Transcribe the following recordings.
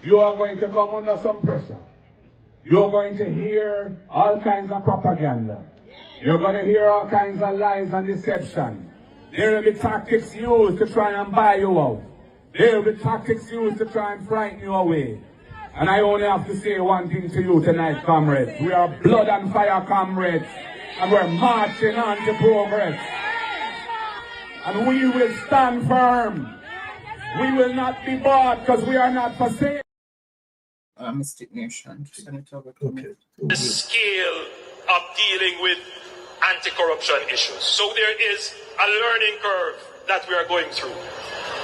you are going to come under some pressure. You're going to hear all kinds of propaganda. You're going to hear all kinds of lies and deception. There will be tactics used to try and buy you out. There will be tactics used to try and frighten you away. And I only have to say one thing to you tonight, comrades. We are blood and fire comrades, and we're marching on to progress. And we will stand firm. We will not be bought because we are not for sale. Misdemeanors. The scale of dealing with anti-corruption issues. So there is a learning curve that we are going through.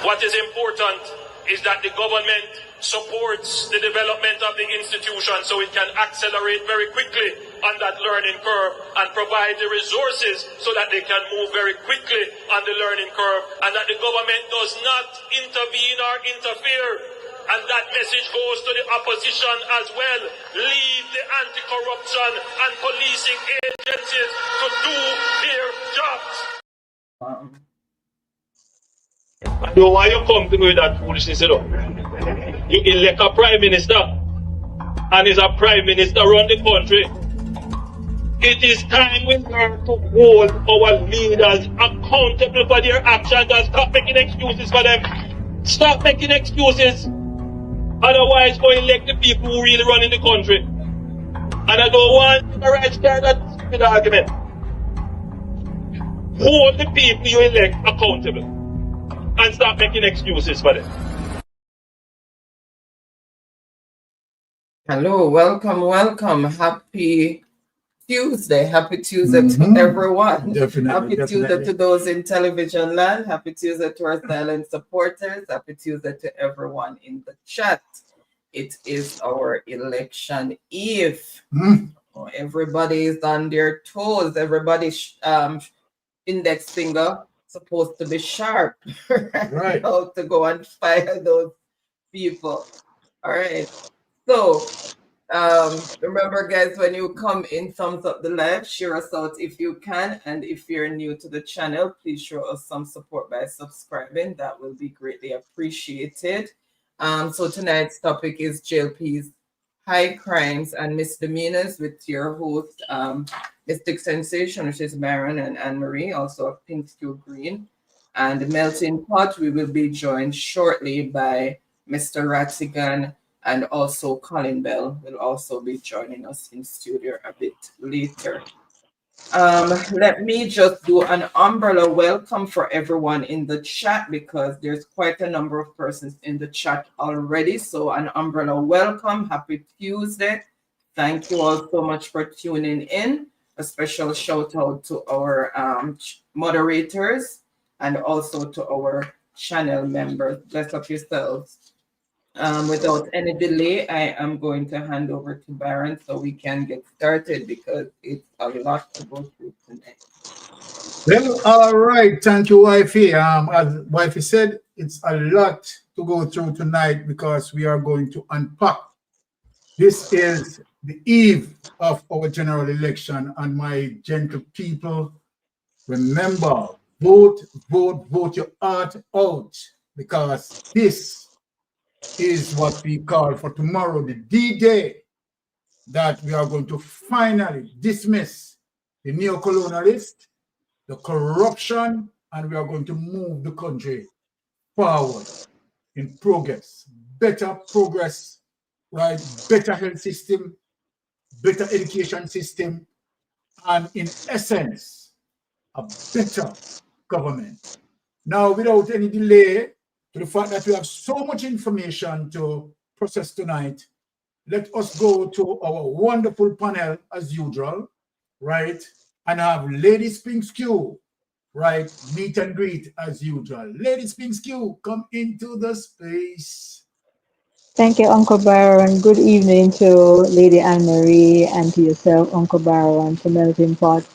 What is important is that the government supports the development of the institution so it can accelerate very quickly on that learning curve and provide the resources so that they can move very quickly on the learning curve, and that the government does not intervene or interfere. And that message goes to the opposition as well. Leave the anti-corruption and policing agencies to do their jobs. So why you come to me with that foolishness, you know? You elect a prime minister, and is a prime minister run the country. It is time we learn to hold our leaders accountable for their actions and stop making excuses for them. Stop making excuses. Otherwise, go elect the people who really run in the country. And I don't want the right start that stupid argument. Hold the people you elect accountable and stop making excuses for them. Hello, welcome. Happy Tuesday. Happy Tuesday to everyone. Happy Tuesday to those in television land. Happy Tuesday to our silent supporters. Happy Tuesday to everyone in the chat. It is our election eve. Everybody is on their toes. Everybody's index finger supposed to be sharp. Right. How to go and fire those people. All right. So remember, guys, when you come in, thumbs up the live, share us out if you can, and if you're new to the channel, please show us some support by subscribing. That will be greatly appreciated. So tonight's topic is Jlp'S high crimes and misdemeanors with your host, Mystic Sensation, which is Baron, and Anne-Marie, also of Pink Stew Green. And the melting pot, we will be joined shortly by Mr. Ratzigan, and also Colin Bell will also be joining us in studio a bit later. Let me just do an umbrella welcome for everyone in the chat, because there's quite a number of persons in the chat already. So an umbrella welcome. Happy Tuesday. Thank you all so much for tuning in. A special shout out to our moderators and also to our channel members. Bless up yourselves. Without any delay, I am going to hand over to Baron so we can get started, because it's a lot to go through tonight. Well, all right. Thank you, Wifey. As Wifey said, it's a lot to go through tonight because we are going to unpack. This is the eve of our general election, and my gentle people, remember, vote your heart out, because this is what we call for tomorrow, the D-Day, that we are going to finally dismiss the neo-colonialist, the corruption, and we are going to move the country forward in progress, better progress, right? Better health system, better education system, and in essence, a better government. Now, without any delay, to the fact that we have so much information to process tonight, let us go to our wonderful panel as usual, right? And have Lady Spinkskew, right? Meet and greet as usual. Lady Spinkskew, come into the space. Thank you, Uncle Byron. Good evening to Lady Anne-Marie and to yourself, Uncle Byron, to Melting Pot,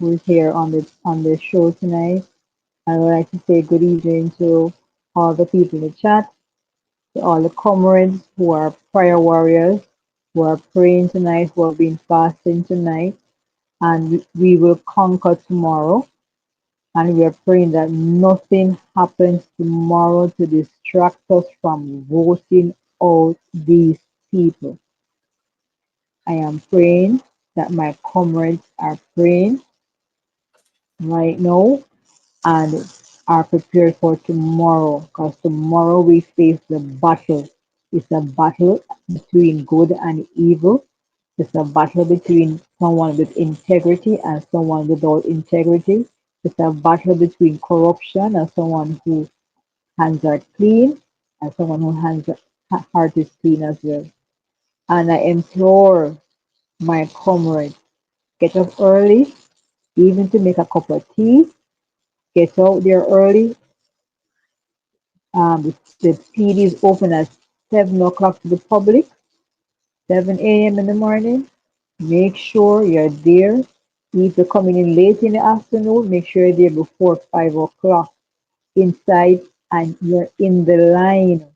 who is here on the show tonight. I would like to say good evening to all the people in the chat, to all the comrades who are prayer warriors, who are praying tonight, who have been fasting tonight, and we will conquer tomorrow. And we are praying that nothing happens tomorrow to distract us from voting out these people. I am praying that my comrades are praying right now and are prepared for tomorrow, because tomorrow we face the battle. It's a battle between good and evil. It's a battle between someone with integrity and someone without integrity. It's a battle between corruption and someone who hands are clean and someone who heart is clean as well. And I implore my comrades, get up early, even to make a cup of tea. Get out there early. The PD is open at 7 o'clock to the public, 7 a.m. in the morning. Make sure you're there. If you're coming in late in the afternoon, make sure you're there before 5 o'clock inside and you're in the line.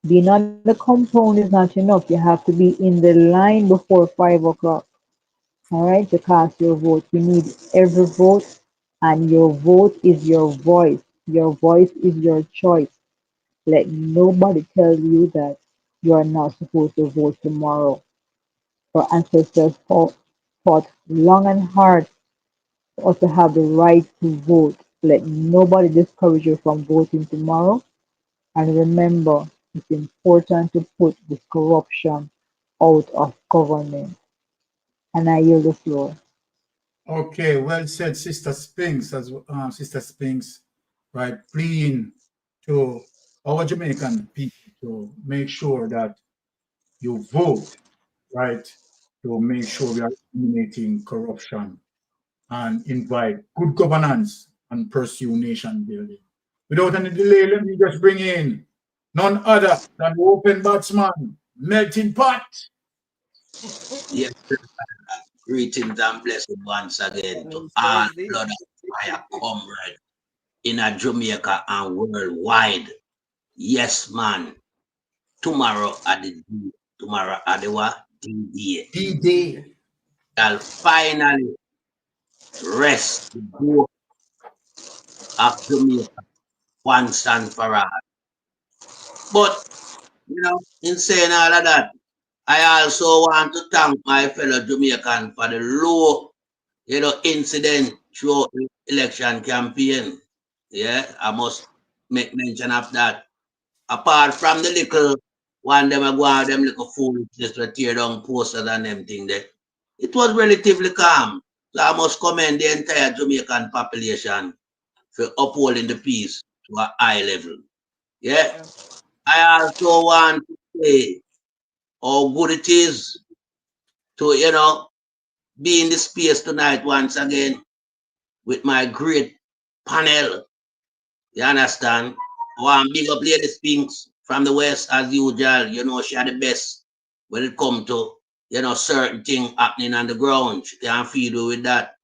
Being on the compound is not enough. You have to be in the line before 5 o'clock. All right, to cast your vote. You need every vote, and your vote is your voice. Your voice is your choice. Let nobody tell you that you are not supposed to vote tomorrow. Our ancestors fought long and hard for us to have the right to vote. Let nobody discourage you from voting tomorrow. And remember, it's important to put this corruption out of government. And I yield the floor. Okay, well said, Sister Spinks, Sister Spinks, right, pleading to our Jamaican people to make sure that you vote, right, to make sure we are eliminating corruption and invite good governance and pursue nation building. Without any delay, let me just bring in none other than the open batsman, Melting Pot. Yes, greetings and blessings once again to all blood and fire comrades in a Jamaica and worldwide. Yes, man. Tomorrow at the what? D-Day. D-Day. Shall finally rest the door of Jamaica once and for all. But, in saying all of that, I also want to thank my fellow Jamaican for the low, incident throughout the election campaign. Yeah, I must make mention of that. Apart from the little one, them go out, them little foolishness to tear down posters and them thing there. It was relatively calm. So I must commend the entire Jamaican population for upholding the peace to a high level. Yeah. I also want to say how good it is to, be in the space tonight once again with my great panel. You understand? One big up Lady Spinks from the West as usual. She are the best when it comes to, certain things happening on the ground. She can feed you with that.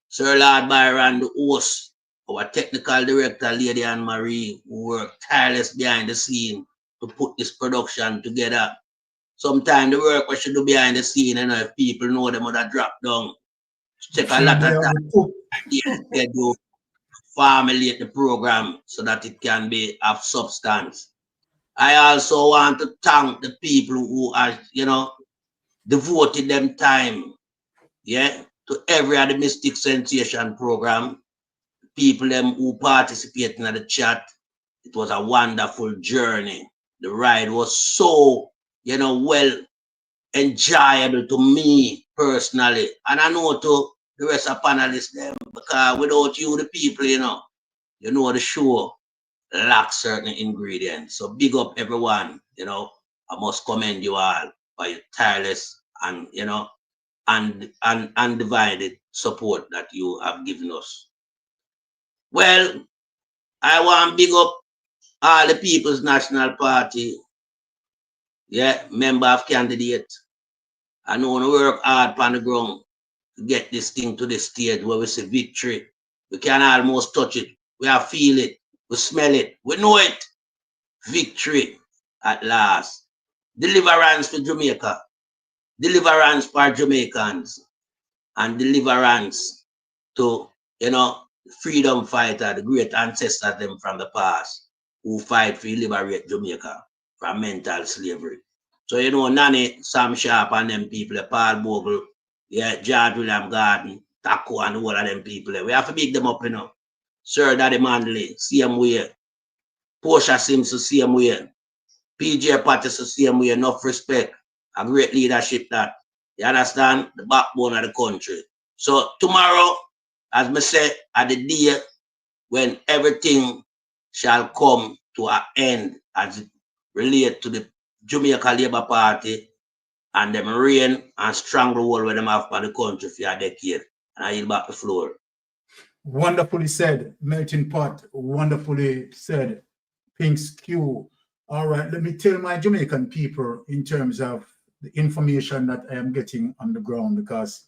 Sir Lord Byron, the host, our technical director, Lady Anne Marie, who worked tireless behind the scene to put this production together. Sometimes the work we should do behind the scene, if people know them would have dropped down. Take a lot of time to formulate the program so that it can be of substance. I also want to thank the people who are, devoted them time, to every other Mystic Sensation program. People them who participated in the chat. It was a wonderful journey. The ride was so, well enjoyable to me personally. And I know to the rest of panelists them, because without you, the people, the show lacks certain ingredients. So big up everyone, I must commend you all for your tireless and, and undivided support that you have given us. Well, I want big up all the People's National Party, member of candidate. I know we work hard on the ground to get this thing to the stage where we see victory. We can almost touch it. We feel it. We smell it. We know it. Victory at last. Deliverance for Jamaica. Deliverance for Jamaicans. And deliverance to, freedom fighter, the great ancestors them from the past who fight to liberate Jamaica from mental slavery. So, you know, Nanny, Sam Sharp and them people, Paul Bogle, yeah, George William Garden, Taco and all of them people, we have to big them up, you know. Sir Daddy Manley, same way. Portia Simpson, same way. PJ Patterson, same way. Enough respect. A great leadership that, you understand, the backbone of the country. So tomorrow, as me say, at the day when everything shall come to an end as it relates to the Jamaica Labour Party and them reign and stranglehold with them have for the country for a decade. And I yield back the floor. Wonderfully said, Melting Pot. Wonderfully said, Pink's Q. All right, let me tell my Jamaican people in terms of the information that I am getting on the ground, because,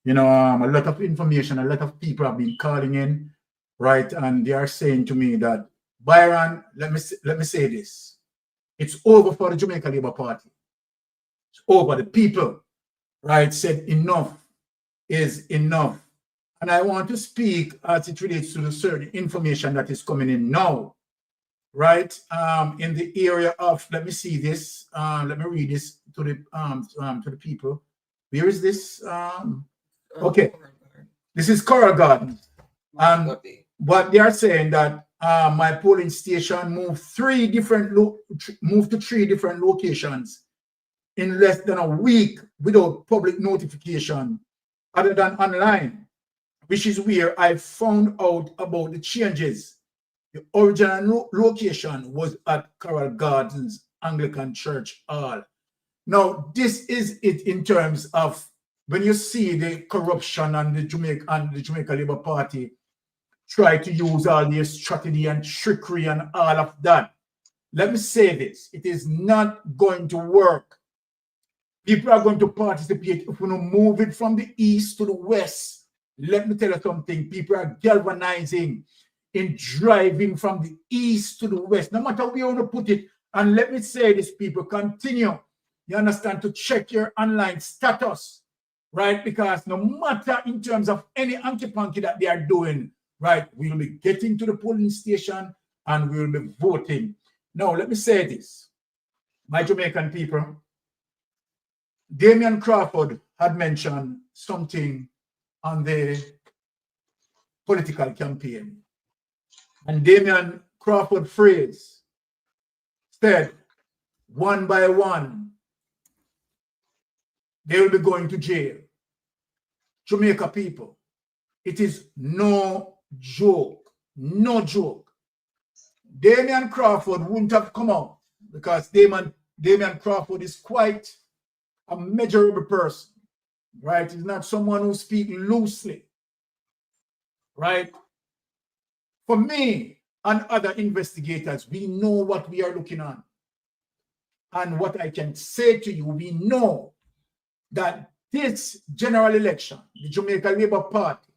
you know, a lot of information, a lot of people have been calling in, right? And they are saying to me that, Byron, let me say this. It's over for the Jamaica Labour Party. It's over. The people, right, said enough is enough. And I want to speak as it relates to the certain information that is coming in now, right? In the area of, let me see this. Let me read this to the people. Where is this? Okay, this is Coral Gardens. But they are saying that my polling station moved to 3 different locations in less than a week without public notification, other than online, which is where I found out about the changes. The original location was at Coral Gardens Anglican Church Hall. Now, this is it in terms of when you see the corruption and the Jamaica Labour Party try to use all their strategy and trickery and all of that. Let me say this, it is not going to work. People are going to participate if we don't move it from the east to the west. Let me tell you something, people are galvanizing in driving from the east to the west, no matter where you want to put it. And let me say this, people, continue, you understand, to check your online status, right? Because no matter in terms of any anti-punky that they are doing, right, we'll be getting to the polling station and we'll be voting. Now, let me say this, my Jamaican people, Damian Crawford had mentioned something on the political campaign. And Damian Crawford phrase said, one by one, they will be going to jail. Jamaica people, it is no joke, no joke. Damian Crawford wouldn't have come out because Damian Crawford is quite a measurable person, right? He's not someone who speaks loosely, right? For me and other investigators, we know what we are looking at. And what I can say to you, we know that this general election, the Jamaica Labour Party,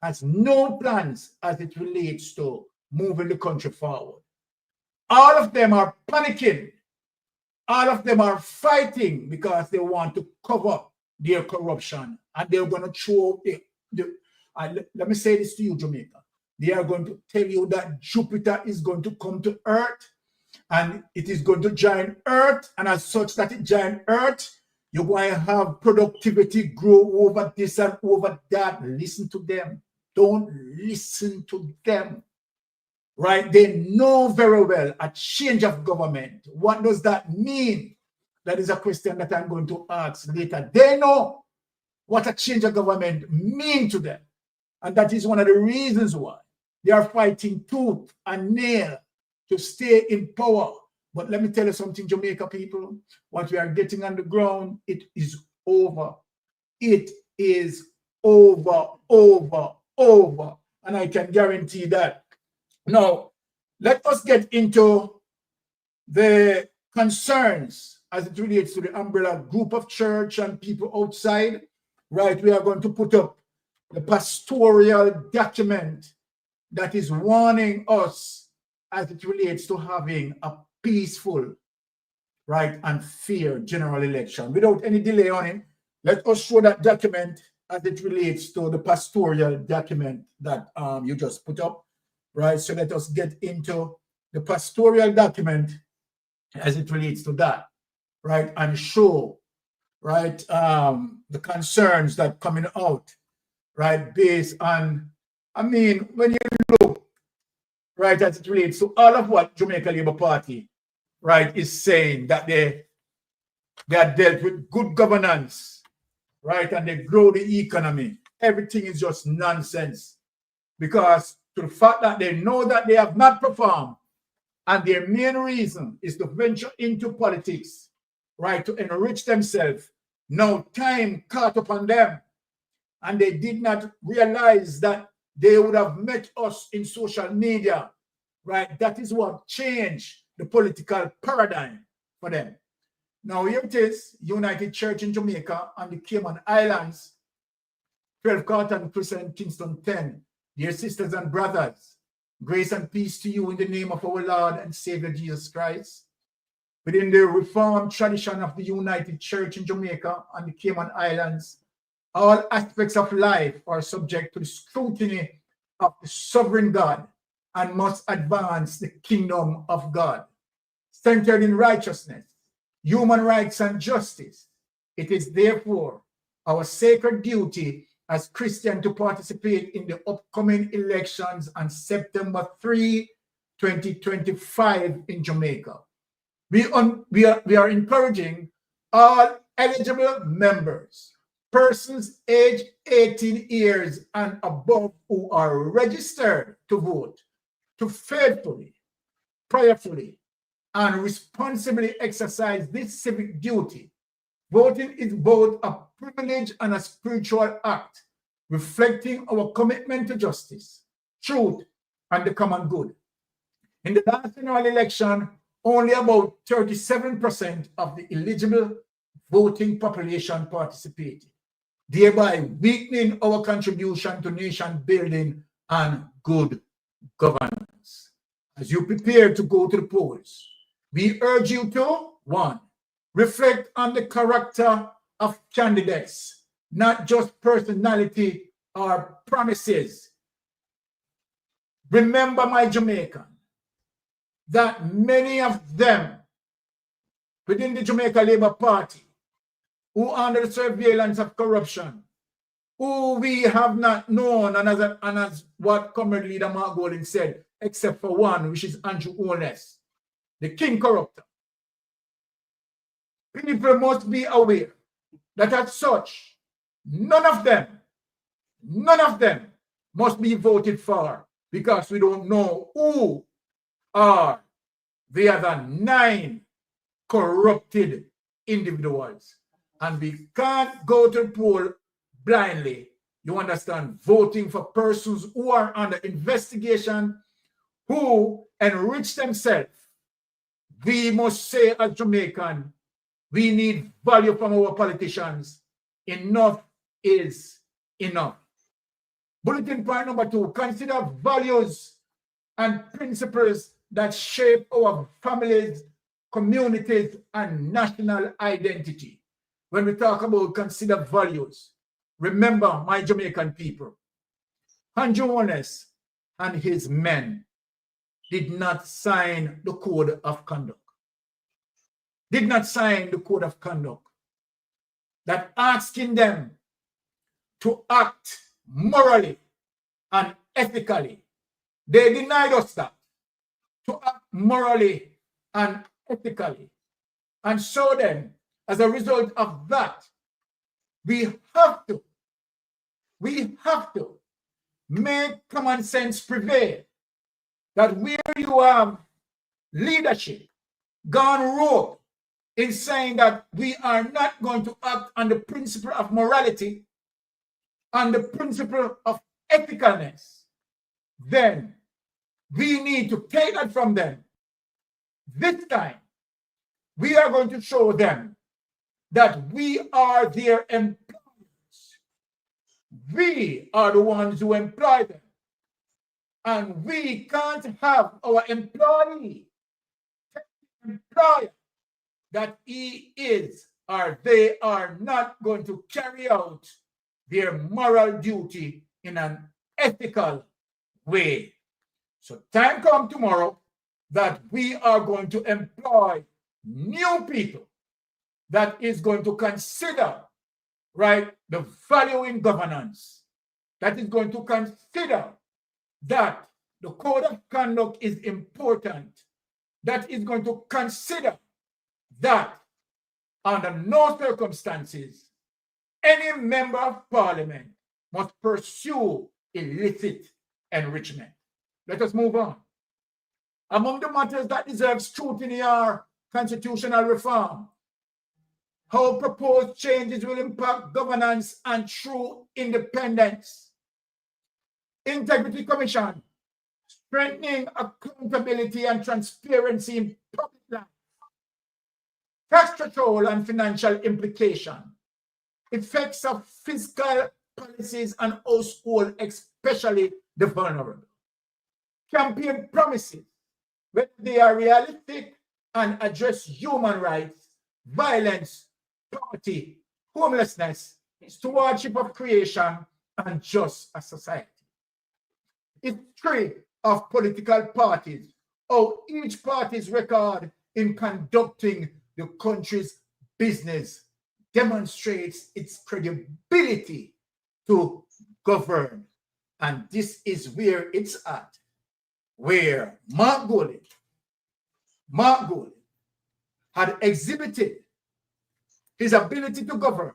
has no plans as it relates to moving the country forward. All of them are panicking. All of them are fighting because they want to cover their corruption. And they're going to throw let me say this to you, Jamaica. They are going to tell you that Jupiter is going to come to Earth and it is going to join Earth. And as such that it joins Earth, you're going to have productivity grow over this and over that. Listen to them. Don't listen to them. Right? They know very well a change of government. What does that mean? That is a question that I'm going to ask later. They know what a change of government means to them. And that is one of the reasons why they are fighting tooth and nail to stay in power. But let me tell you something, Jamaica people, what we are getting on the ground, it is over. It is over. And I can guarantee that. Now, let us get into the concerns as it relates to the umbrella group of church and people outside. Right, we are going to put up the pastoral document that is warning us as it relates to having a peaceful, right, and fair general election. Without any delay on it, let us show that document as it relates to the pastoral document that you just put up, right? So let us get into the pastoral document as it relates to that, right? And show, right, the concerns that coming out, right, based on, I mean, when you look, right, as it relates to all of what Jamaica Labour Party, right, is saying, that they are dealt with good governance, right, and they grow the economy. Everything is just nonsense, because to the fact that they know that they have not performed, and their main reason is to venture into politics, right, to enrich themselves. Now time caught upon them, and they did not realize that they would have met us in social media, right? That is what changed the political paradigm for them. Now here it is, United Church in Jamaica and the Cayman Islands, 12 Carlton Crescent, Kingston 10. Dear sisters and brothers, grace and peace to you in the name of our Lord and Savior Jesus Christ. Within the Reformed tradition of the United Church in Jamaica and the Cayman Islands, all aspects of life are subject to the scrutiny of the sovereign God and must advance the kingdom of God, centered in righteousness, human rights, and justice. It is therefore our sacred duty as Christians to participate in the upcoming elections on September 3, 2025 in Jamaica. We are encouraging all eligible members, persons aged 18 years and above who are registered to vote, to faithfully, prayerfully, and responsibly exercise this civic duty. Voting is both a privilege and a spiritual act, reflecting our commitment to justice, truth, and the common good. In the last general election, only about 37% of the eligible voting population participated, thereby weakening our contribution to nation building and good governance. As you prepare to go to the polls, we urge you to, 1, reflect on the character of candidates, not just personality or promises. Remember, my Jamaican, that many of them within the Jamaica Labour Party who are under the surveillance of corruption, who we have not known, and as what Comrade Leader Mark Golding said, except for one, which is Andrew Holness, the king corrupter. People must be aware that as such, none of them must be voted for, because we don't know who are the other 9 corrupted individuals. And we can't go to the poll blindly, you understand, voting for persons who are under investigation, who enrich themselves. We must say as Jamaican, we need value from our politicians. Enough is enough. Bulletin point number 2, consider values and principles that shape our families, communities, and national identity. When we talk about consider values, remember, my Jamaican people, Andrew Holness and his men did not sign the code of conduct. Did not sign the code of conduct that asking them to act morally and ethically. They denied us that, to act morally and ethically. And so then, as a result of that, we have to make common sense prevail, that where you have leadership gone rogue in saying that we are not going to act on the principle of morality and the principle of ethicalness, then we need to take that from them. This time, we are going to show them that we are their employers. We are the ones who employ them. And we can't have our employee employer that he is or they are not going to carry out their moral duty in an ethical way. So time come tomorrow that we are going to employ new people that is going to consider, right, the value in governance, that is going to consider that the code of conduct is important, that is going to consider that under no circumstances any member of parliament must pursue illicit enrichment. Let us move on. Among the matters that deserve scrutiny are constitutional reform, how proposed changes will impact governance and true independence, integrity commission, strengthening accountability and transparency in public life, tax control and financial implication, effects of fiscal policies on households, especially the vulnerable, campaign promises, whether they are realistic and address human rights, violence, poverty, homelessness, stewardship of creation, and just a society. History of political parties, how each party's record in conducting the country's business demonstrates its credibility to govern. And this is where it's at, where Mark Golding had exhibited his ability to govern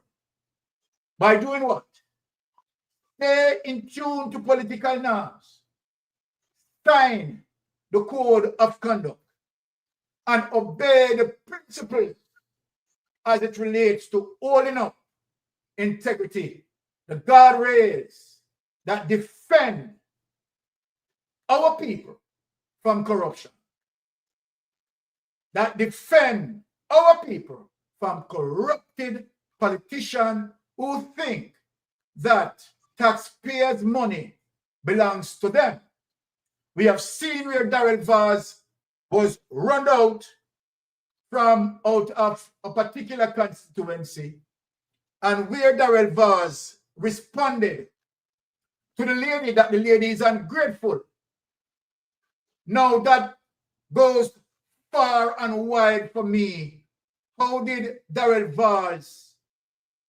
by doing what? Stay in tune to political norms, sign the code of conduct, and obey the principles as it relates to holding up integrity, the guardrails that defend our people from corruption, that defend our people from corrupted politicians who think that taxpayers' money belongs to them. We have seen where Jlp'S was run out of a particular constituency, and where Jlp'S responded to the lady that the lady is ungrateful. Now that goes far and wide for me. How did Jlp'S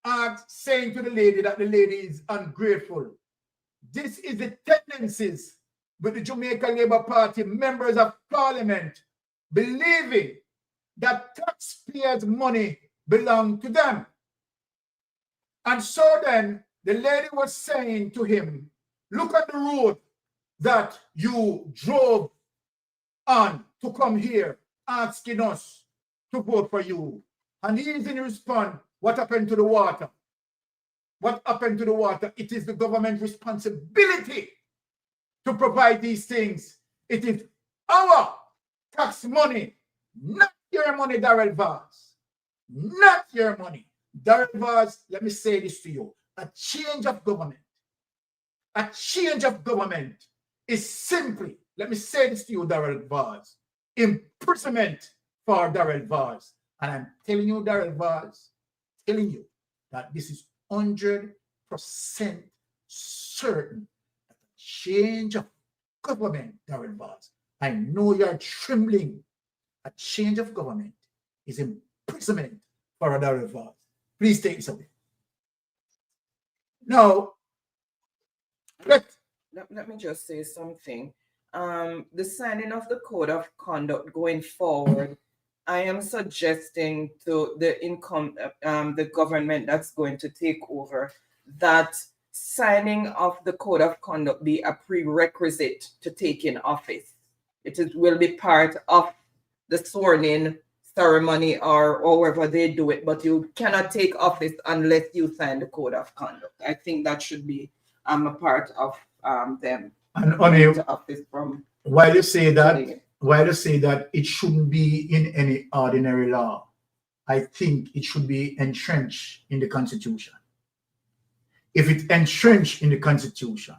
act saying to the lady that the lady is ungrateful? This is the tendencies with the Jamaica Labour Party members of parliament believing that taxpayers' money belongs to them. And so then the lady was saying to him, look at the road that you drove on to come here, asking us to vote for you. And he is in response, what happened to the water? What happened to the water? It is the government's responsibility to provide these things. It is our tax money, not your money, Jlp'S. Not your money. Jlp'S, let me say this to you. A change of government is simply, let me say this to you, Jlp'S, imprisonment for Jlp'S. And I'm telling you, Jlp'S, telling you that this is 100% certain that a change of government, Jlp'S, I know you're trembling. A change of government is imprisonment for a Jlp'S. Please take this away. Now, let me just say something. The signing of the code of conduct going forward, I am suggesting to the government that's going to take over that signing of the code of conduct be a prerequisite to taking office. It will be part of the sworn-in ceremony or however they do it, but you cannot take office unless you sign the code of conduct. I think that should be a part of them. And on you, office from while you say that it shouldn't be in any ordinary law, I think it should be entrenched in the Constitution. If it's entrenched in the Constitution,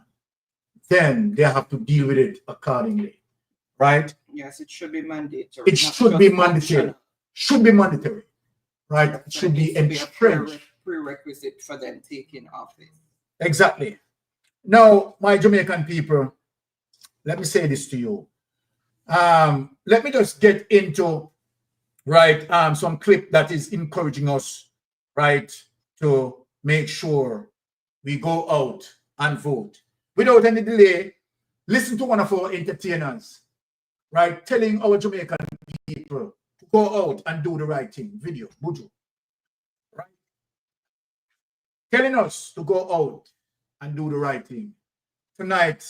then they have to deal with it accordingly, right? Yes, it should be mandatory. It should be mandatory. Should be mandatory, right? It should be entrenched. A prerequisite for them taking office. Exactly. Now, my Jamaican people, let me say this to you. Let me just get into right, some clip that is encouraging us, right, to make sure we go out and vote. Without any delay, listen to one of our entertainers, right, telling our Jamaican people to go out and do the right thing. Video, Buju, right? Telling us to go out and do the right thing. Tonight,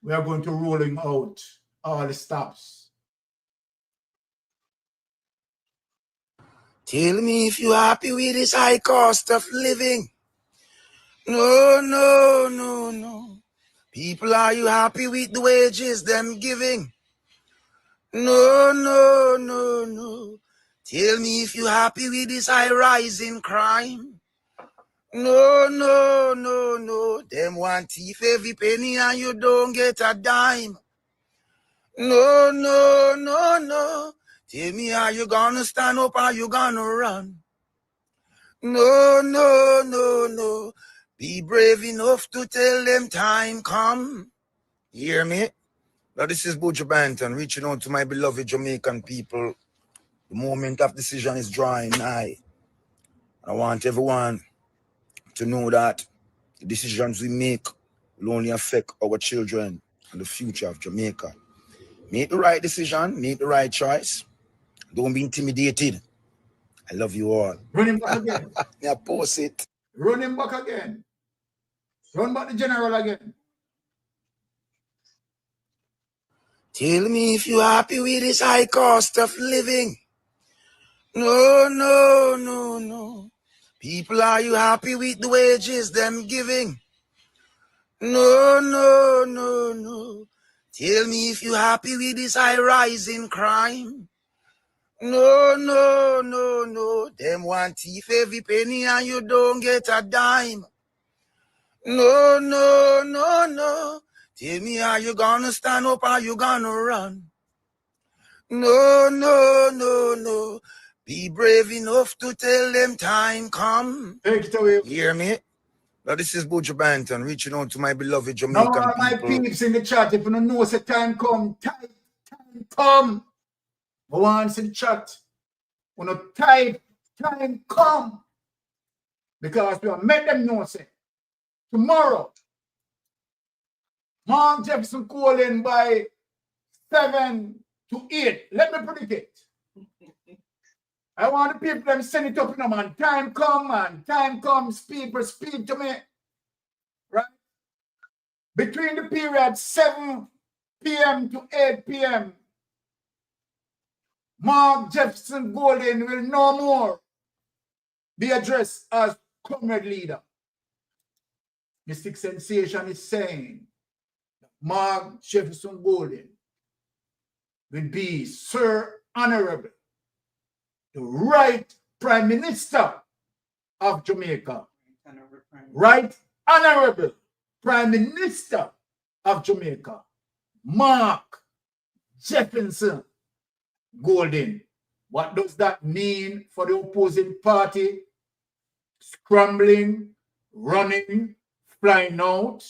we are going to rolling out all the stops. Tell me if you're happy with this high cost of living. No, no, no, no. People, are you happy with the wages them giving? No, no, no, no. Tell me if you're happy with this high rise in crime. No, no, no, no. Them want thief every penny and you don't get a dime. No, no, no, no. Tell me, are you gonna stand up or you gonna run? No, no, no, no. Be brave enough to tell them time come. Hear me? Now this is BUCHANAN reaching out to my beloved Jamaican people. The moment of decision is drawing nigh. I want everyone to know that the decisions we make will only affect our children and the future of Jamaica. Make the right decision, make the right choice. Don't be intimidated. I love you all. Run him back again. Yeah, post it. Run him back again. Run back the general again. Tell me if you're happy with this high cost of living. No, no, no, no. People, are you happy with the wages them giving? No, no, no, no. Tell me if you're happy with this high rise in crime. No, no, no, no. Them want thief every penny and you don't get a dime. No, no, no, no. Tell me, are you gonna stand up or you gonna run? No, no, no, no. Be brave enough to tell them time come. Take it away. Hear me? Now this is BUCHANAN reaching out to my beloved Jamaican now, all my people. peeps in the chat, if you don't know, say time come, time come. I want to see the chat. When you type, time come. Because we will make them know, say, tomorrow, Mark Jefferson calling by 7 to 8. Let me predict it. I want the people to send it up, you know, man. Time come, man. Time comes, people speak to me. Right? Between the period 7 p.m. to 8 p.m., Mark Jefferson Golden will no more be addressed as comrade leader. Mystic Sensation is saying that Mark Jefferson Golden will be Sir Honorable, the right Prime Minister of Jamaica. Right Honorable Prime Minister of Jamaica, Mark Jefferson Golden. What does that mean for the opposing party? Scrambling, running, flying out.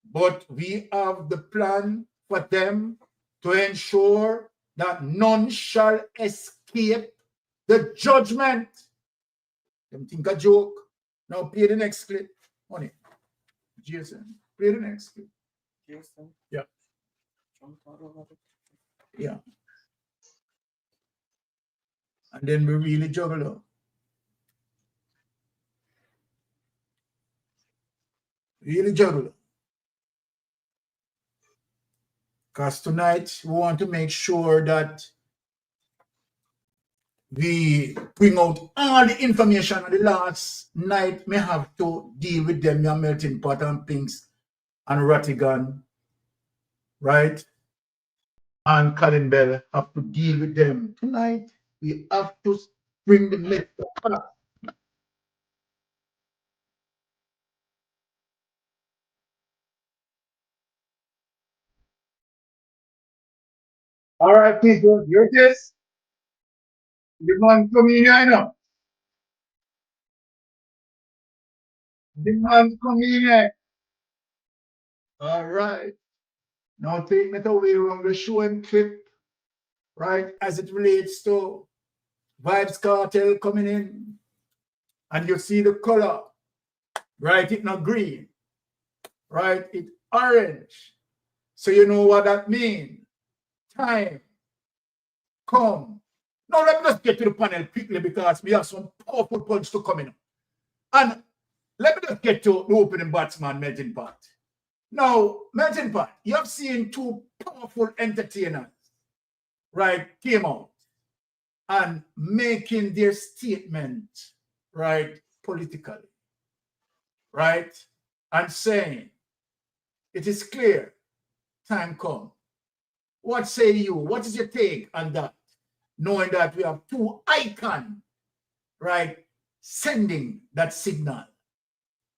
But we have the plan for them to ensure that none shall escape the judgment. Them think a joke. Now play the next clip. Honey, Jason, play the next clip. Jason. Yeah. Yeah. And then we really juggle up. Really juggle. Because tonight we want to make sure that we bring out all the information. And the last night may have to deal with them, your melting pot and pinks and Rattigan, right? And Colin Bell have to deal with them. Tonight we have to bring the method up. All right, people, hear this. The man coming here, I know. The man coming here. All right. Now take me away from the show and clip, right, as it relates to Vibes Cartel coming in, and you see the color, right? It's not green, right? It's orange. So you know what that means. Time come. Now let me just get to the panel quickly because we have some powerful points to come in. And let me just get to the opening batsman, melting pot. Now, melting pot, you have seen two powerful entertainers, right, came out and making their statement, right, politically, right, and saying, it is clear, time come. What say you? What is your take on that? Knowing that we have two icons, right, sending that signal.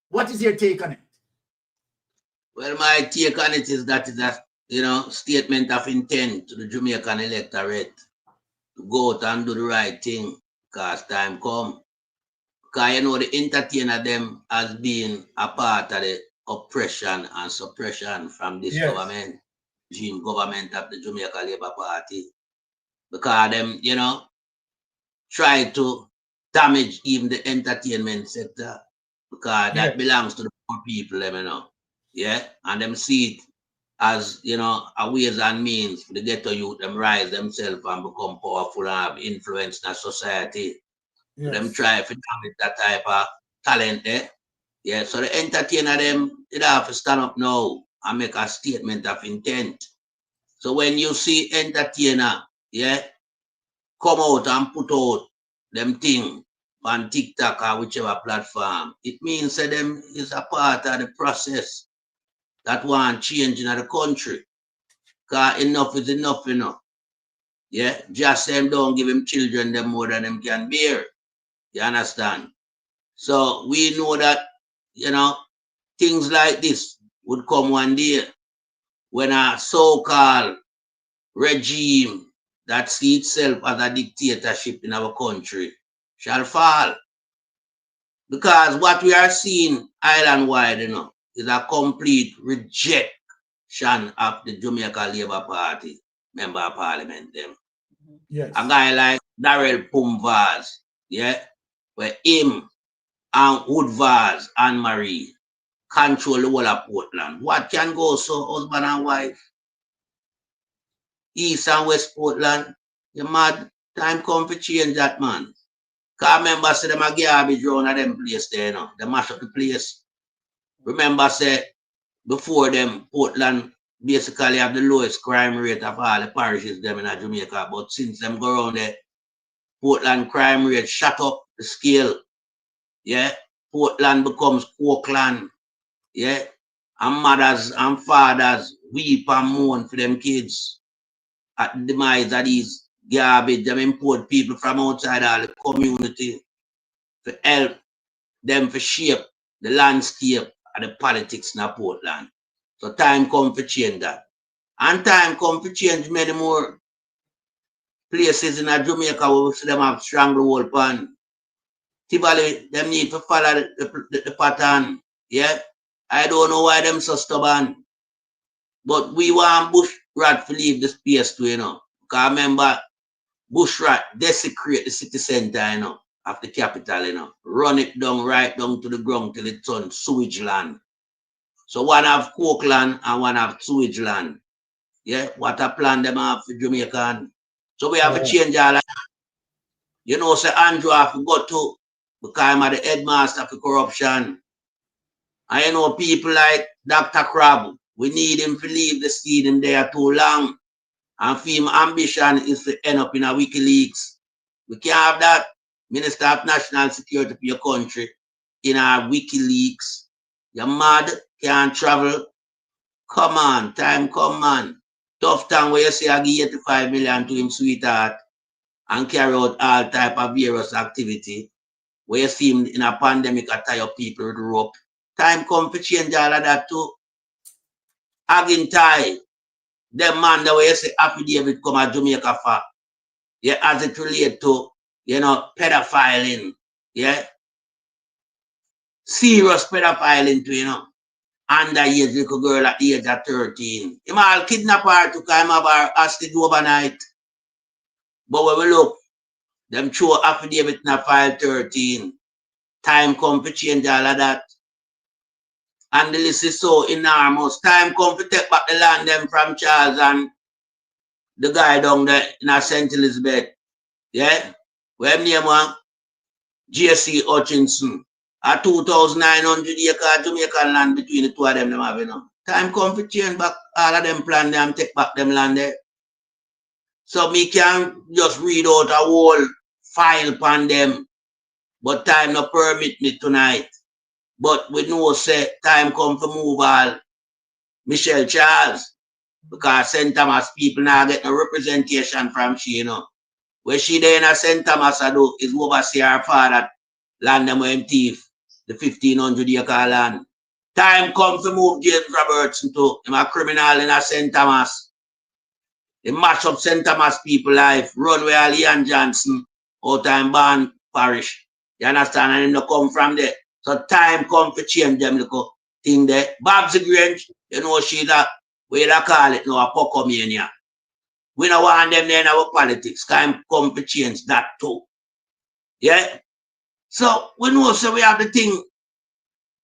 What is your take on it? Well, my take on it is that it's a statement of intent to the Jamaican electorate to go out and do the right thing because time come. Because the entertainer them has been a part of the oppression and suppression from this government, regime government of the Jamaica Labour Party. Because them, try to damage even the entertainment sector. Because that belongs to the poor people, Yeah. And them see it as, a ways and means for the ghetto youth, them rise themselves and become powerful and have influence in the society. Yes. Them try to damage that type of talent there. Yeah, so the entertainer them, they have to stand up now and make a statement of intent. So when you see entertainer, come out and put out them thing on TikTok or whichever platform, it means that them is a part of the process that want change in the country. Because enough is enough, Yeah, just them don't give him children them more than them can bear. You understand? So we know that, things like this would come one day when a so-called regime that sees itself as a dictatorship in our country shall fall. Because what we are seeing island-wide, is a complete rejection of the Jamaica Labour Party member of parliament them. Yes. A guy like Darrell Pumvaz, where him and Woodvaz and Marie control the whole of Portland. What can go so husband and wife? East and West Portland, you mad? Time come to change that, man. Because remember, say them a garbage around at them place there, They mash up the place. Remember, say, before them, Portland basically have the lowest crime rate of all the parishes them in Jamaica. But since them go around there, Portland crime rate shut up the scale. Yeah. Portland becomes Cokeland. Yeah. And mothers and fathers weep and mourn for them kids at the demise of these garbage. Them import people from outside of the community to help them to shape the landscape of the politics in Portland. So time come to change that. And time come to change many more places in Jamaica where we see them have stranglehold upon. Typically, them need to follow the pattern. Yeah. I don't know why them so stubborn. But we want bush rat to leave the space too, Because remember, bush rat desecrate the city center, of the capital, Run it down right down to the ground till it turns sewage land. So one have Cokeland and one have sewage land. Yeah, what a plan them have for Jamaican. So we have to change all that. Say Andrew have to go to because I'm the headmaster for corruption. And people like Dr. Crab, we need him to leave the seed in there too long. And for him ambition is to end up in a WikiLeaks. We can't have that. Minister of National Security for your country in our WikiLeaks. You're mad, can't travel. Come on, time come, man. Tough time where you say I give 85 million to him, sweetheart, and carry out all type of various activity. Where you see him in a pandemic, I tie up people with rope. Time come to change all of that too. Again, tie. Them man the way you say Happy David come at Jamaica for. Yeah, as it relate to, pedophiling. Yeah. Serious pedophiling too, underage little girl at the age of 13. Him all kidnap her to come have her hostage overnight. But when we look, Them show affidavit in a file 13. Time come to change all of that. And the list is so enormous. Time come to take back the land them from Charles and the guy down there in St. Elizabeth. Yeah? Where name one? J.C. Hutchinson. A 2,900 acre Jamaican land between the two of them have, you know. Time come to change back all of them plan them, take back them land there. So me can just read out a whole file upon them. But time no permit me tonight. But we know say time come to move all Michelle Charles. Because St. Thomas people now get no representation from she, you know. Where she there in St. Thomas I do is oversee her father land them with him thief. The 1,500 acre land. Time come to move James Robertson to him a criminal in a St. Thomas. They mash up St. Thomas people life, run where Leon Johnson out in Barn Parish. You understand? And him come from there. So time come to change them little thing there. Babsy Grange, you know she's a, we call it now, a pocomania. We don't want them there in our politics. Time come to change that too. Yeah? So we know so we have the thing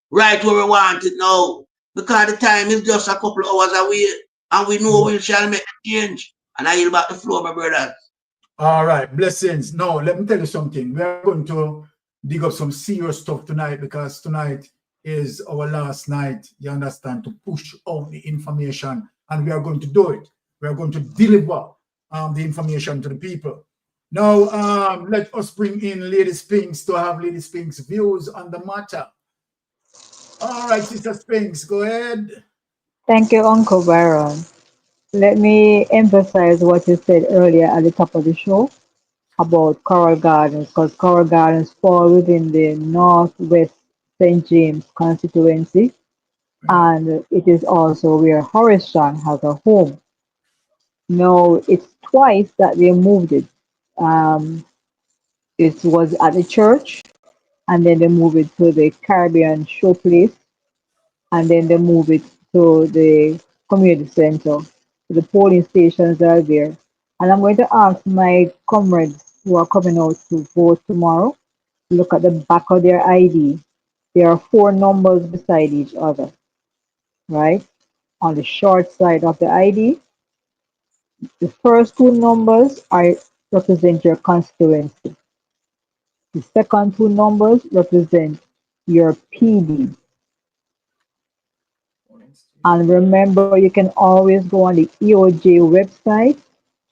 right where we want it now. Because the time is just a couple of hours away. And we know we shall make a change. And I yield back the floor, my brothers. All right, blessings. Now, let me tell you something. We are going to dig up some serious stuff tonight because tonight is our last night, you understand, to push out the information. And we are going to do it. We are going to deliver the information to the people. Now, let us bring in Lady Spinks to have Lady Spinks' views on the matter. All right, Sister Spinks, go ahead. Thank you, Uncle Byron. Let me emphasize what you said earlier at the top of the show about Coral Gardens, because Coral Gardens fall within the Northwest St. James constituency, and it is also where Horace Strong has a home. Now, it's twice that they moved it. Um, it was at the church, and then they moved it to the Caribbean Showplace, and then they move it to the community center. So the polling stations are there. And I'm going to ask my comrades who are coming out to vote tomorrow to look at the back of their ID. There are four numbers beside each other, right? On the short side of the ID, the first two numbers are represent your constituency. The second two numbers represent your PD. And remember, you can always go on the EOJ website,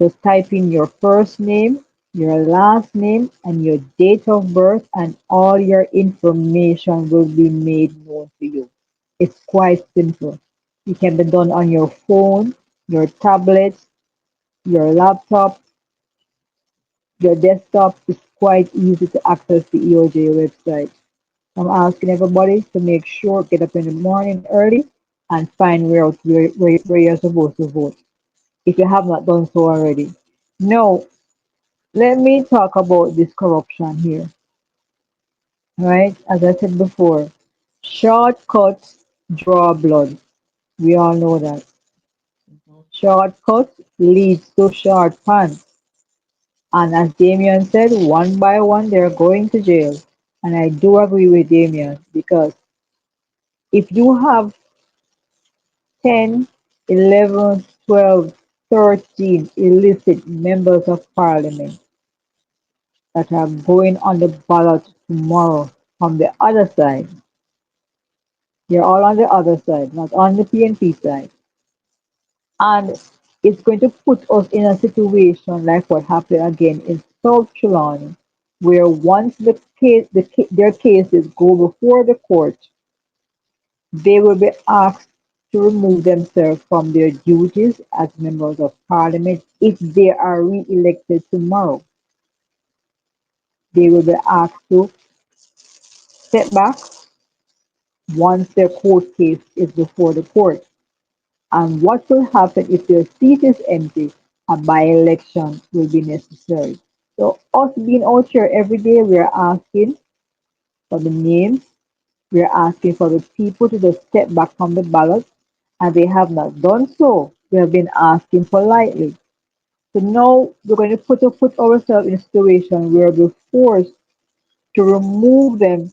just type in your first name, your last name, and your date of birth, and all your information will be made known to you. It's quite simple. It can be done on your phone, your tablet, your laptop, your desktop. It's quite easy to access the EOJ website. I'm asking everybody to make sure, get up in the morning early and find where you're supposed to vote, if you have not done so already. Now, let me talk about this corruption here, right? As I said before, shortcuts draw blood. We all know that. Shortcuts leads to short pants. And as Damien said, one by one, they're going to jail. And I do agree with Damien because if you have 10, 11, 12, 13 illicit members of parliament that are going on the ballot tomorrow from the other side. They're all on the other side, not on the PNP side. And it's going to put us in a situation like what happened again in South Trelawney, where once their cases go before the court, they will be asked to remove themselves from their duties as members of parliament if they are re-elected tomorrow. They will be asked to step back once their court case is before the court. And what will happen if their seat is empty? A by-election will be necessary. So us being out here every day, we are asking for the names. We are asking for the people to just step back from the ballot, and they have not done so. We have been asking politely. So now we're going to put ourselves in a situation where we're forced to remove them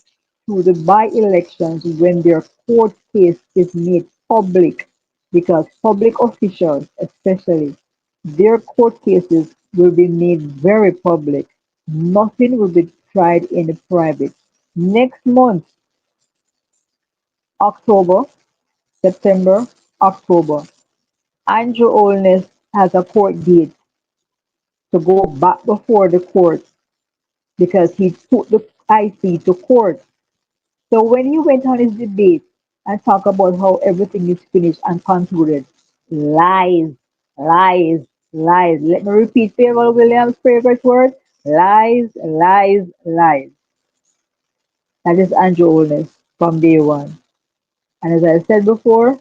to the by-elections when their court case is made public, because public officials, especially, their court cases will be made very public. Nothing will be tried in the private. Next month, October, September, October, Andrew Holness has a court date to go back before the court because he took the IC to court. So when he went on his debate and talked about how everything is finished and concluded, lies, lies, lies. Let me repeat Fairwell Williams' favorite word: lies, lies, lies. That is Andrew Holness from day one. And as I said before,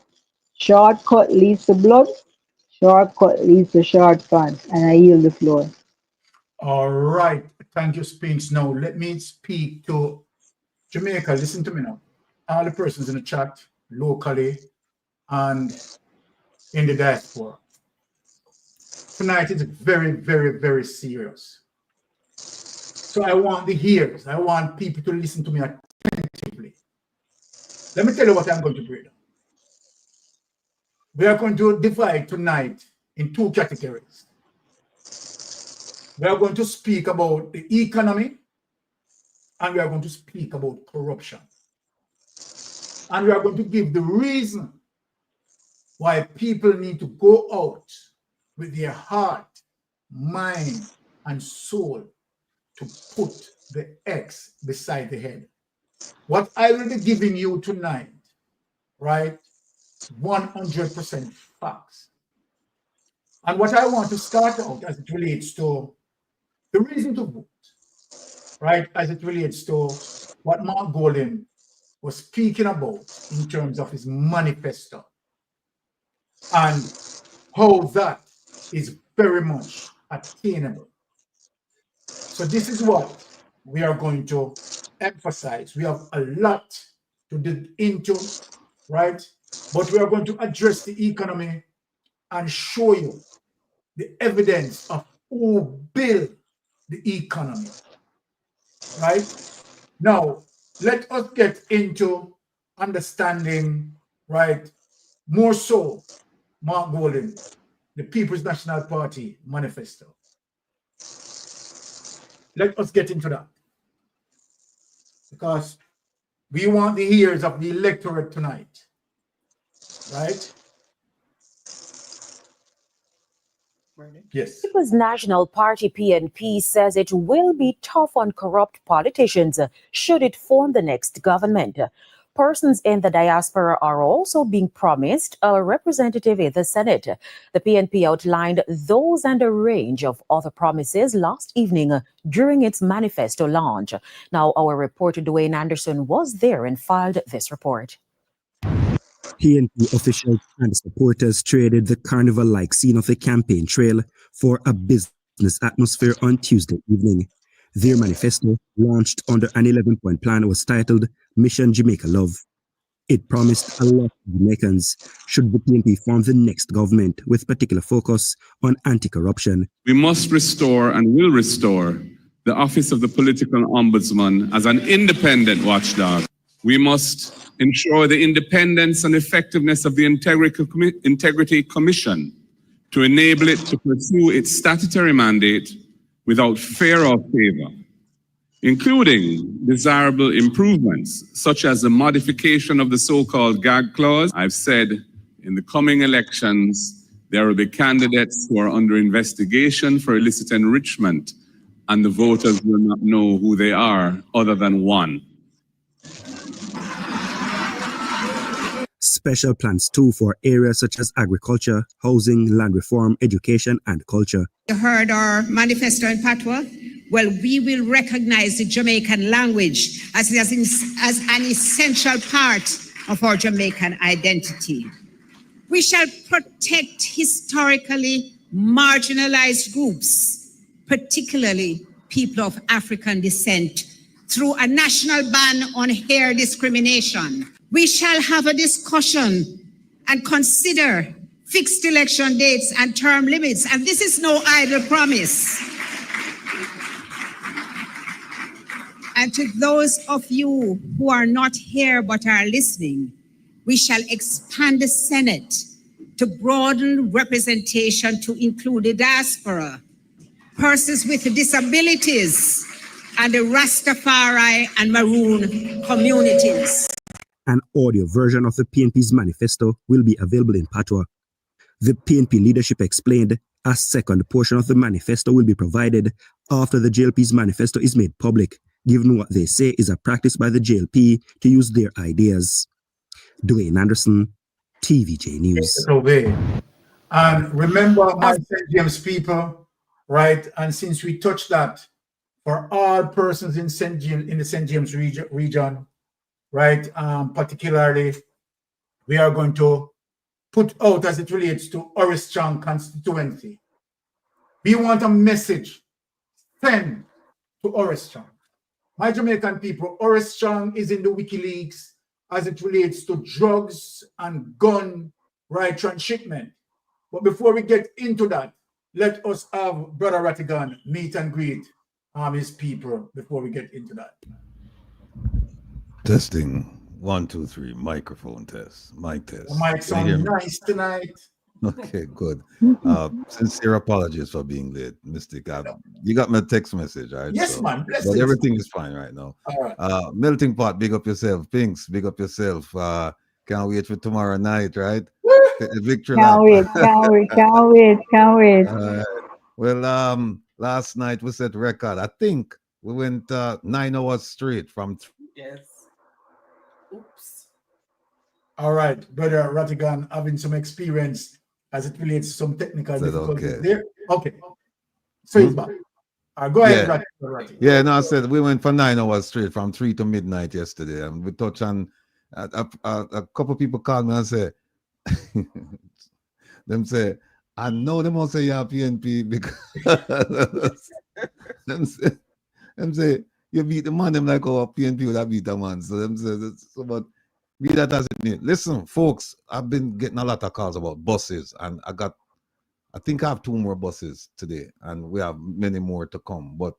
shortcut leads to blood, shortcut leads to shortcuts. And I yield the floor. All right. Thank you, Spinks. Now, let me speak to Jamaica. Listen to me now. All the persons in the chat, locally and in the diaspora. Tonight is very, very, very serious. So I want the ears. I want people to listen to me attentively. Let me tell you what I'm going to do. We are going to divide tonight in two categories. We are going to speak about the economy, and we are going to speak about corruption. And we are going to give the reason why people need to go out with their heart, mind, and soul to put the X beside the head. What I will be giving you tonight, right, 100% facts. And what I want to start out as it relates to the reason to vote, right, as it relates to what Mark Golden was speaking about in terms of his manifesto and how that is very much attainable. So this is what we are going to emphasize. We have a lot to dig into, right? But we are going to address the economy and show you the evidence of who built the economy, right? Now, let us get into understanding, right, more so Mark Golden, the People's National Party Manifesto. Let us get into that, because we want the ears of the electorate tonight, right? Yes. People's National Party PNP says it will be tough on corrupt politicians should it form the next government. Persons in the diaspora are also being promised a representative in the Senate. The PNP outlined those and a range of other promises last evening during its manifesto launch. Now, our reporter Dwayne Anderson was there and filed this report. PNP officials and supporters traded the carnival-like scene of the campaign trail for a business atmosphere on Tuesday evening. Their manifesto, launched under an 11-point plan, was titled Mission Jamaica Love. It promised a lot to Jamaicans should the PNP form the next government, with particular focus on anti-corruption. We must restore and will restore the office of the political ombudsman as an independent watchdog. We must ensure the independence and effectiveness of the Integrity Commission to enable it to pursue its statutory mandate without fear or favor, including desirable improvements such as the modification of the so-called gag clause. I've said in the coming elections, there will be candidates who are under investigation for illicit enrichment, and the voters will not know who they are other than one. Special plans too for areas such as agriculture, housing, land reform, education, and culture. You heard our manifesto in Patois? Well, we will recognize the Jamaican language as an essential part of our Jamaican identity. We shall protect historically marginalized groups, particularly people of African descent, through a national ban on hair discrimination. We shall have a discussion and consider fixed election dates and term limits. And this is no idle promise. And to those of you who are not here but are listening, we shall expand the Senate to broaden representation to include the diaspora, persons with disabilities, and the Rastafari and Maroon communities. An audio version of the PNP's manifesto will be available in Patois. The PNP leadership explained a second portion of the manifesto will be provided after the Jlp'S manifesto is made public, given what they say is a practice by the Jlp to use their ideas. Dwayne Anderson, TVJ News. And remember, my St. James people, right? And since we touched that, for all persons in the St. James region, right? Particularly, we are going to put out as it relates to Oristang constituency. We want a message sent to Oristang. My Jamaican people, Oristang is in the WikiLeaks as it relates to drugs and gun right transshipment. But before we get into that, let us have Brother Rattigan meet and greet his people before we get into that. Testing 1, 2, 3. Microphone test. Mic test. The mic sound nice tonight. Okay, good. Sincere apologies for being late, Mystic. You got my text message, right? Yes, so, man. But everything is fine right now. All right. Melting Pot, big up yourself. Pinks, big up yourself. Can't wait for tomorrow night, right? Victory can't wait. Well, last night we set record. I think we went 9 hours straight from. Yes. Oops. All right, Brother Rattigan, having some experience as it relates to some technical difficulties there. Okay. So he's back. Go ahead, Rattigan. Yeah, no, I said we went for 9 hours straight from 3 to midnight yesterday, and we touched on a couple people called me and say, them say, I know them all say you're PNP because them say you beat the man, them like oh PNP would have beat the man. So them say so, but be that as it may. Listen, folks, I've been getting a lot of calls about buses, and I think I have 2 more buses today, and we have many more to come. But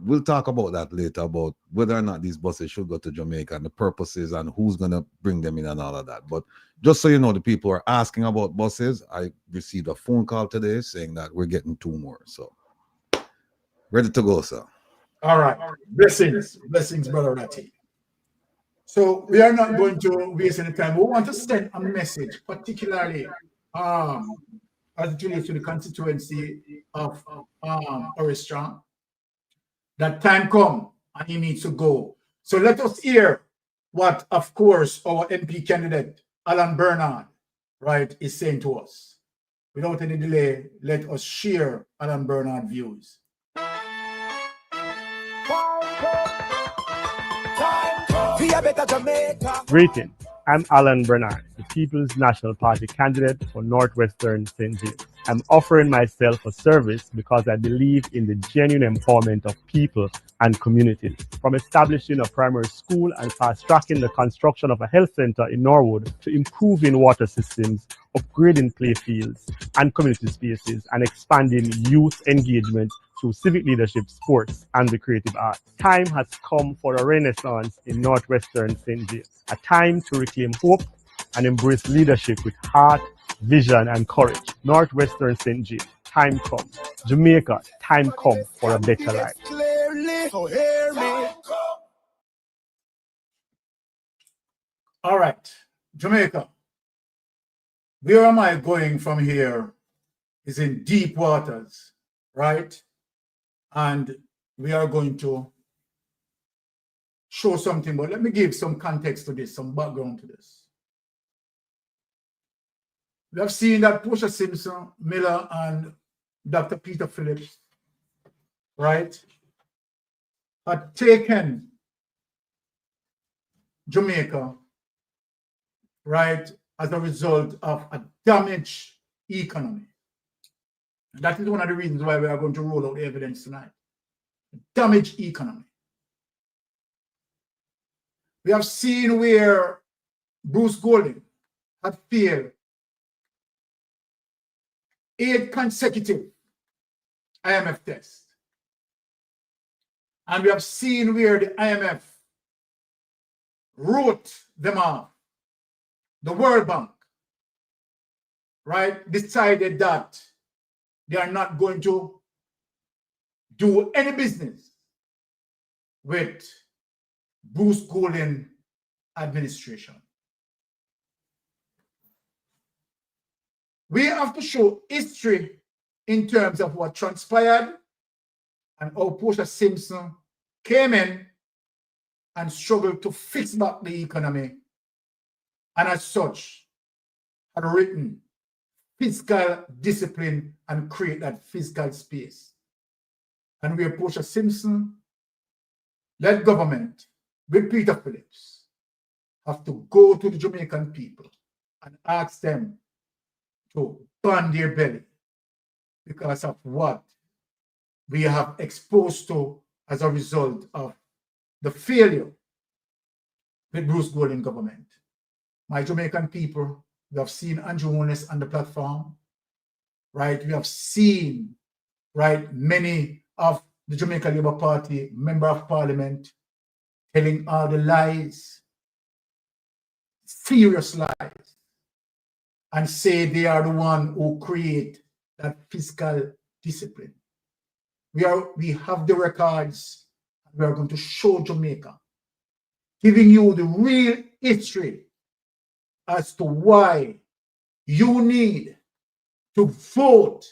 we'll talk about that later, about whether or not these buses should go to Jamaica and the purposes and who's going to bring them in and all of that. But just so you know, the people are asking about buses. I received a phone call today saying that we're getting 2 more. So ready to go, sir. All right. Blessings, Brother Ratty. So we are not going to waste any time. We want to send a message, particularly as it relates to the constituency of Oristang, that time come and he needs to go. So let us hear what, of course, our MP candidate, Alan Bernard, right, is saying to us. Without any delay, let us share Alan Bernard's views. Greetings. I'm Alan Bernard, the People's National Party candidate for Northwestern St. James. I'm offering myself for service because I believe in the genuine empowerment of people and communities. From establishing a primary school and fast-tracking the construction of a health center in Norwood to improving water systems, upgrading playfields and community spaces, and expanding youth engagement through civic leadership, sports, and the creative arts. Time has come for a renaissance in Northwestern St. James, a time to reclaim hope and embrace leadership with heart, vision, and courage. Northwestern St. James, time comes. Jamaica, time comes for a better life. All right, Jamaica. Where am I going from here is in deep waters, right? And we are going to show something, but let me give some context to this, some background to this. We have seen that Portia Simpson, Miller, and Dr. Peter Phillips, right, had taken Jamaica, right, as a result of a damaged economy. And that is one of the reasons why we are going to roll out evidence tonight. Damaged economy. We have seen where Bruce Golding had failed 8 consecutive IMF tests. And we have seen where the IMF wrote them off. The World Bank, right, decided that they are not going to do any business with Bruce Golding administration. We have to show history in terms of what transpired and how Portia Simpson came in and struggled to fix back the economy, and as such had written fiscal discipline and create that fiscal space. And where Portia Simpson led government with Peter Phillips have to go to the Jamaican people and ask them to burn their belly because of what we have exposed to as a result of the failure with Bruce Golding government. My Jamaican people, we have seen Andrew Holness on the platform, right? We have seen, right, many of the Jamaica Labour Party member of parliament telling all the lies, serious lies, and say they are the one who create that fiscal discipline. We have the records. We are going to show Jamaica, giving you the real history as to why you need to vote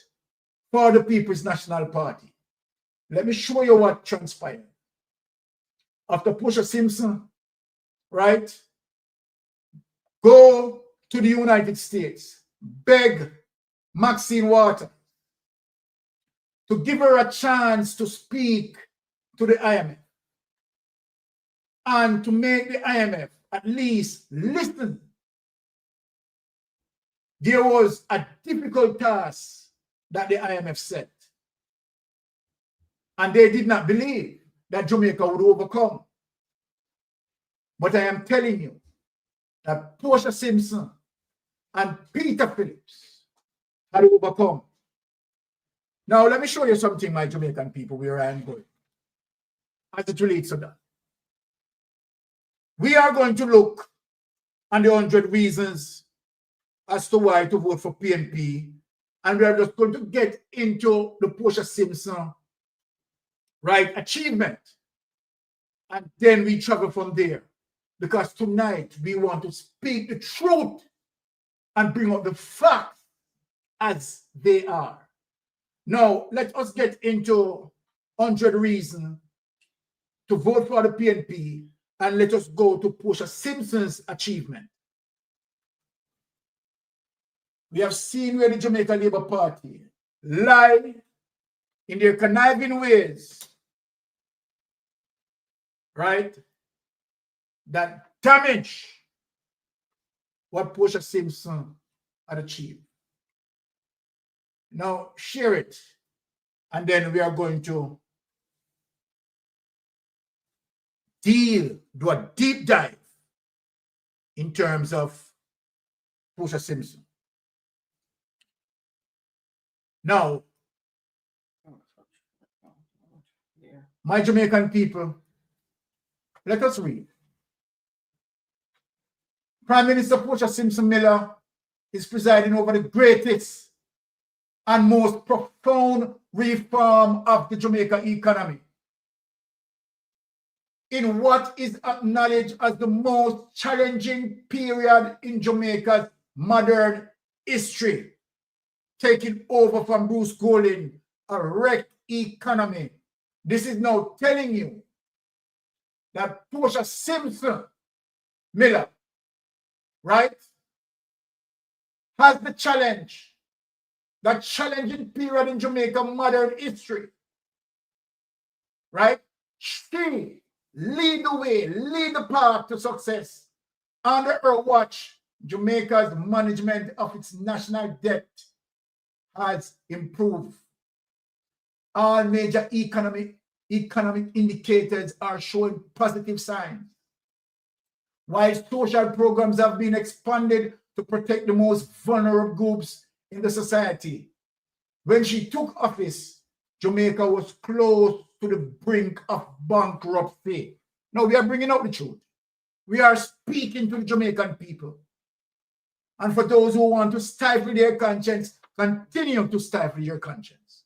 for the People's National Party. Let me show you what transpired. After Portia Simpson, right, go to the United States, beg Maxine Waters to give her a chance to speak to the IMF and to make the IMF at least listen. There was a difficult task that the IMF set, and they did not believe that Jamaica would overcome. But I am telling you that Portia Simpson and Peter Phillips had overcome. Now, let me show you something, my Jamaican people, where I am going, as it relates to that. We are going to look at the 100 reasons as to why to vote for PNP, and we are just going to get into the Portia Simpson, right, achievement, and then we travel from there, because tonight we want to speak the truth and bring up the facts as they are. Now, let us get into 100 reasons to vote for the PNP, and let us go to Portia Simpson's achievement. We have seen where the Jamaica Labour Party lie in their conniving ways, right, that damage what Portia Simpson had achieved. Now, share it, and then we are going to do a deep dive in terms of Portia Simpson. Now, my Jamaican people, let us read. Prime Minister Portia Simpson Miller is presiding over the greatest and most profound reform of the Jamaica economy in what is acknowledged as the most challenging period in Jamaica's modern history, taking over from Bruce Golding, a wrecked economy. This is now telling you that Portia Simpson Miller, right, has the challenge, that challenging period in Jamaica modern history, right? She lead the way, lead the path to success. Under her watch, Jamaica's management of its national debt has improved. All major economic indicators are showing positive signs. While social programs have been expanded to protect the most vulnerable groups in the society, when she took office, Jamaica was close to the brink of bankruptcy. Now we are bringing out the truth. We are speaking to the Jamaican people. And for those who want to stifle their conscience, continue to stifle your conscience.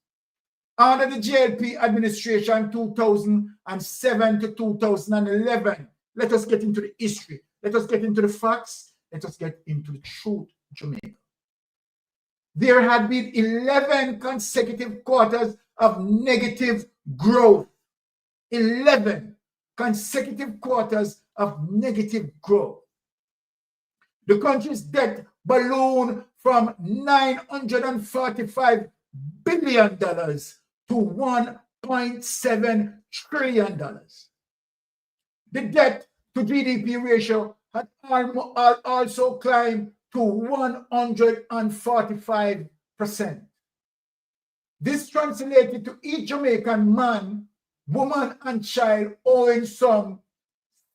Under the JLP administration 2007 to 2011, let us get into the history. Let us get into the facts. Let us get into the truth, Jamaica. There had been 11 consecutive quarters of negative growth. 11 consecutive quarters of negative growth. The country's debt ballooned from $945 billion to $1.7 trillion. The debt to GDP ratio had also climbed to 145%. This translated to each Jamaican man, woman, and child owing some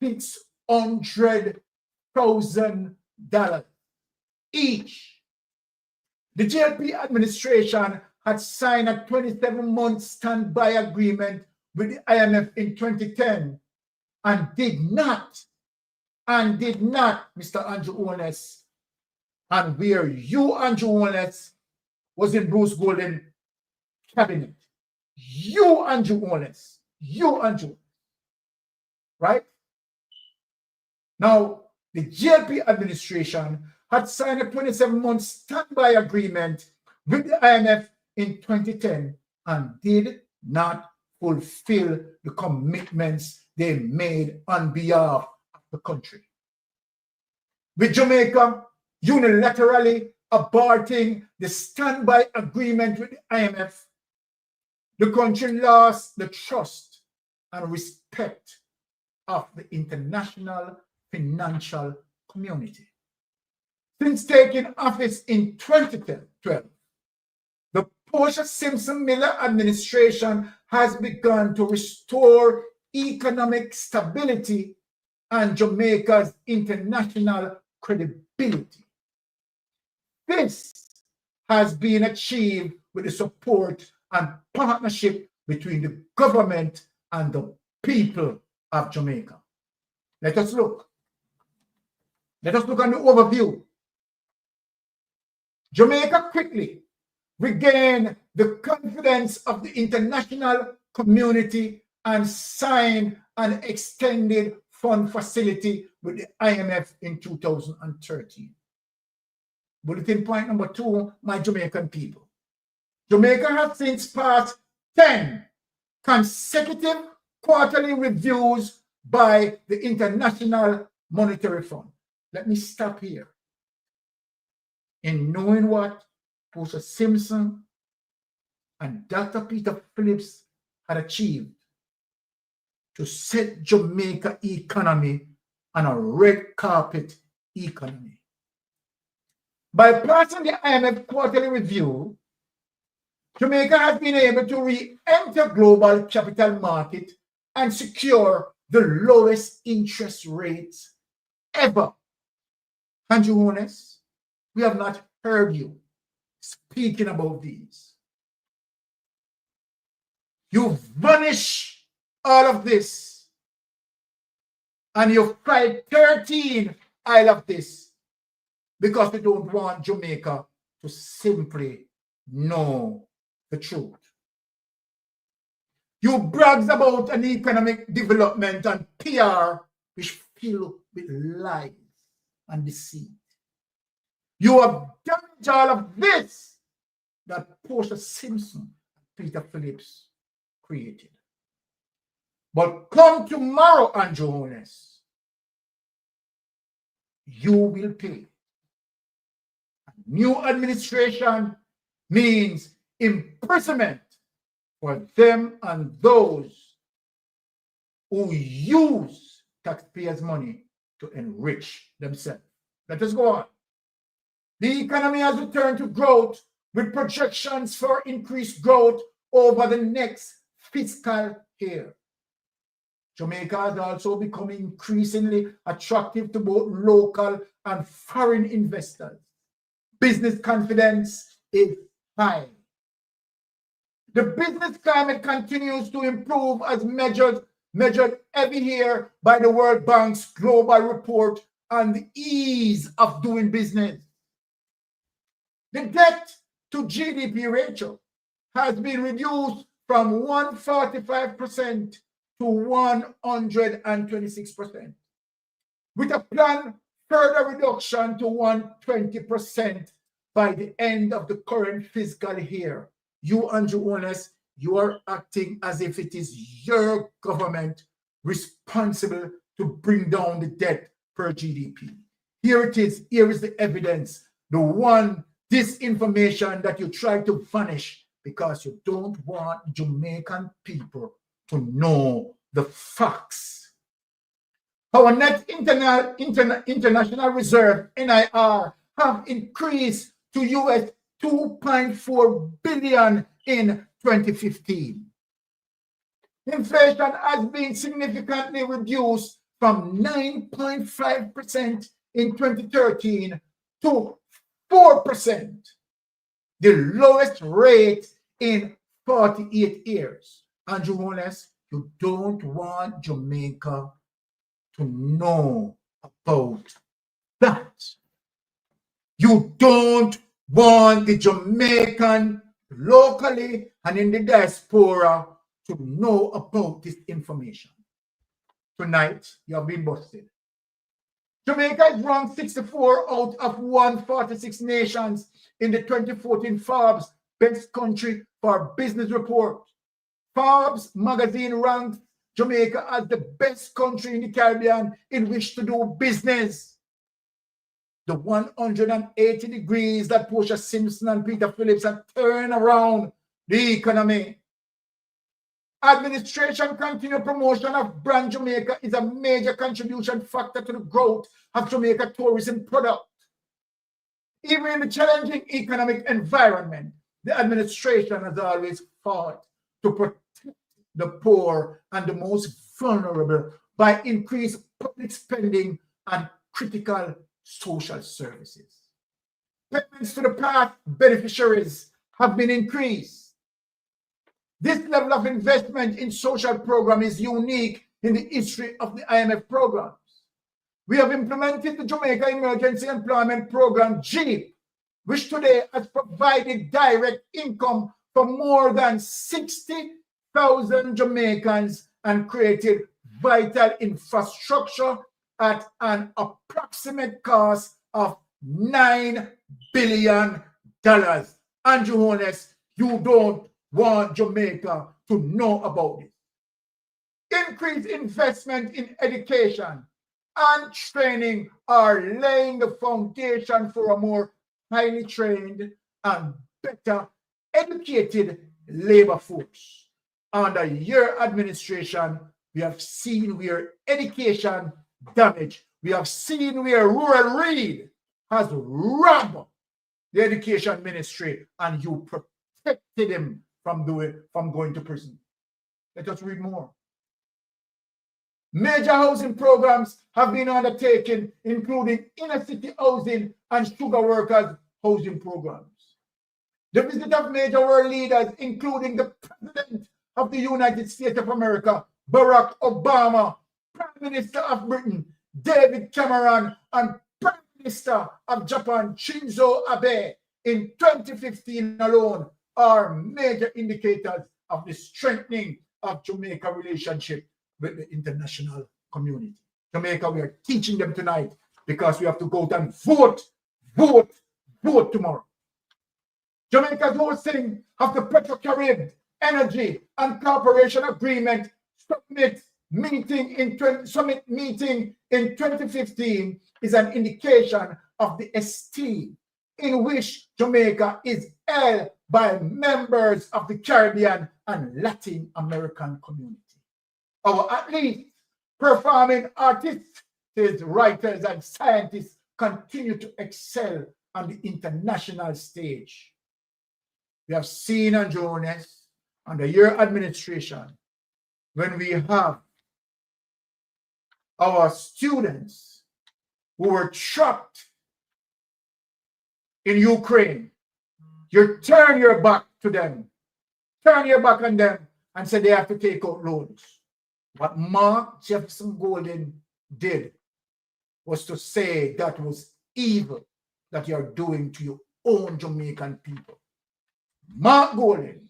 $600,000 each. The JLP administration had signed a 27-month standby agreement with the IMF in 2010 and did not, Mr. Andrew Holness, and where you, Andrew Holness, was in Bruce Golden's cabinet. You, Andrew Holness, right? Now, the JLP administration had signed a 27-month standby agreement with the IMF in 2010 and did not fulfill the commitments they made on behalf of the country. With Jamaica unilaterally aborting the standby agreement with the IMF, the country lost the trust and respect of the international financial community. Since taking office in 2012, the Portia Simpson Miller administration has begun to restore economic stability and Jamaica's international credibility. This has been achieved with the support and partnership between the government and the people of Jamaica. Let us look. Let us look at the overview. Jamaica quickly regained the confidence of the international community and signed an extended fund facility with the IMF in 2013. Bulletin point number 2, my Jamaican people. Jamaica has since passed 10 consecutive quarterly reviews by the International Monetary Fund. Let me stop here. In knowing what Portia Simpson and Dr. Peter Phillips had achieved to set Jamaica economy on a red carpet economy. By passing the IMF quarterly review, Jamaica has been able to re-enter global capital market and secure the lowest interest rates ever. Andrew Holness, we have not heard you speaking about these. You vanish all of this and you fight 13 all of this because they don't want Jamaica to simply know the truth. You brags about an economic development and PR which fill with lies and deceit. You have damaged all of this that Portia Simpson and Peter Phillips created. But come tomorrow, Andrew Holness, you will pay. New administration means imprisonment for them and those who use taxpayers' money to enrich themselves. Let us go on. The economy has returned to growth with projections for increased growth over the next fiscal year. Jamaica has also become increasingly attractive to both local and foreign investors. Business confidence is high. The business climate continues to improve as measured every year by the World Bank's global report on the ease of doing business. The debt to GDP ratio has been reduced from 145% to 126%, with a planned further reduction to 120% by the end of the current fiscal year. You, Andrew Honest, you are acting as if it is your government responsible to bring down the debt per GDP. Here it is. Here is the evidence. This information that you try to vanish because you don't want Jamaican people to know the facts. Our net international reserve, NIR, have increased to US 2.4 billion in 2015. Inflation has been significantly reduced from 9.5% in 2013 to 4%, the lowest rate in 48 years. Andrew Honest, you don't want Jamaica to know about that. You don't want the Jamaican locally and in the diaspora to know about this information. Tonight, you have been busted. Jamaica is ranked 64 out of 146 nations in the 2014 Forbes Best Country for Business report. Forbes magazine ranked Jamaica as the best country in the Caribbean in which to do business. The 180 degrees that Portia Simpson and Peter Phillips have turned around the economy. Administration continued promotion of brand Jamaica is a major contribution factor to the growth of Jamaica tourism product. Even in the challenging economic environment, the administration has always fought to protect the poor and the most vulnerable by increased public spending and critical social services. Payments to the past beneficiaries have been increased. This level of investment in social program is unique in the history of the IMF programs. We have implemented the Jamaica Emergency Employment Program, JLP'S, which today has provided direct income for more than 60,000 Jamaicans and created vital infrastructure at an approximate cost of $9 billion. Andrew Honest, you don't want Jamaica to know about it. Increased investment in education and training are laying the foundation for a more highly trained and better educated labor force. Under your administration, we have seen where education damage. We have seen where Rural Reid has robbed the education ministry and you protected him from going to prison. Let us read more. Major housing programs have been undertaken, including inner city housing and sugar workers housing programs. The visit of major world leaders, including the President of the United States of America, Barack Obama, Prime Minister of Britain, David Cameron, and Prime Minister of Japan, Shinzo Abe, in 2015 alone, are major indicators of the strengthening of Jamaica relationship with the international community. Jamaica, we are teaching them tonight because we have to go out and vote tomorrow. Jamaica's hosting of the Petro-Caribbean Energy and Cooperation Agreement Summit meeting in 2015 is an indication of the esteem in which Jamaica is held by members of the Caribbean and Latin American community. Our athletes, performing artists, writers, and scientists continue to excel on the international stage. We have seen, Andrew Honest, under your administration, when we have our students who were trapped in Ukraine, you turn your back to them turn your back on them and say they have to take out loans. What Mark Jefferson Golden did was to say that was evil that you're doing to your own Jamaican people. Mark Golden,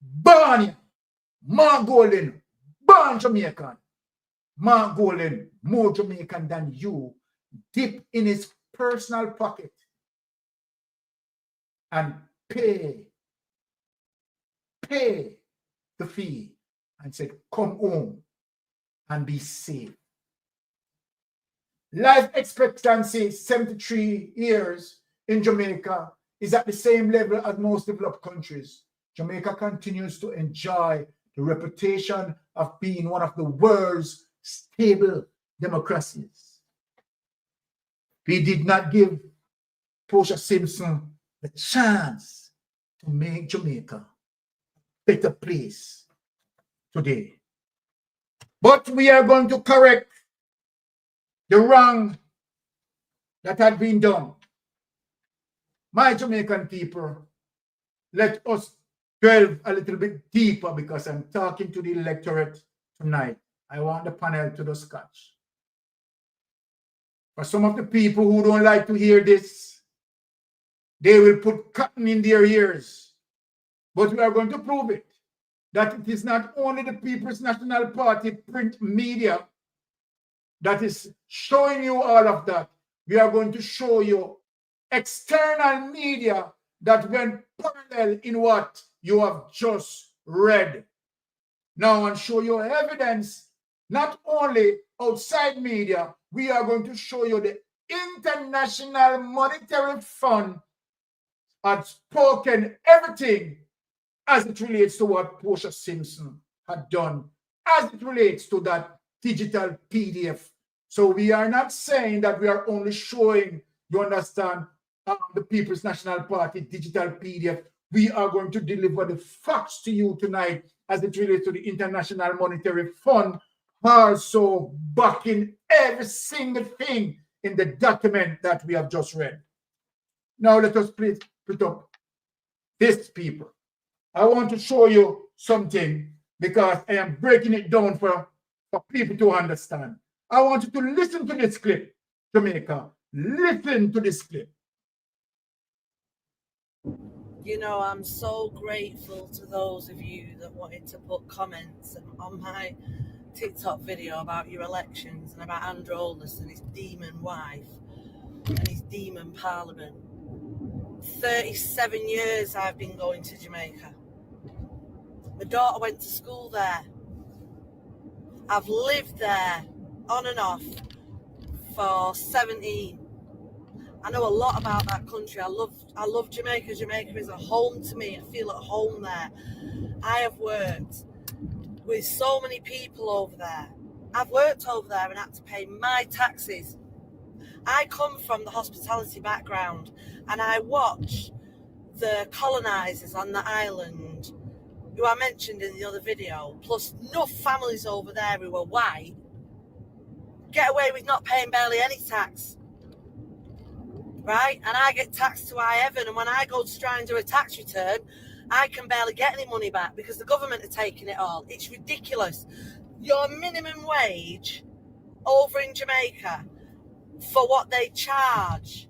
born here. Mark Golden, born Jamaican. Mark Golden, more Jamaican than you, dip in his personal pocket and pay the fee and said, come home and be safe. Life expectancy, 73 years in Jamaica, is at the same level as most developed countries. Jamaica continues to enjoy the reputation of being one of the world's stable democracies. We did not give Portia Simpson the chance to make Jamaica a better place today. But we are going to correct the wrong that had been done. My Jamaican people, let us delve a little bit deeper because I'm talking to the electorate tonight. I want the panel to discuss. For some of the people who don't like to hear this, they will put cotton in their ears. But we are going to prove it, that it is not only the People's National Party print media that is showing you all of that. We are going to show you external media that went parallel in what you have just read. Now, and show you evidence, not only outside media, we are going to show you the International Monetary Fund had spoken everything as it relates to what Portia Simpson had done, as it relates to that digital PDF. So we are not saying that we are only showing, you understand, the People's National Party digital PDF. We are going to deliver the facts to you tonight as it relates to the International Monetary Fund, also backing every single thing in the document that we have just read. Now let us please put up this, people. I want to show you something because I am breaking it down for people to understand. I want you to listen to this clip, Jamaica. Listen to this clip. You know, I'm so grateful to those of you that wanted to put comments on my TikTok video about your elections and about Andrew Aldous and his demon wife and his demon parliament. 37 years I've been going to Jamaica. My daughter went to school there. I've lived there on and off for 17. I know a lot about that country. I love Jamaica. Jamaica is a home to me. I feel at home there. I have worked with so many people over there. I've worked over there and had to pay my taxes. I come from the hospitality background and I watch the colonisers on the island, who I mentioned in the other video, plus enough families over there who are white, get away with not paying barely any tax. Right? And I get taxed to high heaven, and when I go to try and do a tax return, I can barely get any money back because the government are taking it all. It's ridiculous. Your minimum wage over in Jamaica for what they charge,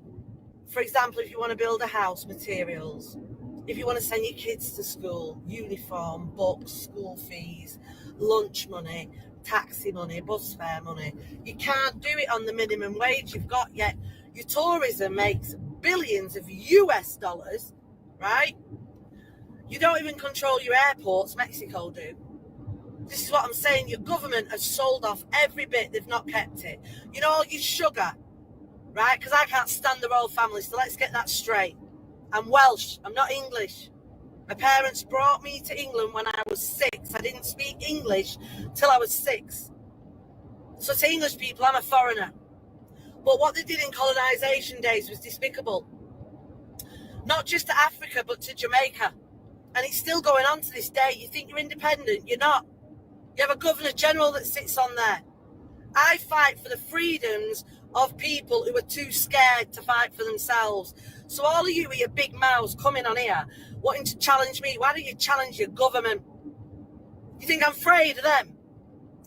for example, if you want to build a house, materials, if you want to send your kids to school, uniform, books, school fees, lunch money, taxi money, bus fare money, you can't do it on the minimum wage you've got yet. Your tourism makes billions of US dollars, right? You don't even control your airports, Mexico do. This is what I'm saying. Your government has sold off every bit, they've not kept it. You know, all your sugar, right? Because I can't stand the royal family, so let's get that straight. I'm Welsh, I'm not English. My parents brought me to England when I was 6. I didn't speak English till I was 6. So to English people, I'm a foreigner. But what they did in colonisation days was despicable. Not just to Africa, but to Jamaica. And it's still going on to this day. You think you're independent, you're not. You have a Governor General that sits on there. I fight for the freedoms of people who are too scared to fight for themselves. So all of you with your big mouths coming on here, wanting to challenge me, why don't you challenge your government? You think I'm afraid of them?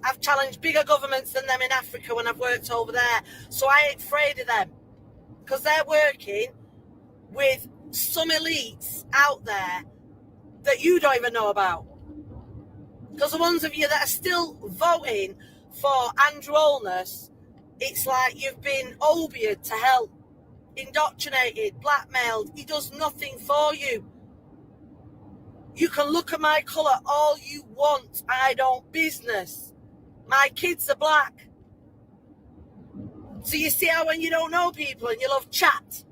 I've challenged bigger governments than them in Africa when I've worked over there. So I ain't afraid of them. Because they're working with some elites out there that you don't even know about. Because the ones of you that are still voting for Andrew Holness, it's like you've been obeyed to hell, indoctrinated, blackmailed. He does nothing for you. You can look at my colour all you want. I don't business. My kids are black. So you see how when you don't know people and you love chat,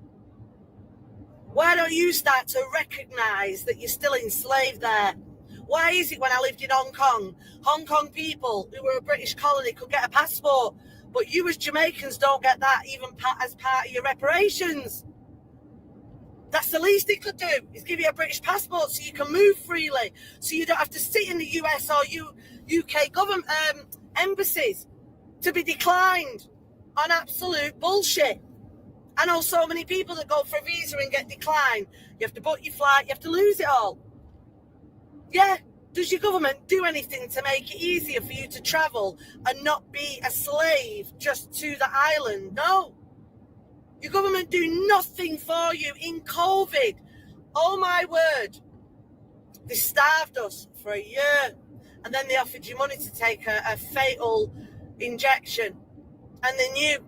why don't you start to recognise that you're still enslaved there? Why is it when I lived in Hong Kong people who were a British colony could get a passport, but you as Jamaicans don't get that even as part of your reparations? That's the least it could do, is give you a British passport so you can move freely, so you don't have to sit in the US or UK government embassies to be declined on absolute bullshit. I know so many people that go for a visa and get declined. You have to book your flight, you have to lose it all. Yeah, does your government do anything to make it easier for you to travel and not be a slave just to the island? No. Your government do nothing for you in COVID. Oh my word. They starved us for a year and then they offered you money to take a fatal injection. And they knew.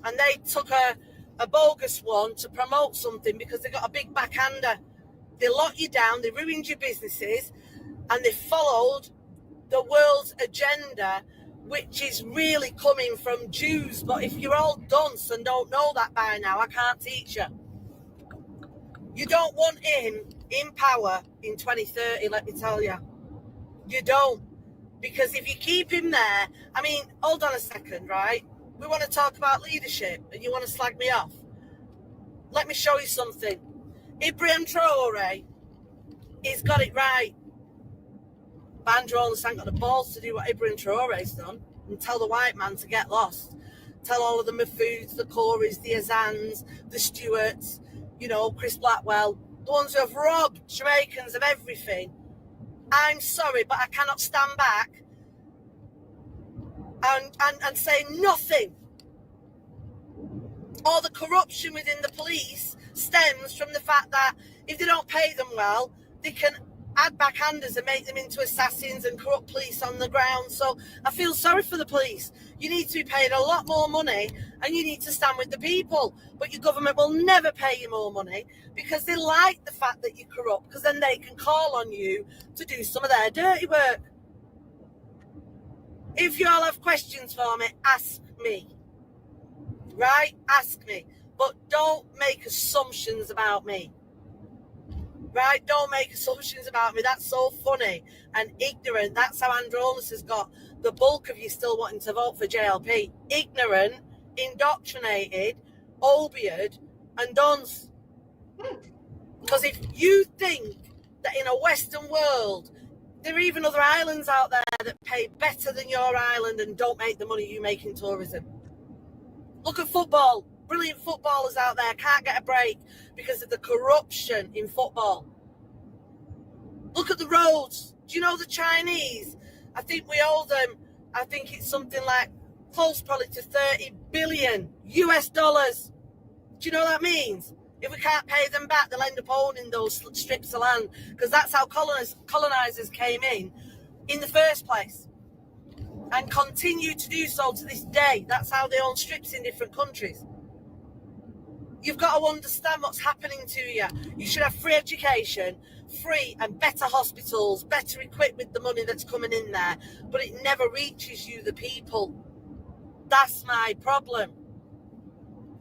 And they took a bogus one to promote something because they got a big backhander. They locked you down, they ruined your businesses, and they followed the world's agenda, which is really coming from Jews. But if you're all dunce and don't know that by now, I can't teach you. You don't want him in power in 2030, let me tell you. You don't. Because if you keep him there, I mean, hold on a second, right? We want to talk about leadership and you want to slag me off. Let me show you something. Ibrahim Traore, he's got it right. Andrew Holness ain't got the balls to do what Ibrahim Traore's done and tell the white man to get lost. Tell all of the Mahfouds, the Corys, the Azans, the Stewarts, you know, Chris Blackwell, the ones who have robbed Jamaicans of everything. I'm sorry, but I cannot stand back and say nothing. All the corruption within the police stems from the fact that if they don't pay them well, they can add backhanders and make them into assassins and corrupt police on the ground. So I feel sorry for the police. You need to be paid a lot more money and you need to stand with the people. But your government will never pay you more money because they like the fact that you're corrupt, because then they can call on you to do some of their dirty work. If you all have questions for me, ask me. Right? Ask me. But don't make assumptions about me. Right? Don't make assumptions about me. That's so funny and ignorant. That's how Andrew Holness has got the bulk of you still wanting to vote for JLP. Ignorant, indoctrinated, obeyed, and dunce. Because if you think that in a Western world, there are even other islands out there that pay better than your island and don't make the money you make in tourism. Look at football. Brilliant footballers out there can't get a break because of the corruption in football. Look at the roads. Do you know the Chinese? I think we owe them, I think it's something like close probably to 30 billion US dollars. Do you know what that means? If we can't pay them back, they'll end up owning those strips of land because that's how colonizers came in the first place. And continue to do so to this day. That's how they own strips in different countries. You've got to understand what's happening to you. You should have free education, free and better hospitals, better equipped with the money that's coming in there, but it never reaches you, the people. That's my problem.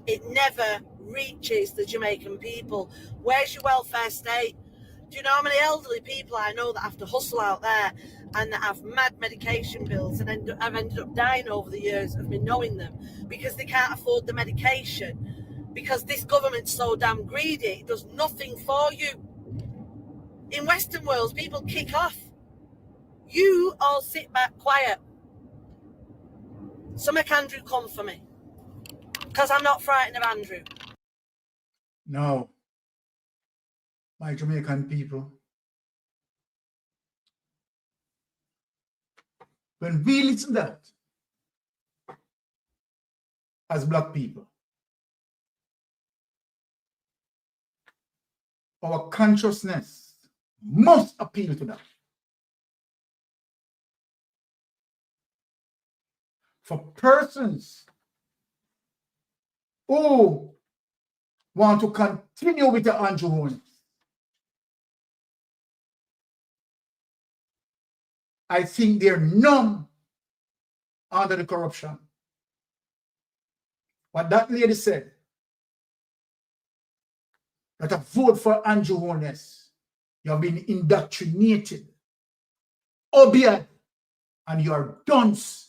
It never reaches the Jamaican people. Where's your welfare state? Do you know how many elderly people I know that have to hustle out there and that have mad medication bills and have ended up dying over the years of me knowing them because they can't afford the medication, because this government's so damn greedy, it does nothing for you. In Western worlds, people kick off. You all sit back quiet. So make Andrew come for me. Because I'm not frightened of Andrew. No, my Jamaican people, when we listen to that as black people, our consciousness must appeal to that. For persons who want to continue with the Andrew Holness, I think they're numb under the corruption. What that lady said, that a vote for Andrew Holness, you have been indoctrinated, obeyed, and you are dunce.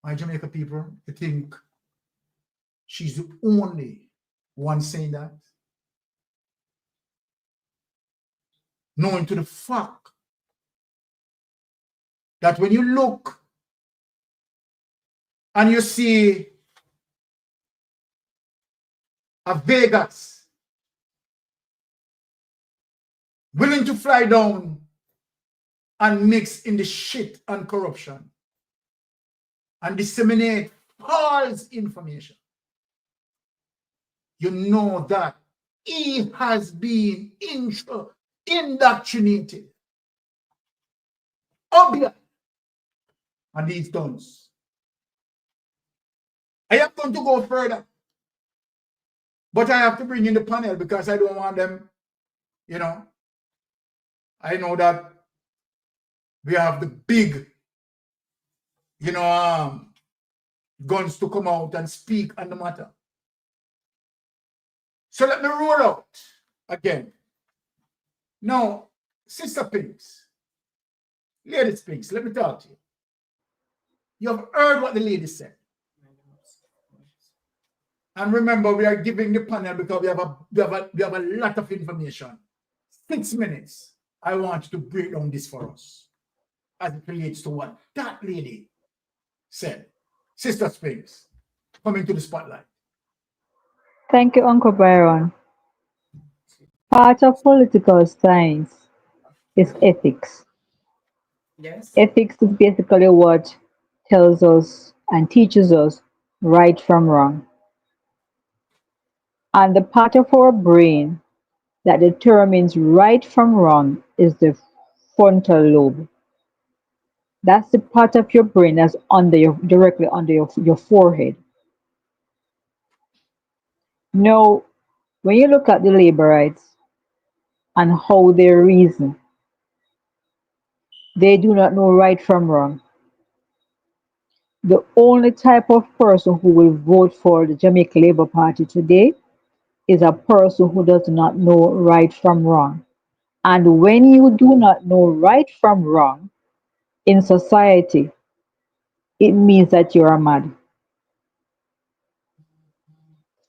My Jamaican people, you think she's the only one saying that? Knowing to the fact that when you look and you see a Vegas willing to fly down and mix in the shit and corruption and disseminate false information, you know that he has been indoctrinated, obvious, and these dons. I am going to go further, but I have to bring in the panel because I don't want them, you know. I know that we have the big, you know, guns to come out and speak on the matter. So let me roll out again. Now, Sister Pinks, Lady Pinks, let me talk to you. You have heard what the lady said. And remember, we are giving the panel because we have a lot of information. 6 minutes. I want you to break down this for us as it relates to what that lady said. Sister Pinks, coming to the spotlight. Thank you, Uncle Byron. Part of political science is ethics. Yes. Ethics is basically what tells us and teaches us right from wrong. And the part of our brain that determines right from wrong is the frontal lobe. That's the part of your brain that's directly under your forehead. Now, when you look at the laborites and how they reason, they do not know right from wrong. The only type of person who will vote for the Jamaica Labour Party today is a person who does not know right from wrong. And when you do not know right from wrong in society, it means that you are mad.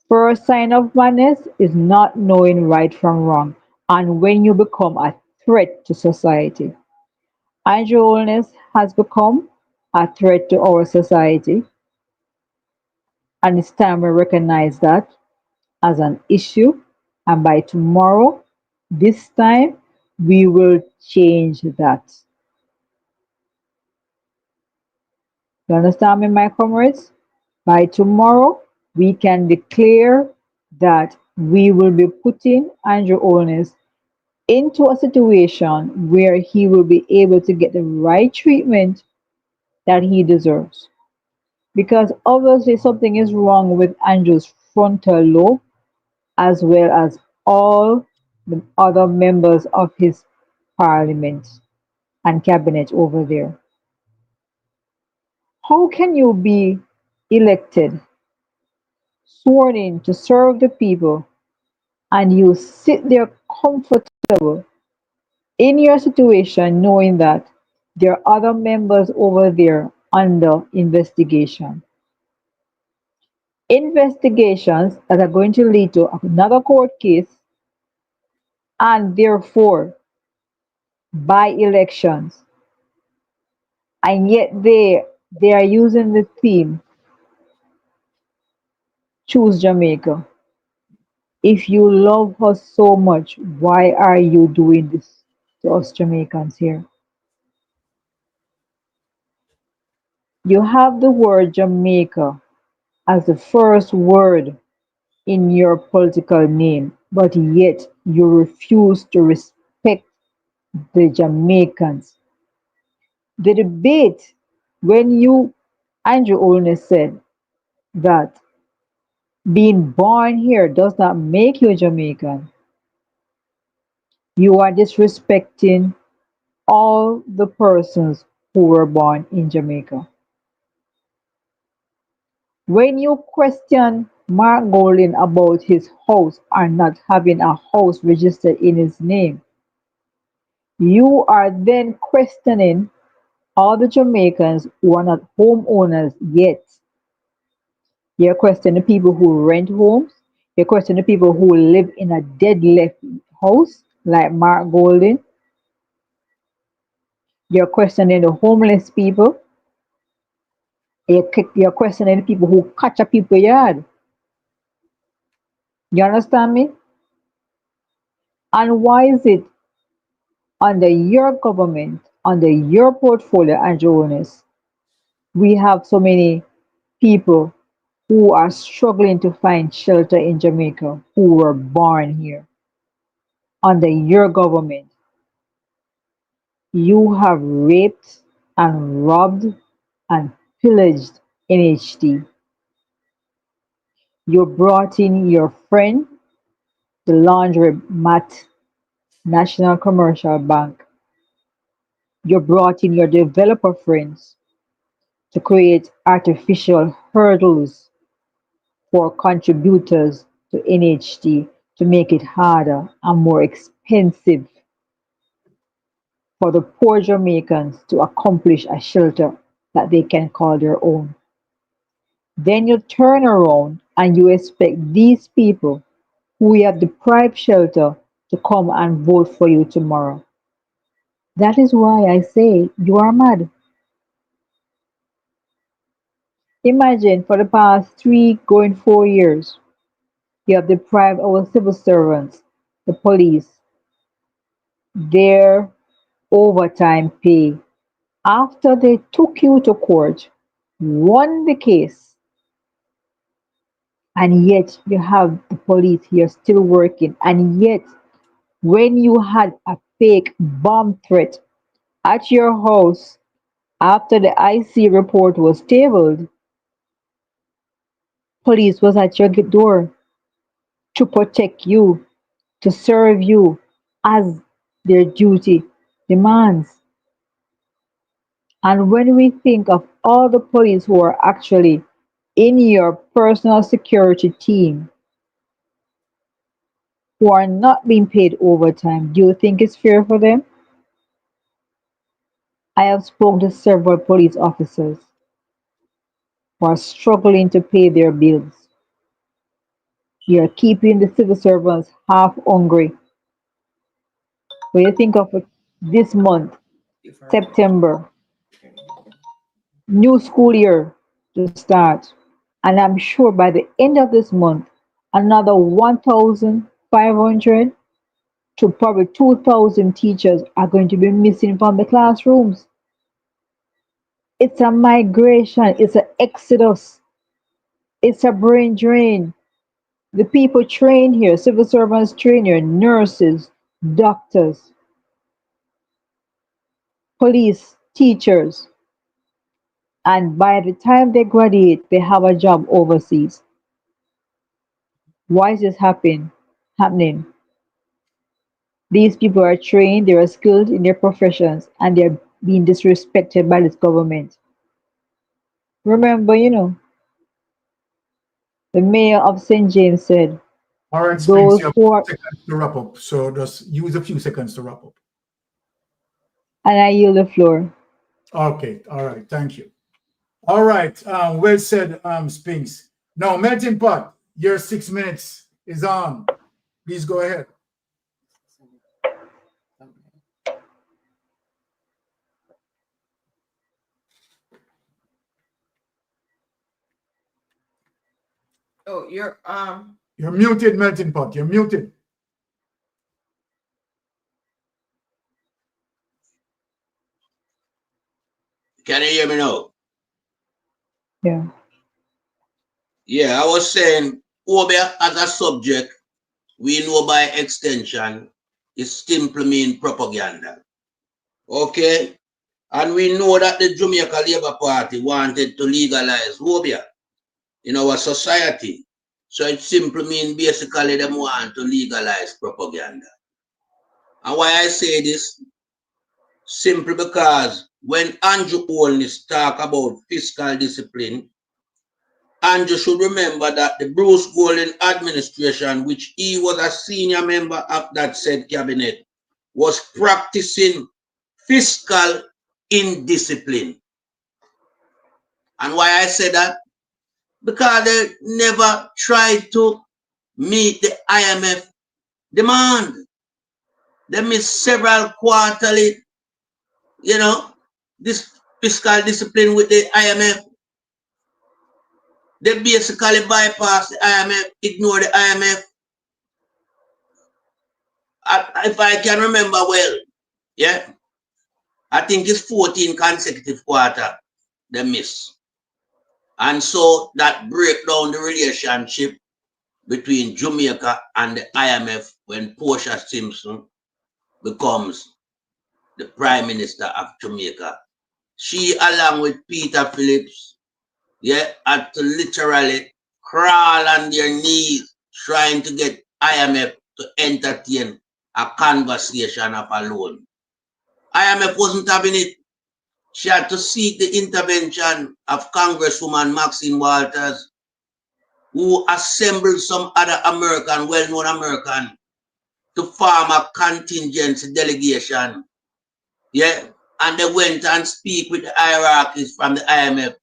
First sign of madness is not knowing right from wrong, and when you become a threat to society. Andrew Holness has become a threat to our society, and it's time we recognize that as an issue, and by tomorrow, this time, we will change that. You understand me, my comrades? By tomorrow, we can declare that we will be putting Andrew Holness into a situation where he will be able to get the right treatment that he deserves. Because obviously something is wrong with Andrew's frontal lobe as well as all the other members of his parliament and cabinet over there. How can you be elected, sworn in to serve the people, and you sit there comfortable in your situation knowing that there are other members over there under investigation? Investigations that are going to lead to another court case, and therefore by elections, and yet they are using the theme choose Jamaica. If you love us so much, why are you doing this to us Jamaicans here? You have the word Jamaica as the first word in your political name, but yet you refuse to respect the Jamaicans. The debate when Andrew Olney said that being born here does not make you Jamaican, you are disrespecting all the persons who were born in Jamaica. When you question Mark Golding about his house or not having a house registered in his name, you are then questioning all the Jamaicans who are not homeowners yet. You're questioning people who rent homes. You're questioning people who live in a dead left house, like Mark Golding. You're questioning the homeless people. You're questioning the people who catch a people yard. You understand me? And why is it under your government, under your portfolio, Andrew Ernest, we have so many people who are struggling to find shelter in Jamaica who were born here? Under your government, you have raped and robbed and pillaged NHT. You brought in your friend, the laundromat, National Commercial Bank. You brought in your developer friends to create artificial hurdles for contributors to NHT to make it harder and more expensive for the poor Jamaicans to accomplish a shelter that they can call their own. Then you turn around and you expect these people who you have deprived shelter to come and vote for you tomorrow. That is why I say you are mad. Imagine for the past 3 going 4 years, you have deprived our civil servants, the police, their overtime pay. After they took you to court, won the case, and yet you have the police here still working, and yet when you had a fake bomb threat at your house after the IC report was tabled, police was at your door to protect you, to serve you as their duty demands. And when we think of all the police who are actually in your personal security team who are not being paid overtime, do you think it's fair for them? I have spoken to several police officers who are struggling to pay their bills. You're keeping the civil servants half hungry. When you think of it, this month, September, new school year to start, and I'm sure by the end of this month, another 1,500 to probably 2,000 teachers are going to be missing from the classrooms. It's a migration, it's an exodus, it's a brain drain. The people trained here, civil servants trained here, nurses, doctors, police, teachers, and by the time they graduate, they have a job overseas. Why is this happening? These people are trained, they are skilled in their professions, and they're being disrespected by this government. Remember, the mayor of St. James said, All right, Springs, those you have who are, seconds to wrap up. So just use a few seconds to wrap up. and I yield the floor. Okay, all right, thank you. All right, well said, Spinks. Now, Melting Pot, your 6 minutes is on. Please go ahead. Oh, you're muted, Melting Pot. You're muted. Can you hear me now? Yeah. Yeah, I was saying, Obia as a subject, we know by extension, it simply means propaganda. Okay? And we know that the Jamaica Labour Party wanted to legalize Obia in our society. So it simply means basically they want to legalize propaganda. And why I say this? Simply because when Andrew Holness talk about fiscal discipline, Andrew should remember that the Bruce Golding administration, which he was a senior member of that said cabinet, was practicing fiscal indiscipline. And why I say that? Because they never tried to meet the IMF demand. They missed several quarterly, this fiscal discipline with the IMF. They basically bypass the IMF, ignore the IMF. If I can remember well, yeah, I think it's 14 consecutive quarter they miss. And so that break down the relationship between Jamaica and the IMF when Portia Simpson becomes the Prime Minister of Jamaica. She, along with Peter Phillips, yeah, had to literally crawl on their knees trying to get IMF to entertain a conversation of a loan. IMF wasn't having it. She had to seek the intervention of Congresswoman Maxine Walters, who assembled some other American, well-known American, to form a contingency delegation. Yeah, and they went and speak with the hierarchies from the IMF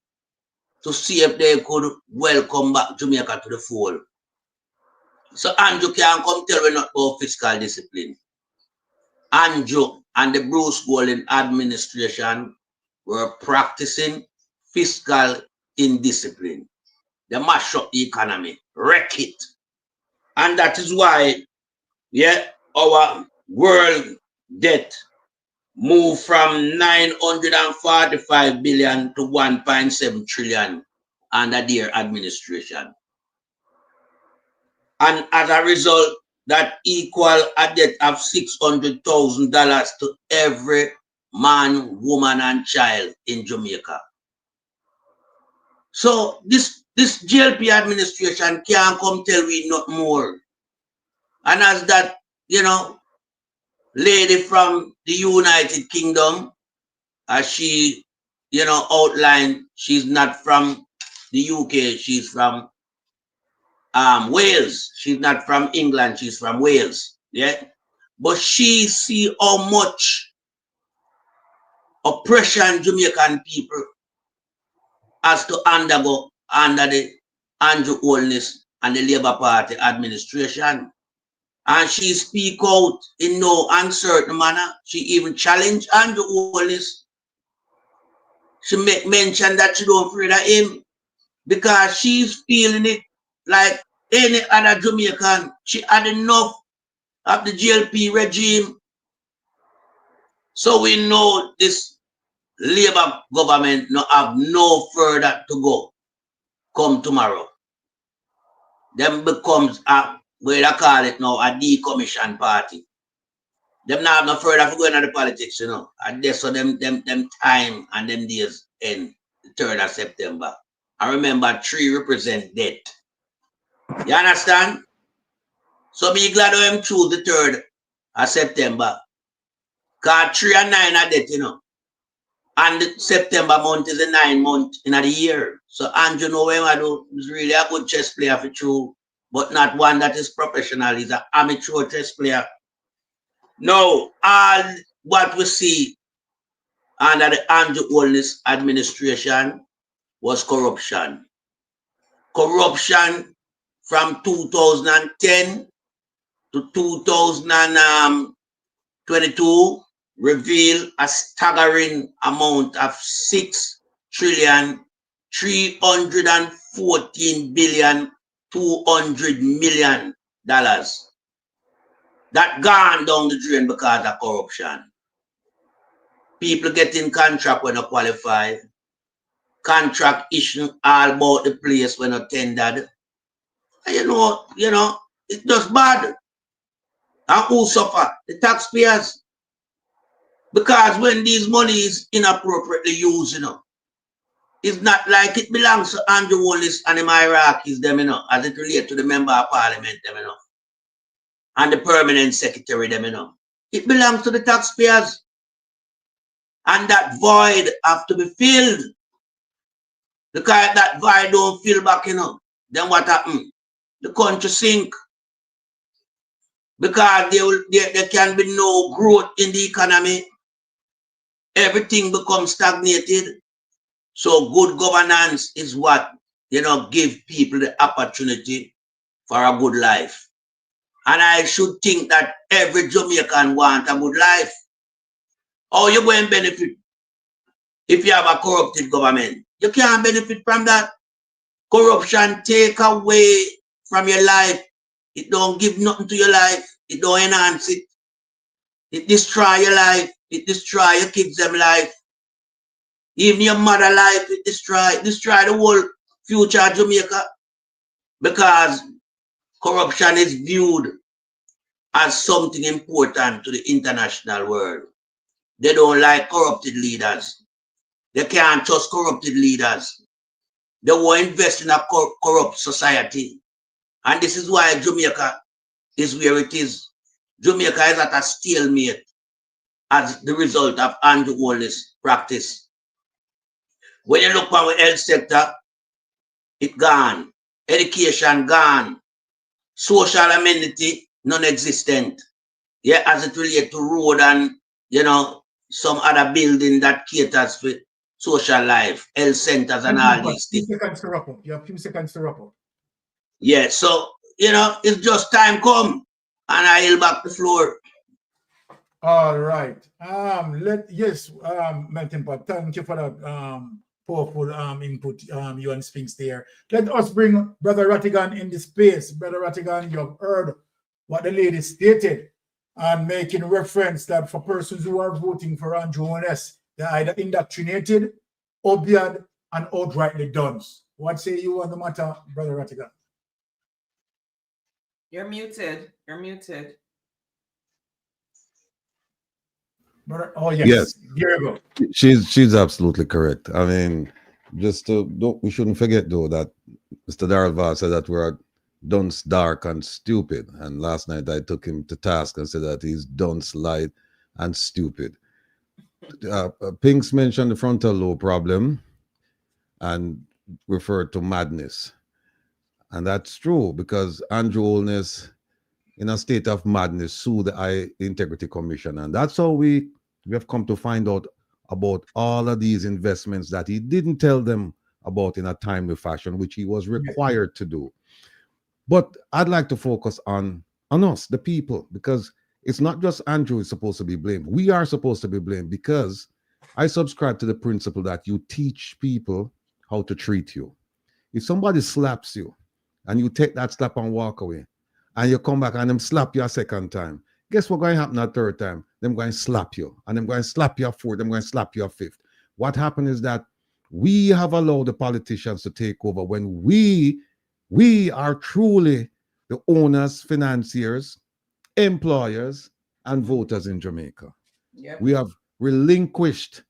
to see if they could welcome back Jamaica to the fold. So Andrew can't come tell me not about fiscal discipline. Andrew and the Bruce Golding administration were practicing fiscal indiscipline. They mash up the economy, wreck it. And that is why, yeah, our world debt moved from 945 billion to 1.7 trillion under their administration. And as a result, that equal a debt of $600,000 to every man, woman, and child in Jamaica. So this JLP administration can't come tell we not more. And as that, lady from the United Kingdom, as she, outlined, she's not from the UK, she's from Wales. She's not from England, she's from Wales. Yeah. But she see how much oppression Jamaican people has to undergo under the Andrew Holness and the Labour Party administration. And she speak out in no uncertain manner. She even challenged Andrew Holness. She make mention that she don't afraid of him because she's feeling it like any other Jamaican. She had enough of the JLP regime. So we know this Labour government no have no further to go come tomorrow. Them becomes a, where they call it now, a decommission party. Them not have no further to go into the politics, And that's so them time and them days end the 3rd of September. I remember 3 represent death. You understand? So be glad when choose the 3rd of September. Because 3 and 9 are death, And the September month is the 9th month in the year. So Andrew know when I do is really a good chess player for true, but not one that is professional. He's an amateur chess player. No, all what we see under the Andrew Holness administration was corruption. Corruption from 2010 to 2022 revealed a staggering amount of 6,314,2 $200 million that gone down the drain because of corruption. People getting contract when not qualified. Contract issue all about the place when not tendered. And you know, it's just bad. And who suffer? The taxpayers. Because when these money is inappropriately used, it's not like it belongs to Andrew Wallace and the Iraqis, them, as it relates to the member of parliament, them, and the permanent secretary, them, It belongs to the taxpayers. And that void have to be filled. Because if that void don't fill back, then what happens? The country sink. Because there can be no growth in the economy. Everything becomes stagnated. So good governance is what, give people the opportunity for a good life. And I should think that every Jamaican wants a good life. How you going to benefit if you have a corrupted government? You can't benefit from that. Corruption take away from your life. It don't give nothing to your life. It don't enhance it. It destroy your life. It destroy your kids' them life. Even your mother life, it destroy the whole future of Jamaica. Because corruption is viewed as something important to the international world. They don't like corrupted leaders. They can't trust corrupted leaders. They won't invest in a corrupt society. And this is why Jamaica is where it is. Jamaica is at a stalemate as the result of Andrew Wallace's practice. When you look at the health sector, it's gone. Education gone. Social amenity non-existent. Yeah, as it relates to road and some other building that caters for social life, health centers and all these things. You have a few seconds to wrap up. Yeah, so it's just time come, and I yield back the floor. All right. Melting Pot, thank you for that powerful input, you and Sphinx there. Let us bring Brother Rattigan in the space. Brother Rattigan, you have heard what the lady stated, and making reference that for persons who are voting for Andrew Wallace, they're either indoctrinated, obvious, and outrightly done. What say you on the matter, Brother Rattigan? You're muted. You're muted. Brother, oh yes. Here you go. She's absolutely correct. I mean, we shouldn't forget though that Mr. Darrell said that we're dunce, dark, and stupid. And last night I took him to task and said that he's dunce, light, and stupid. Pinks mentioned the frontal lobe problem and referred to madness. And that's true because Andrew Holness, in a state of madness, sued the Integrity Commission. And that's how we have come to find out about all of these investments that he didn't tell them about in a timely fashion, which he was required to do. But I'd like to focus on us, the people, because it's not just Andrew is supposed to be blamed. We are supposed to be blamed because I subscribe to the principle that you teach people how to treat you. If somebody slaps you and you take that slap and walk away, and you come back and them slap you a second time, guess what's going to happen a third time? Them going to slap you, and them going to slap you a fourth, them going to slap you a fifth. What happened is that we have allowed the politicians to take over when we are truly the owners, financiers, employers, and voters in Jamaica. Yep. We have relinquished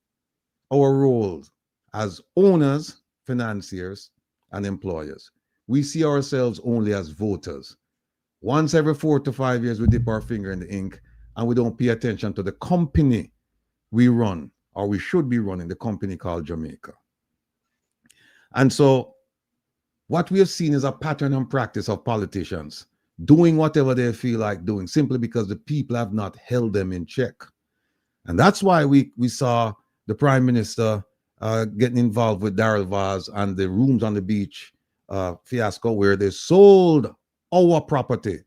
our roles as owners, financiers, and employers. We see ourselves only as voters. Once every 4 to 5 years, we dip our finger in the ink and we don't pay attention to the company we run, or we should be running, the company called Jamaica. And so what we have seen is a pattern and practice of politicians doing whatever they feel like doing simply because the people have not held them in check. And that's why we saw the Prime Minister getting involved with Jlp'S and the rooms on the beach fiasco where they sold our property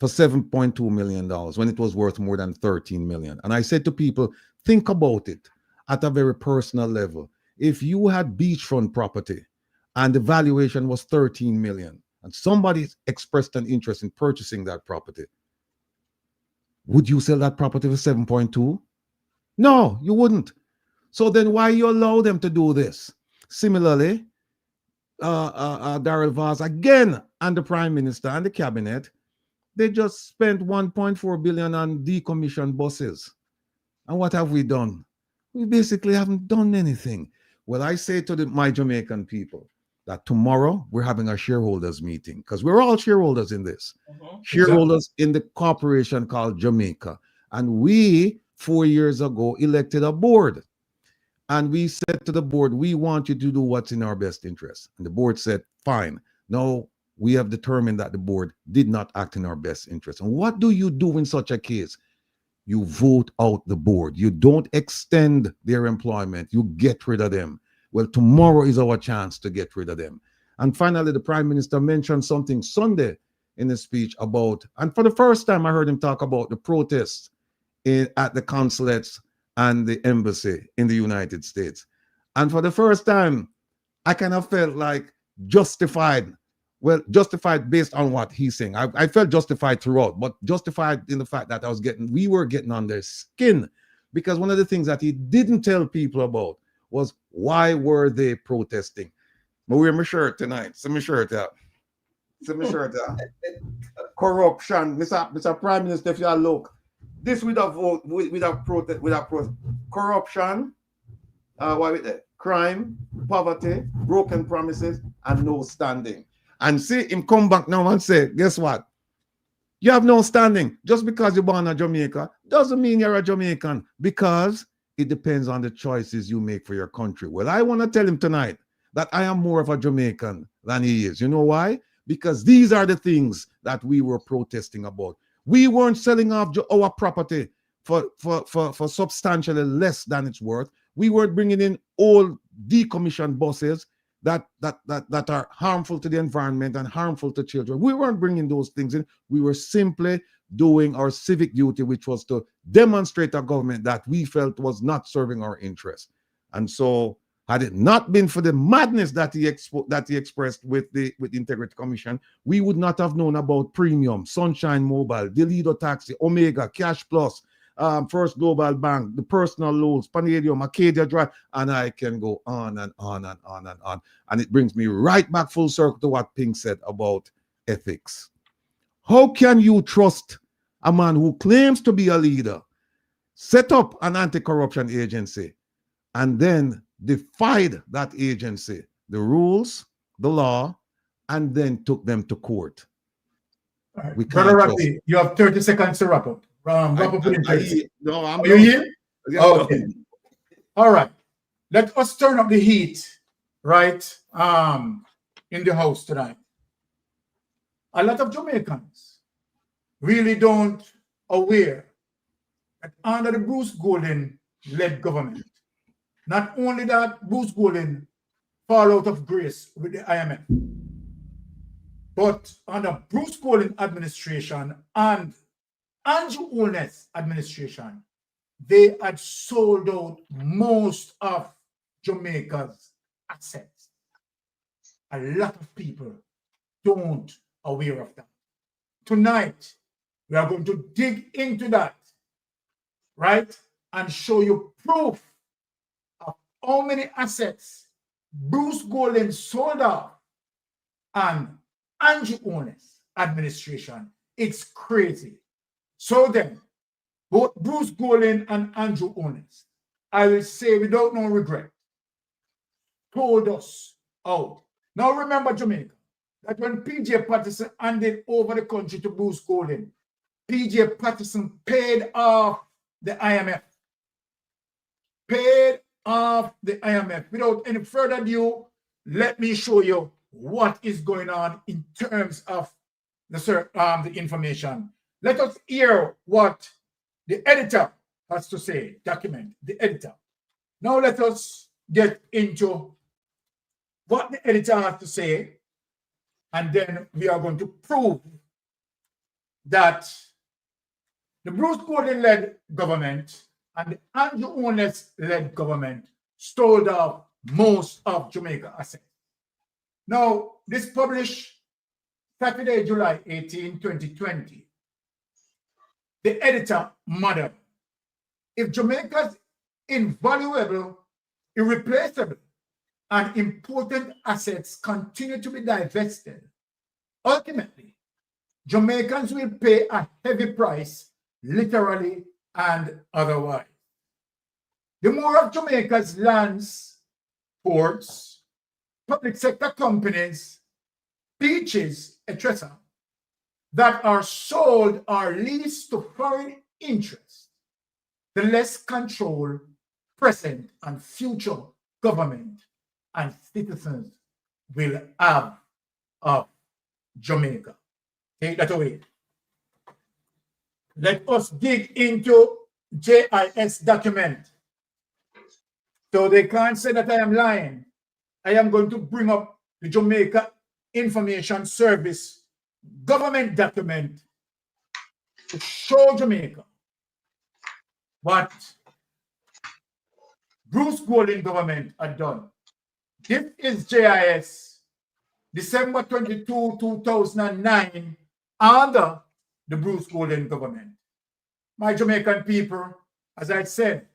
for $7.2 million when it was worth more than $13 million. And I said to people, think about it at a very personal level. If you had beachfront property and the valuation was $13 million and somebody expressed an interest in purchasing that property, would you sell that property for 7.2? No, you wouldn't. So then why you allow them to do this? Similarly, Darrell Vaz, again, and the Prime Minister and the Cabinet, they just spent 1.4 billion on decommissioned buses. And what have we done? We basically haven't done anything. Well, I say to my Jamaican people that tomorrow we're having a shareholders meeting, because we're all shareholders in this. Shareholders in the corporation called Jamaica. And we, 4 years ago, elected a board. And we said to the board, we want you to do what's in our best interest. And the board said, fine. Now we have determined that the board did not act in our best interest. And what do you do in such a case? You vote out the board. You don't extend their employment. You get rid of them. Well, tomorrow is our chance to get rid of them. And finally, the Prime Minister mentioned something Sunday in his speech about, and for the first time I heard him talk about the protests at the consulates and the embassy in the United States. And for the first time, I kind of felt like justified. Well, justified based on what he's saying. I felt justified throughout, but justified in the fact that we were getting on their skin, because one of the things that he didn't tell people about was why were they protesting. But wear my shirt tonight. See my shirt out. See my shirt out. Corruption, Mr. Prime Minister, if you look, this with a vote, with a protest, corruption, what with that? Crime, poverty, broken promises, and no standing. And see him come back now and say, guess what? You have no standing. Just because you're born in Jamaica doesn't mean you're a Jamaican, because it depends on the choices you make for your country. Well, I want to tell him tonight that I am more of a Jamaican than he is. You know why? Because these are the things that we were protesting about. We weren't selling off our property for substantially less than it's worth. We weren't bringing in old decommissioned buses that are harmful to the environment and harmful to children. We weren't bringing those things in. We were simply doing our civic duty, which was to demonstrate a government that we felt was not serving our interests. And so, had it not been for the madness that he expressed with the Integrity Commission, we would not have known about Premium, Sunshine Mobile, Delido Taxi, Omega, Cash Plus, First Global Bank, the personal loans, Palladium, Acadia Drive, and I can go on and on and on and on. And it brings me right back full circle to what Pink said about ethics. How can you trust a man who claims to be a leader, set up an anti-corruption agency, and then defied that agency, the rules, the law, and then took them to court? Right. We Brother can't Rafi, you have 30 seconds to wrap up. No, I'm Are you here? Okay. All right. Let us turn up the heat, right, in the house tonight. A lot of Jamaicans really don't aware that under the Bruce Golding-led government, not only that Bruce Golding fall out of grace with the IMF, but under Bruce Golding administration and Andrew Holness administration, they had sold out most of Jamaica's assets. A lot of people don't aware of that. Tonight, we are going to dig into that, right? And show you proof of how many assets Bruce Golding sold off and Andrew Holness administration. It's crazy. So then, both Bruce Golding and Andrew Holness, I will say without no regret, told us out. Now remember, Jamaica, that when P.J. Patterson handed over the country to Bruce Golding, P.J. Patterson paid off the IMF. Paid off the IMF. Without any further ado, let me show you what is going on in terms of the information. Let us hear what the editor has to say. Document, the editor. Now let us get into what the editor has to say, and then we are going to prove that the Bruce Golding-led government and the Andrew Holness-led government stole off most of Jamaica assets. Now, this published Saturday, July 18, 2020. The editor, Mother. If Jamaica's invaluable, irreplaceable, and important assets continue to be divested, ultimately, Jamaicans will pay a heavy price, literally and otherwise. The more of Jamaica's lands, ports, public sector companies, beaches, etc., that are sold or leased to foreign interests, the less control present and future government and citizens will have of Jamaica. Take that away. Let us dig into JIS document. So they can't say that I am lying. I am going to bring up the Jamaica Information Service government document to show Jamaica what Bruce Golding government had done. This is JIS, December 22, 2009, under the Bruce Golding government. My Jamaican people, as I said,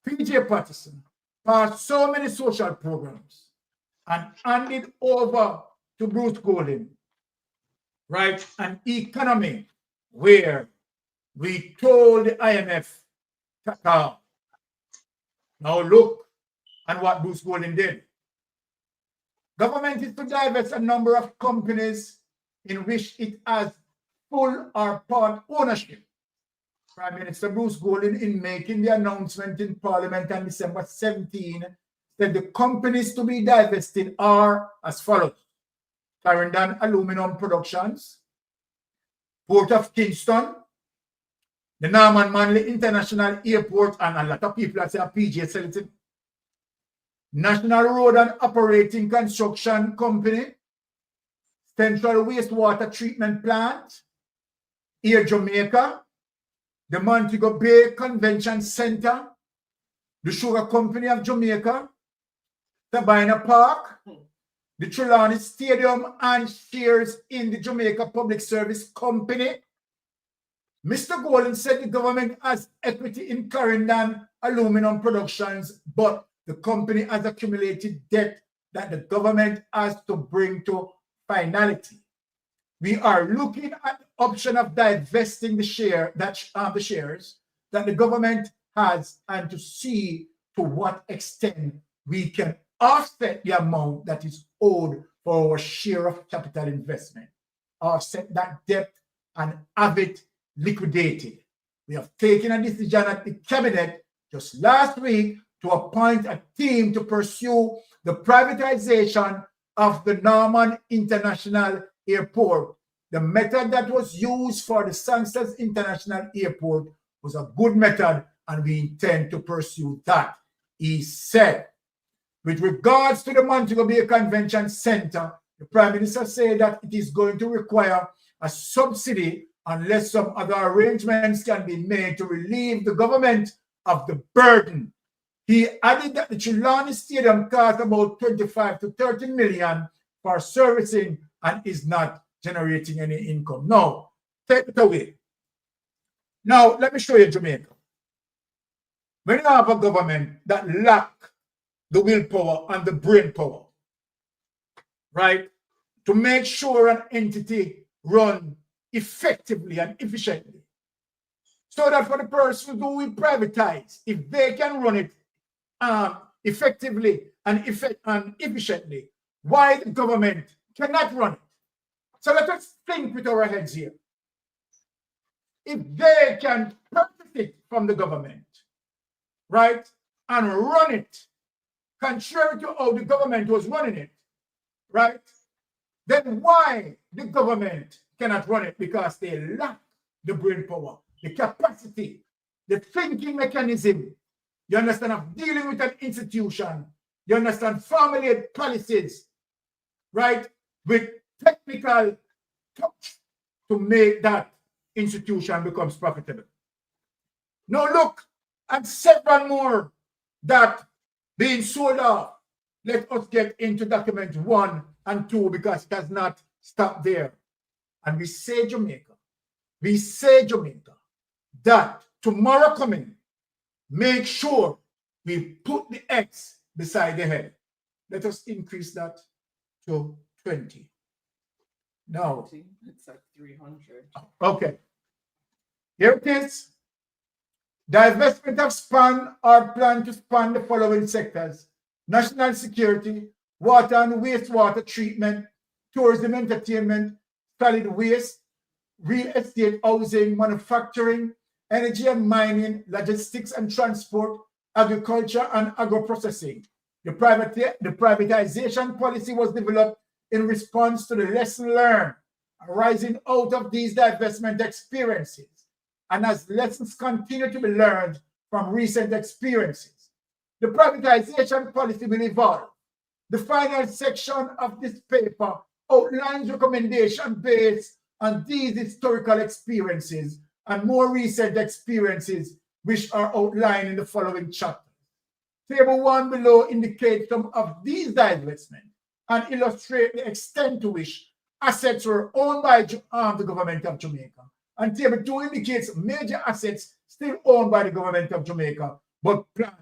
PJ Patterson passed so many social programs and handed over to Bruce Golding, right, an economy where we told the IMF, Tata. Now look at what Bruce Golding did. Government is to divest a number of companies in which it has full or part ownership. Prime Minister Bruce Golding, in making the announcement in Parliament on December 17, said the companies to be divested are as follows: Clarendon Aluminum Productions, Port of Kingston, the Norman Manley International Airport, and a lot of people that say PJ Selected, National Road and Operating Construction Company, Central Wastewater Treatment Plant, Air Jamaica, the Montego Bay Convention Center, the Sugar Company of Jamaica, Sabina Park, the Trelawney Stadium, and shares in the Jamaica Public Service Company. Mr. Golding said the government has equity in Clarendon Aluminum Productions, but the company has accumulated debt that the government has to bring to finality. We are looking at the option of divesting the shares that the government has, and to see to what extent we can offset the amount that is owed for our share of capital investment, offset that debt and have it liquidated. We have taken a decision at the cabinet just last week to appoint a team to pursue the privatization of the Norman International Airport. The method that was used for the Sunset International Airport was a good method, and we intend to pursue that, he said. With regards to the Montego Bay Convention Center, the Prime Minister said that it is going to require a subsidy unless some other arrangements can be made to relieve the government of the burden. He added that the Trelawney Stadium cost about 25 to 30 million for servicing and is not generating any income. Now, take it away. Now, let me show you Jamaica. When you have a government that lacks the willpower and the brain power, right, to make sure an entity run effectively and efficiently, so that for the person who will privatize, if they can run it effectively and efficiently, why the government cannot run it? So let us think with our heads here. If they can purchase it from the government, right, and run it contrary to how the government was running it, right, then why the government cannot run it? Because they lack the brain power, the capacity, the thinking mechanism, you understand, of dealing with an institution, you understand, formulate policies, right, with technical touch to make that institution becomes profitable. Now look at several more that being sold off. Let us get into document 1 and 2 because it has not stopped there. and we say Jamaica, that tomorrow coming, make sure we put the X beside the head. Let us increase that to 20. No. It's at 300. Okay. Here it is. Divestment of span or plan to span the following sectors: national security, water and wastewater treatment, tourism, entertainment, solid waste, real estate, housing, manufacturing, energy and mining, logistics and transport, agriculture and agro-processing. The privatization policy was developed in response to the lesson learned arising out of these divestment experiences, and as lessons continue to be learned from recent experiences, the privatization policy will evolve. The final section of this paper outlines recommendations based on these historical experiences and more recent experiences, which are outlined in the following chapter. Table 1 below indicates some of these divestments and illustrate the extent to which assets were owned by the government of Jamaica. And table 2 indicates major assets still owned by the government of Jamaica, but planned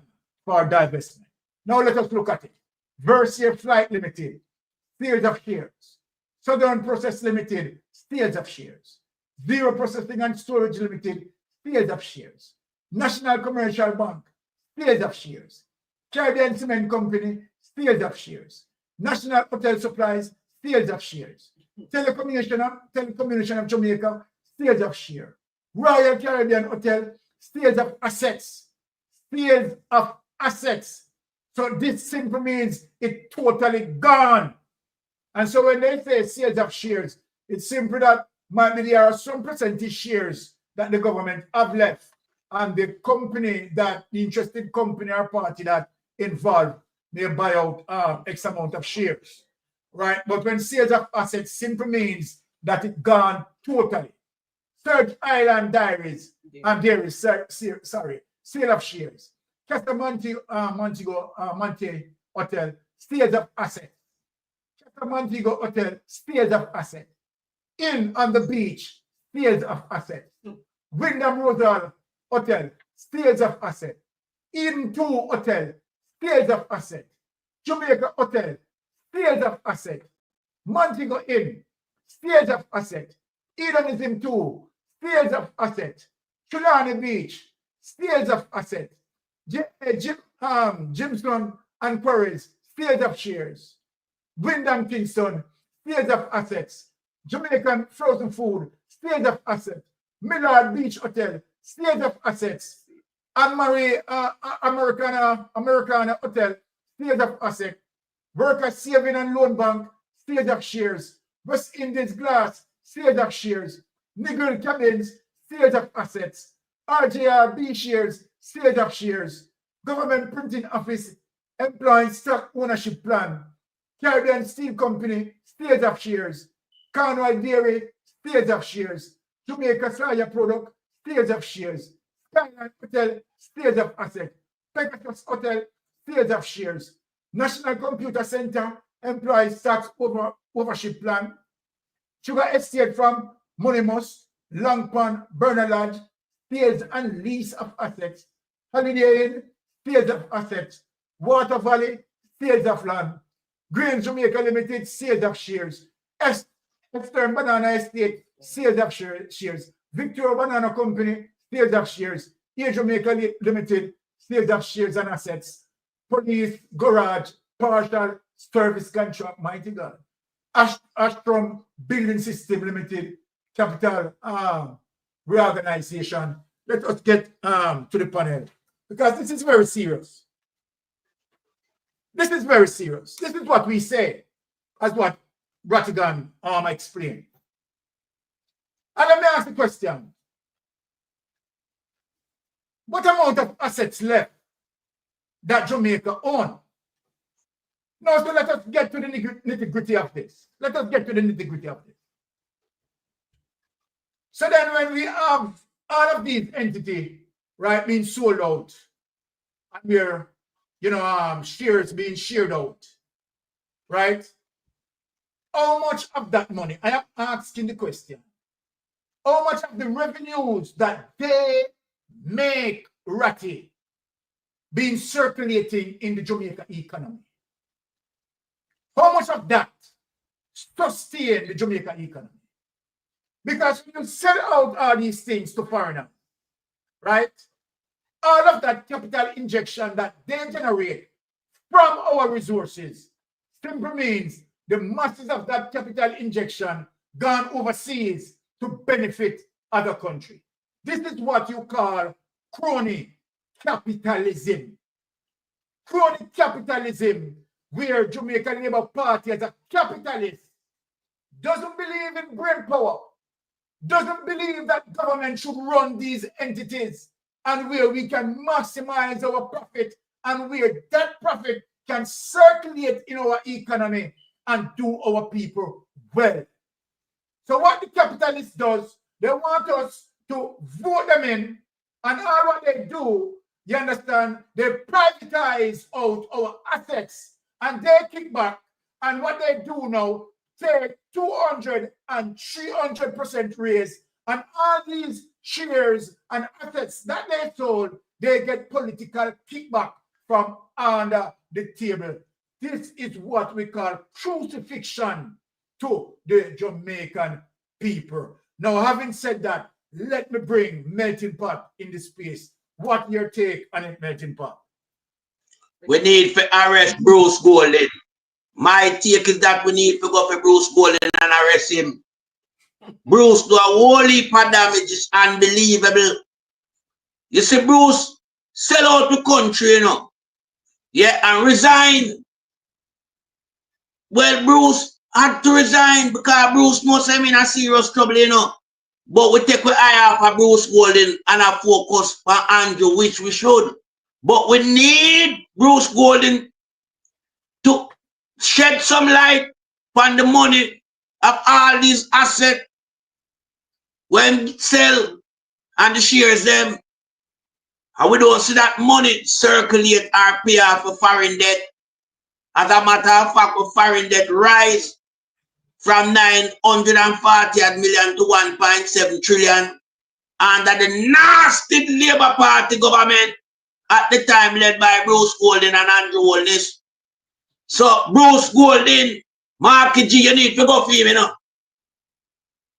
for divestment. Now let us look at it. Versailles Flight Limited, sales of shares. Southern Process Limited, sales of shares. Zero Processing and Storage Limited, sales of shares. National Commercial Bank, sales of shares. Caribbean Cement Company, sales of shares. National Hotel Supplies, sales of shares. Telecommunication of Jamaica, sales of share. Royal Caribbean Hotel, sales of assets. Sales of assets. So this simply means it's totally gone. And so when they say sales of shares, it's simply that maybe there are some percentage shares that the government have left, and the company that the interested company or party that involved may buy out X amount of shares, right? But when sales of assets simply means that it's gone totally. Search Island Diaries and Dairy, sorry, sale of shares. Casa Monte Hotel, sales of assets. Casa Montego Hotel, sales of assets. Inn on the Beach, sales of assets. Wyndham Rosal Hotel, sales of assets. Inn 2 Hotel, sales of assets. Jamaica Hotel, sales of assets. Montego Inn, sales of assets. Edenism 2, sales of assets. Trelawney Beach, sales of assets. Jimson and Quarries, sales of shares. Wyndham Kingston, sales of assets. Jamaican Frozen Food, sales of assets. Millard Beach Hotel, sales of assets. Anne-Marie Americana Hotel, sales of assets. Workers Saving and Loan Bank, sales of shares. West Indies Glass, sales of shares. Nigel Cabins, sales of assets. RJRB shares, sales of shares. Government Printing Office, Employee Stock Ownership Plan. Caribbean Steel Company, sales of shares. Cornwall Dairy, sales of shares. Jamaica Soya Product, sales of shares. Skyline Hotel, sales of assets. Pegasus Hotel, sales of shares. National Computer Center, Employee Stock Ownership Plan. Sugar Estate from Monimus, Long Pond, Bernal Lodge, sales and lease of assets. Holiday Inn, sales of assets. Water Valley, sales of land. Green Jamaica Limited, sales of shares. Eastern Banana Estate, sales of shares. Victoria Banana Company, sales of shares. Air Jamaica Limited, sales of shares and assets. Police Garage, partial service contract, mighty God. Astrom Building System Limited, capital reorganization. Let us get to the panel, because this is very serious. This is very serious. This is what we say, as what Rattigan explained. And let me ask the question. What amount of assets left that Jamaica owns? Now, so let us get to the nitty-gritty of this. Let us get to the nitty-gritty of this. So then when we have all of these entities, right, being sold out, and we're, shares being shared out, right? How much of that money, I am asking the question, how much of the revenues that they make ratty being circulating in the Jamaica economy? How much of that sustain the Jamaica economy? Because when you sell out all these things to foreigners, right? All of that capital injection that they generate from our resources simply means the masses of that capital injection gone overseas to benefit other countries. This is what you call crony capitalism. Crony capitalism, where Jamaican Labour Party as a capitalist doesn't believe in brain power, doesn't believe that government should run these entities, and where we can maximize our profit and where that profit can circulate in our economy and do our people well. So what the capitalist does, they want us to vote them in, and all what they do, you understand, they privatize out our assets and they kick back, and what they do now, take 200 and 300% raise, and all these shares and assets that they sold, they get political kickback from under the table. This is what we call crucifixion to the Jamaican people. Now, having said that, let me bring Melting Pot in the space. What your take on it, Melting Pot? We need to arrest Bruce Golding. My take is that we need to go for Bruce Golding and arrest him. Bruce do a whole heap of damage, is unbelievable. You see, Bruce sell out the country, you know. Yeah, and resign. Well, Bruce had to resign because Bruce knows I'm in a serious trouble, you know. But we take our eye off of Bruce Golding and a focus on Andrew, which we should. But we need Bruce Golding to shed some light on the money of all these assets when sell and the shares them. And we don't see that money circulate or pay off for foreign debt. As a matter of fact, foreign debt rise from 940 million to 1.7 trillion under the nasty Labour Party government at the time led by Bruce Golding and Andrew Holness. So Bruce Golding, Marky G, you need to go for him, you know.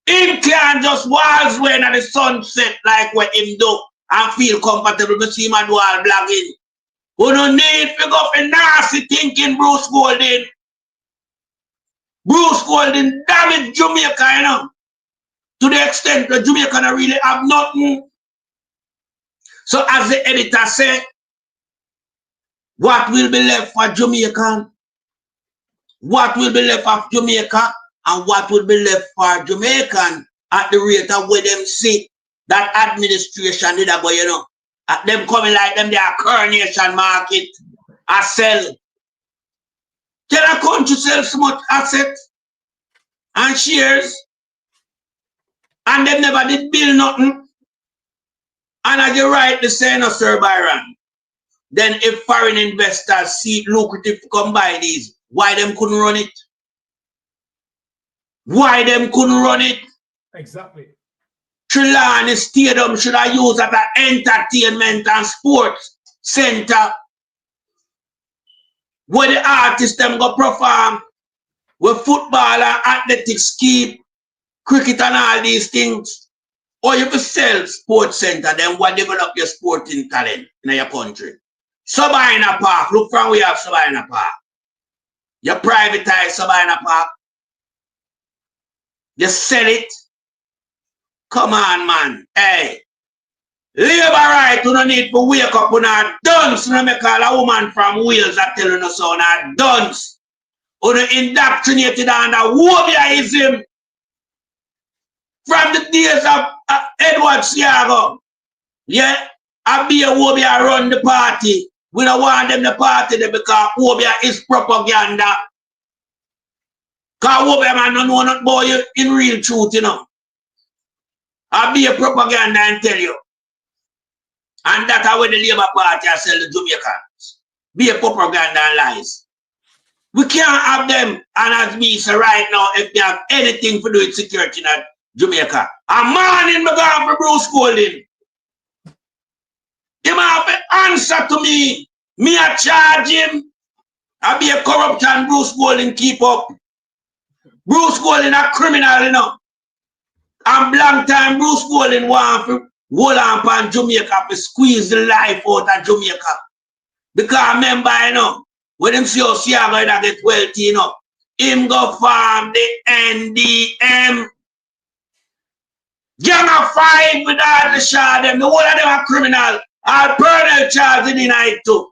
Him can't just waltz when at the sunset like what him do and feel comfortable to see him and do all blagging. We don't need to go for nasty thinking, Bruce Golding. Bruce Golding damaged Jamaica, you know, to the extent that Jamaica don't really have nothing. So as the editor said, what will be left for Jamaica? What will be left of Jamaica and what will be left for Jamaican at the rate of where them see that administration did go, you know. At them coming like them, they are coronation market, I sell. Can a country sell so much assets and shares and them never did build nothing? And as you rightly say, no, Sir Byron, then if foreign investors see it lucrative to come buy these, why them couldn't run it? Why them couldn't run it? Exactly. Trelawney Stadium should have used as an entertainment and sports center where the artists them go perform, where football and athletics keep, cricket and all these things. Or you could sell sports center, then what develop your sporting talent in your country. Sabina Park, look from where you have Sabina Park. You privatize Sabina Park. You sell it. Come on, man. Hey. Labor right, you don't need to wake up on a dunce. You make call a woman from Wales that tell you no son a dunce. You indoctrinated under Wobbyism from the days of Edward Seaga. Yeah, I be a Wobbia run the party. We don't want them the party there because Wobbia is propaganda. Because Wobbia man don't know nothing about you in real truth, you know. I be a propaganda and tell you. And that's how the Labour Party sell the Jamaicans. Be a propaganda and lies. We can't have them. And as me say right now, if they have anything to do with security in Jamaica, a man in my God for Bruce Golding. He have to answer to me. Me a charge him. I be a corruption Bruce Golding keep up. Bruce Golding a criminal, you know. And blank time Bruce Golding want to hold on upon Jamaica to squeeze the life out of Jamaica. Because remember, you know, when him see how Seaga get wealthy, you know, him go farm the NDM. Gang of 5 with all the shot them. The whole of them are criminal. All criminal charges in the night too.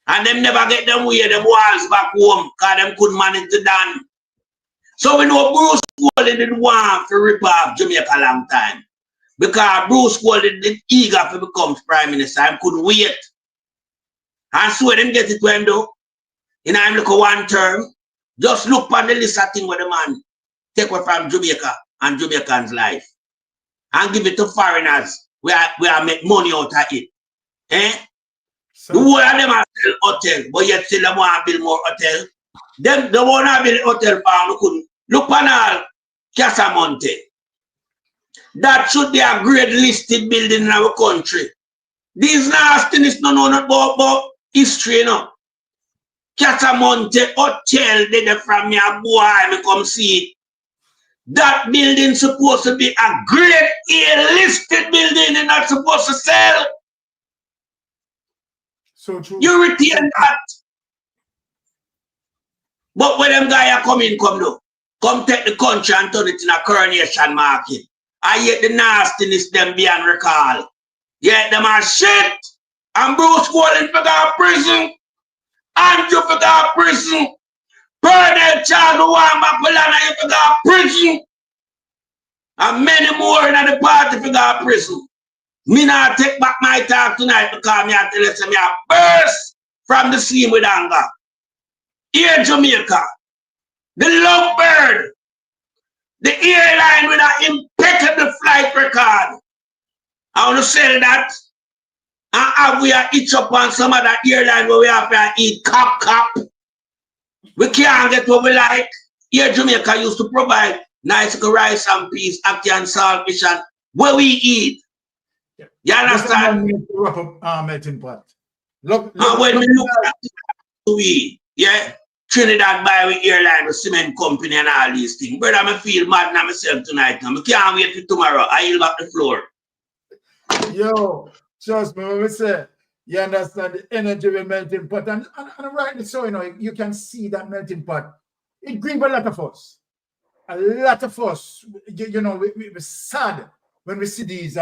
And them never get them way, them walls back home, because them couldn't manage to done. So we know Bruce Golding didn't want to rip off Jamaica a long time. Because Bruce Golding did eager to become Prime Minister and couldn't wait. And so them get it when though. In I'm look at one term, just look on the list of things where the man take away from Jamaica and Jamaicans' life. And give it to foreigners where I make money out of it. Eh? So, the whole of them are still hotel, but yet still they want to build more hotel. Them they want to build hotel farm, couldn't. Look on all Casamonte. That should be a great listed building in our country. These nastiness no know about history, you know. Casamonte Hotel, they from me a boy, me come see it. That building supposed to be a great A-listed building and not supposed to sell. So true. You retain that. But when them guys come though, come take the country and turn it in a coronation market. I hate the nastiness them beyond recall. Yet them are shit. And Bruce Golding for that prison. Andrew for that prison. Bernard Charles Wambapalana for that prison. And many more in the party for that prison. Me not take back my talk tonight because me have to listen me a burst from the scene with anger. Here Jamaica, the lovebird, the airline with an impeccable flight record. I want to say that. And have we each up on some of that airline where we have to eat cop. We can't get what we like. Here Jamaica used to provide nice rice and peas, ackee and salt fish and where we eat. Yeah. You understand? Wrap up melting pot. Look, and when we look at we, yeah, Trinidad by with airline, with cement company and all these things. Brother, I feel mad now myself tonight. I can't wait for tomorrow. I yield back the floor. Yo, trust me when we say, you understand the energy of melting pot. And rightly so, you know, you can see that melting pot. It grieves a lot of us. A lot of us, you know, we're sad when we see these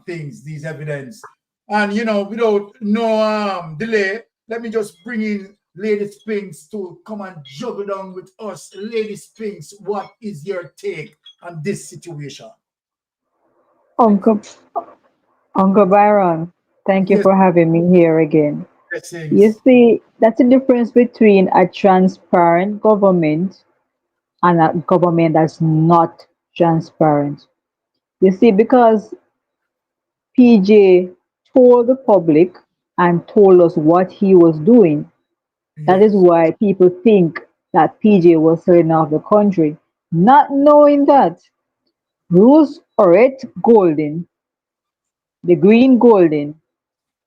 things, these evidence. And, you know, without no delay, let me just bring in Lady Spinks to come and juggle down with us. Lady Spinks, what is your take on this situation? Uncle Byron, thank you for having me here again. You see, that's the difference between a transparent government and a government that's not transparent. You see, because PJ told the public and told us what he was doing, that is why people think that PJ was selling off the country, not knowing that Bruce Oret Golding, the Green Golding,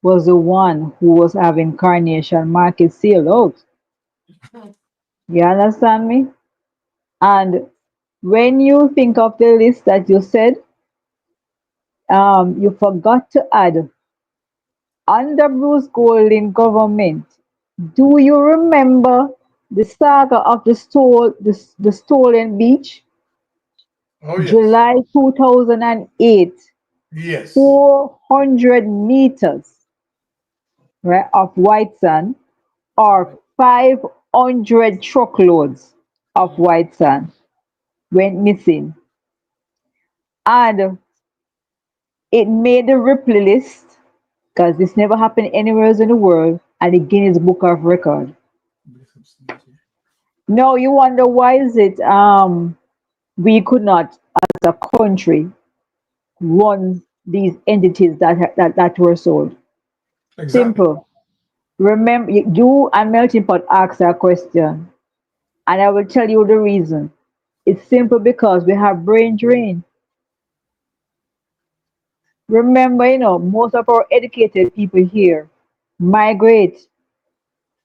was the one who was having Carnation Market sealed out. You understand me? And when you think of the list that you said, you forgot to add under Bruce Golding government. Do you remember the saga of the stolen beach? Oh, yes. July 2008. Yes. 400 meters, right, of white sand, or 500 truckloads of white sand went missing. And it made the Ripley list, because this never happened anywhere else in the world, and the Guinness Book of Record. No, you wonder why is it we could not, as a country, run these entities that were sold. Exactly. Simple. Remember, you and Melting Pot asked a question, and I will tell you the reason. It's simple because we have brain drain. Remember, most of our educated people here migrate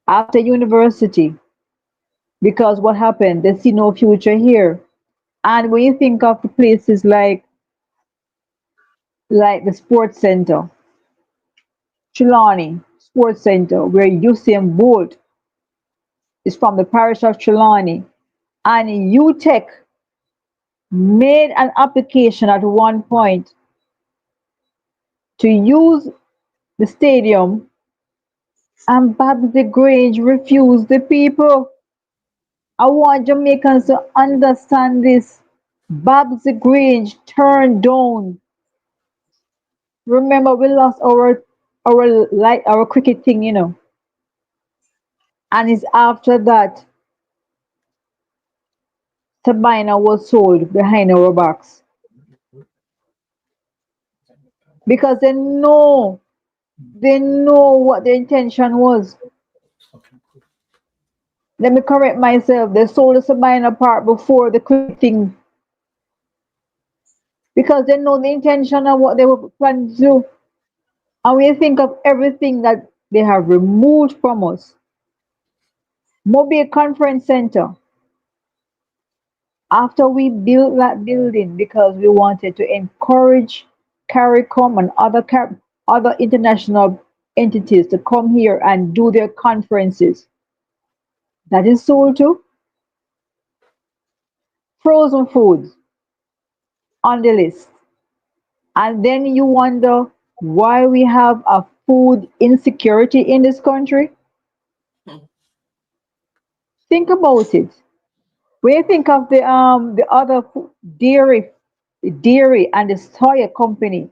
after university because what happened? They see no future here. And when you think of the places like the sports center, Trelawney Sports Center, where Usain Bolt is from the parish of Trelawney, and UTech made an application at one point to use the stadium, and Babs the Grange refused the people. I want Jamaicans to understand this. Babs the Grange turned down. Remember, we lost our cricket thing, and it's after that Sabina was sold behind our backs because they know what the intention was. Let me correct myself. They sold the Sabina part before the cricket thing because they know the intention of what they were planning to do. And when you think of everything that they have removed from us, Mobile Conference Center, after we built that building because we wanted to encourage CARICOM and other international entities to come here and do their conferences, that is sold too. Frozen foods on the list. And then you wonder why we have a food insecurity in this country. Think about it. When you think of the other dairy and the soya company,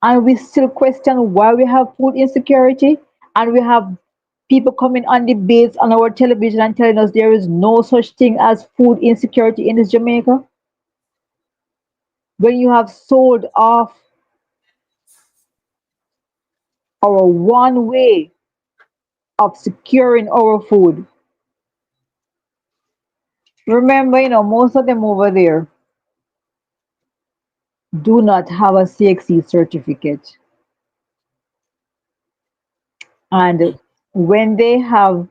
and we still question why we have food insecurity, and we have people coming on debates on our television and telling us there is no such thing as food insecurity in this Jamaica. When you have sold off our one way of securing our food. Remember, most of them over there do not have a CXC certificate. And when they have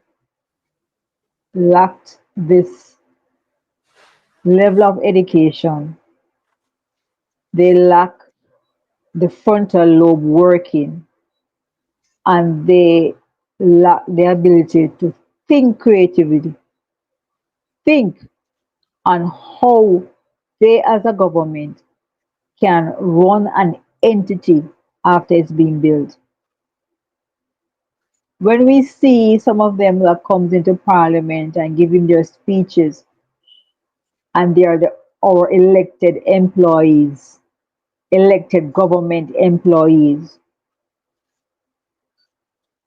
lacked this level of education, they lack the frontal lobe working, and they lack the ability to think creatively, think on how they as a government can run an entity after it's been built. When we see some of them that comes into parliament and giving their speeches, and they are our elected employees, elected government employees,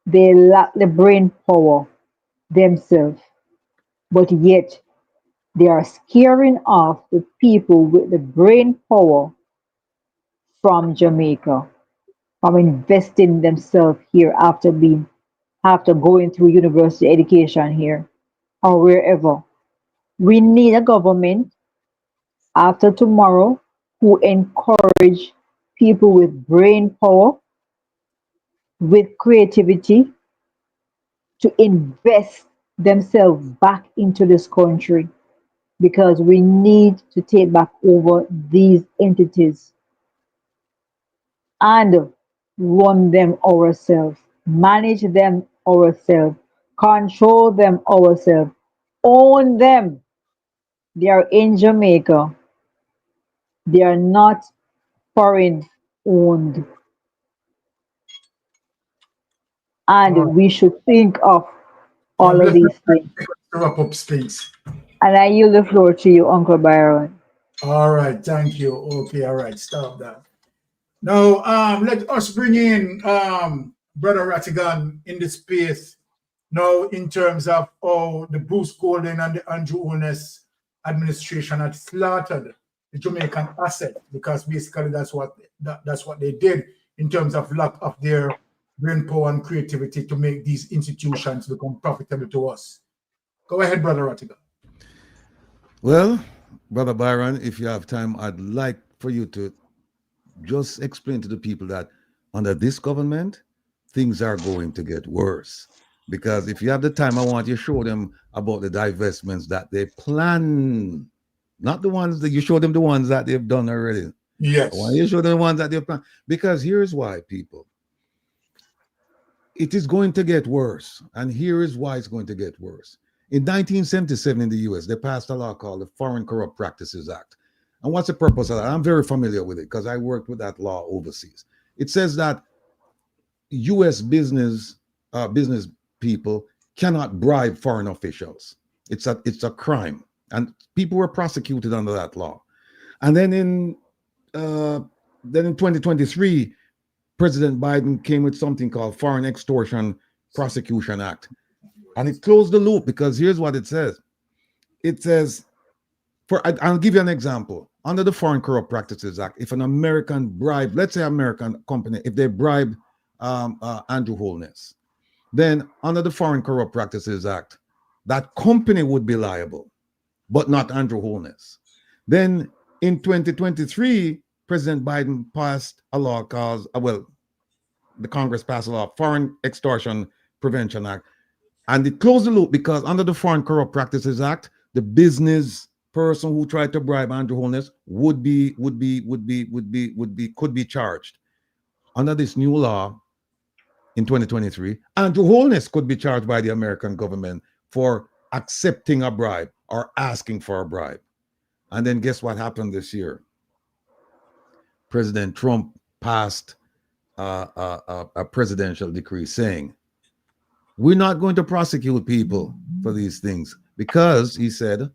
they lack the brain power themselves, but yet they are scaring off the people with the brain power from Jamaica, from investing themselves here after going through university education here or wherever. We need a government after tomorrow who encourage people with brain power, with creativity, to invest themselves back into this country, because we need to take back over these entities and run them ourselves, manage them ourselves, control them ourselves, own them. They are in Jamaica. They are not foreign owned. And we should think of all of these things. Wrap up, please. And I yield the floor to you, Uncle Byron. All right, thank you. Okay, all right, stop that. Now, let us bring in Brother Rattigan in the space now in terms of how the Bruce Golden and the Andrew Holness administration had slaughtered the Jamaican asset, because basically that's what they did in terms of lack of their brain power and creativity to make these institutions become profitable to us. Go ahead, Brother Rattiga. Well, Brother Byron, if you have time, I'd like for you to just explain to the people that under this government, things are going to get worse. Because if you have the time, I want you to show them about the divestments that they plan. Not the ones that you show them the ones that they've done already. Yes. I want you to show them the ones that they've planned. Because here's why, people. It is going to get worse. And here is why it's going to get worse. In 1977 in the US, they passed a law called the Foreign Corrupt Practices Act. And what's the purpose of that? I'm very familiar with it because I worked with that law overseas. It says that US business people cannot bribe foreign officials. It's a crime. And people were prosecuted under that law. And then in 2023, President Biden came with something called Foreign Extortion Prosecution Act. And it closed the loop because here's what it says. It says, I'll give you an example. Under the Foreign Corrupt Practices Act, if an American bribe, let's say American company, if they bribe Andrew Holness, then under the Foreign Corrupt Practices Act, that company would be liable, but not Andrew Holness. Then in 2023, President Biden passed a law called, the Congress passed a law, Foreign Extortion Prevention Act. And it closed the loop because under the Foreign Corrupt Practices Act, the business person who tried to bribe Andrew Holness could be charged. Under this new law in 2023, Andrew Holness could be charged by the American government for accepting a bribe or asking for a bribe. And then guess what happened this year? President Trump passed a presidential decree saying, we're not going to prosecute people for these things because, he said,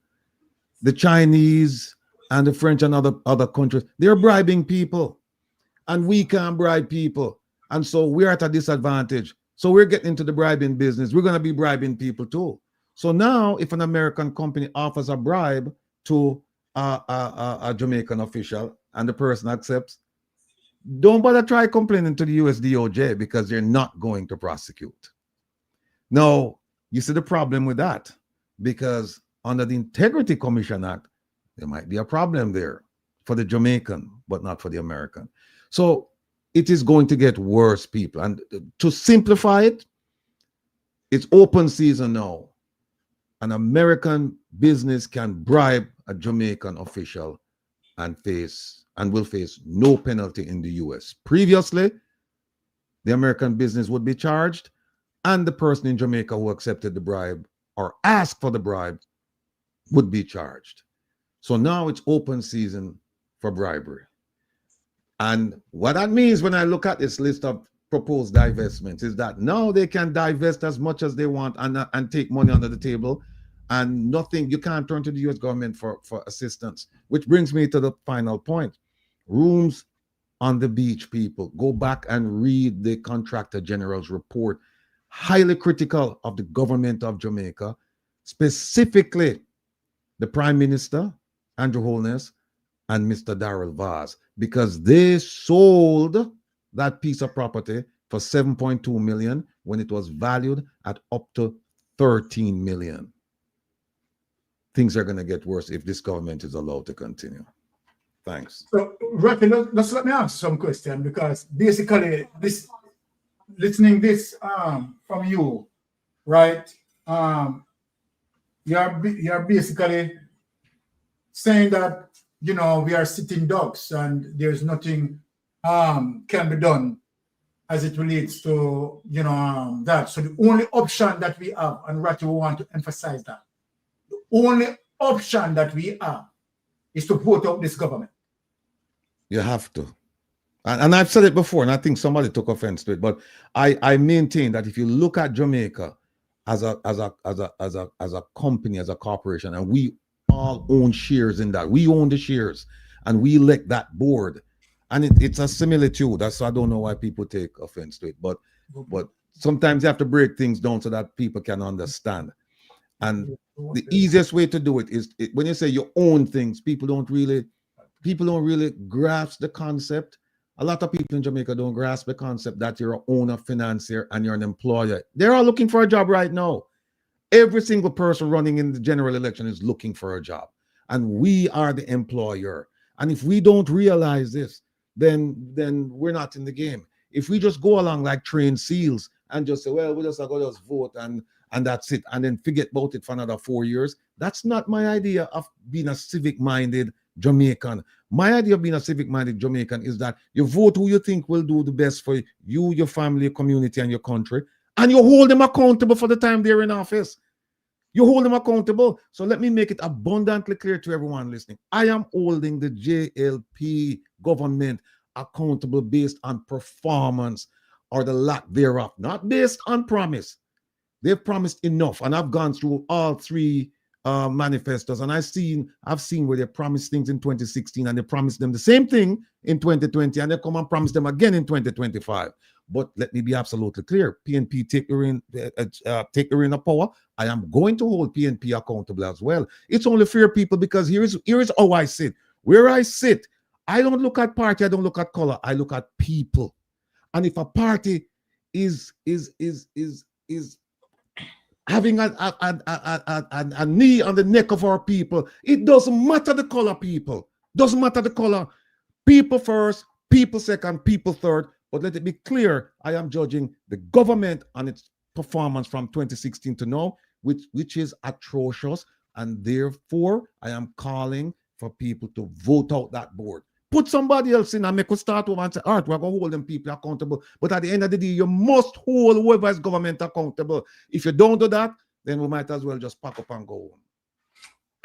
the Chinese and the French and other countries, they're bribing people and we can't bribe people. And so we're at a disadvantage. So we're getting into the bribing business. We're going to be bribing people too. So now if an American company offers a bribe to a Jamaican official and the person accepts, don't bother try complaining to the US DOJ because they're not going to prosecute. Now, you see the problem with that, because under the Integrity Commission Act, there might be a problem there for the Jamaican, but not for the American. So it is going to get worse, people. And to simplify it, it's open season now. An American business can bribe a Jamaican official and will face no penalty in the US. Previously, the American business would be charged, and the person in Jamaica who accepted the bribe or asked for the bribe would be charged. So now it's open season for bribery. And what that means when I look at this list of proposed divestments is that now they can divest as much as they want and take money under the table, and nothing, you can't turn to the US government for assistance. Which brings me to the final point. Rooms on the beach, people. Go back and read the Contractor General's report, highly critical of the government of Jamaica, specifically the Prime Minister, Andrew Holness, and Mr. Darrell Vaz, because they sold that piece of property for $7.2 million when it was valued at up to $13 million. Things are going to get worse if this government is allowed to continue. Thanks. So, Rocky, let's let me ask some question, because basically listening this from you, right? You're basically saying that, you know, we are sitting ducks and there's nothing can be done as it relates to, you know, that. So the only option that we have, and Ratty will want to emphasize that, the only option that we have is to vote out this government. You have to. And I've said it before, and I think somebody took offense to it, but I maintain that if you look at Jamaica as a company, as a corporation, and we all own shares in that. We own the shares and we elect that board. And it's a similitude. That's I don't know why people take offense to it, but sometimes you have to break things down so that people can understand. And the easiest way to do it is when you say you own things, people don't really grasp the concept A lot of people in Jamaica don't grasp the concept that you're an owner, financier, and you're an employer. They're all looking for a job right now. Every single person running in the general election is looking for a job. And we are the employer. And if we don't realize this, then we're not in the game. If we just go along like trained seals and just say, well, we're just going to just vote and that's it, and then forget about it for another 4 years, that's not my idea of being a civic-minded Jamaican. My idea of being a civic-minded Jamaican is that you vote who you think will do the best for you, your family, your community, and your country, and you hold them accountable for the time they're in office. You hold them accountable. So let me make it abundantly clear to everyone listening. I am holding the JLP government accountable based on performance or the lack thereof, not based on promise. They've promised enough, and I've gone through all three manifestos, and I've seen where they promised things in 2016, and they promised them the same thing in 2020, and they come and promise them again in 2025. But let me be absolutely clear: PNP take the reign of power. I am going to hold PNP accountable as well. It's only fair, people, because here is how I sit. Where I sit, I don't look at party, I don't look at color, I look at people. And if a party is having a knee on the neck of our people, it doesn't matter the color, people. Doesn't matter the color. People first, people second, people third. But let it be clear, I am judging the government on its performance from 2016 to now, which is atrocious. And therefore, I am calling for people to vote out that board. Put somebody else in and make us start over and say, all right, we're going to hold them people accountable. But at the end of the day, you must hold whoever is government accountable. If you don't do that, then we might as well just pack up and go home.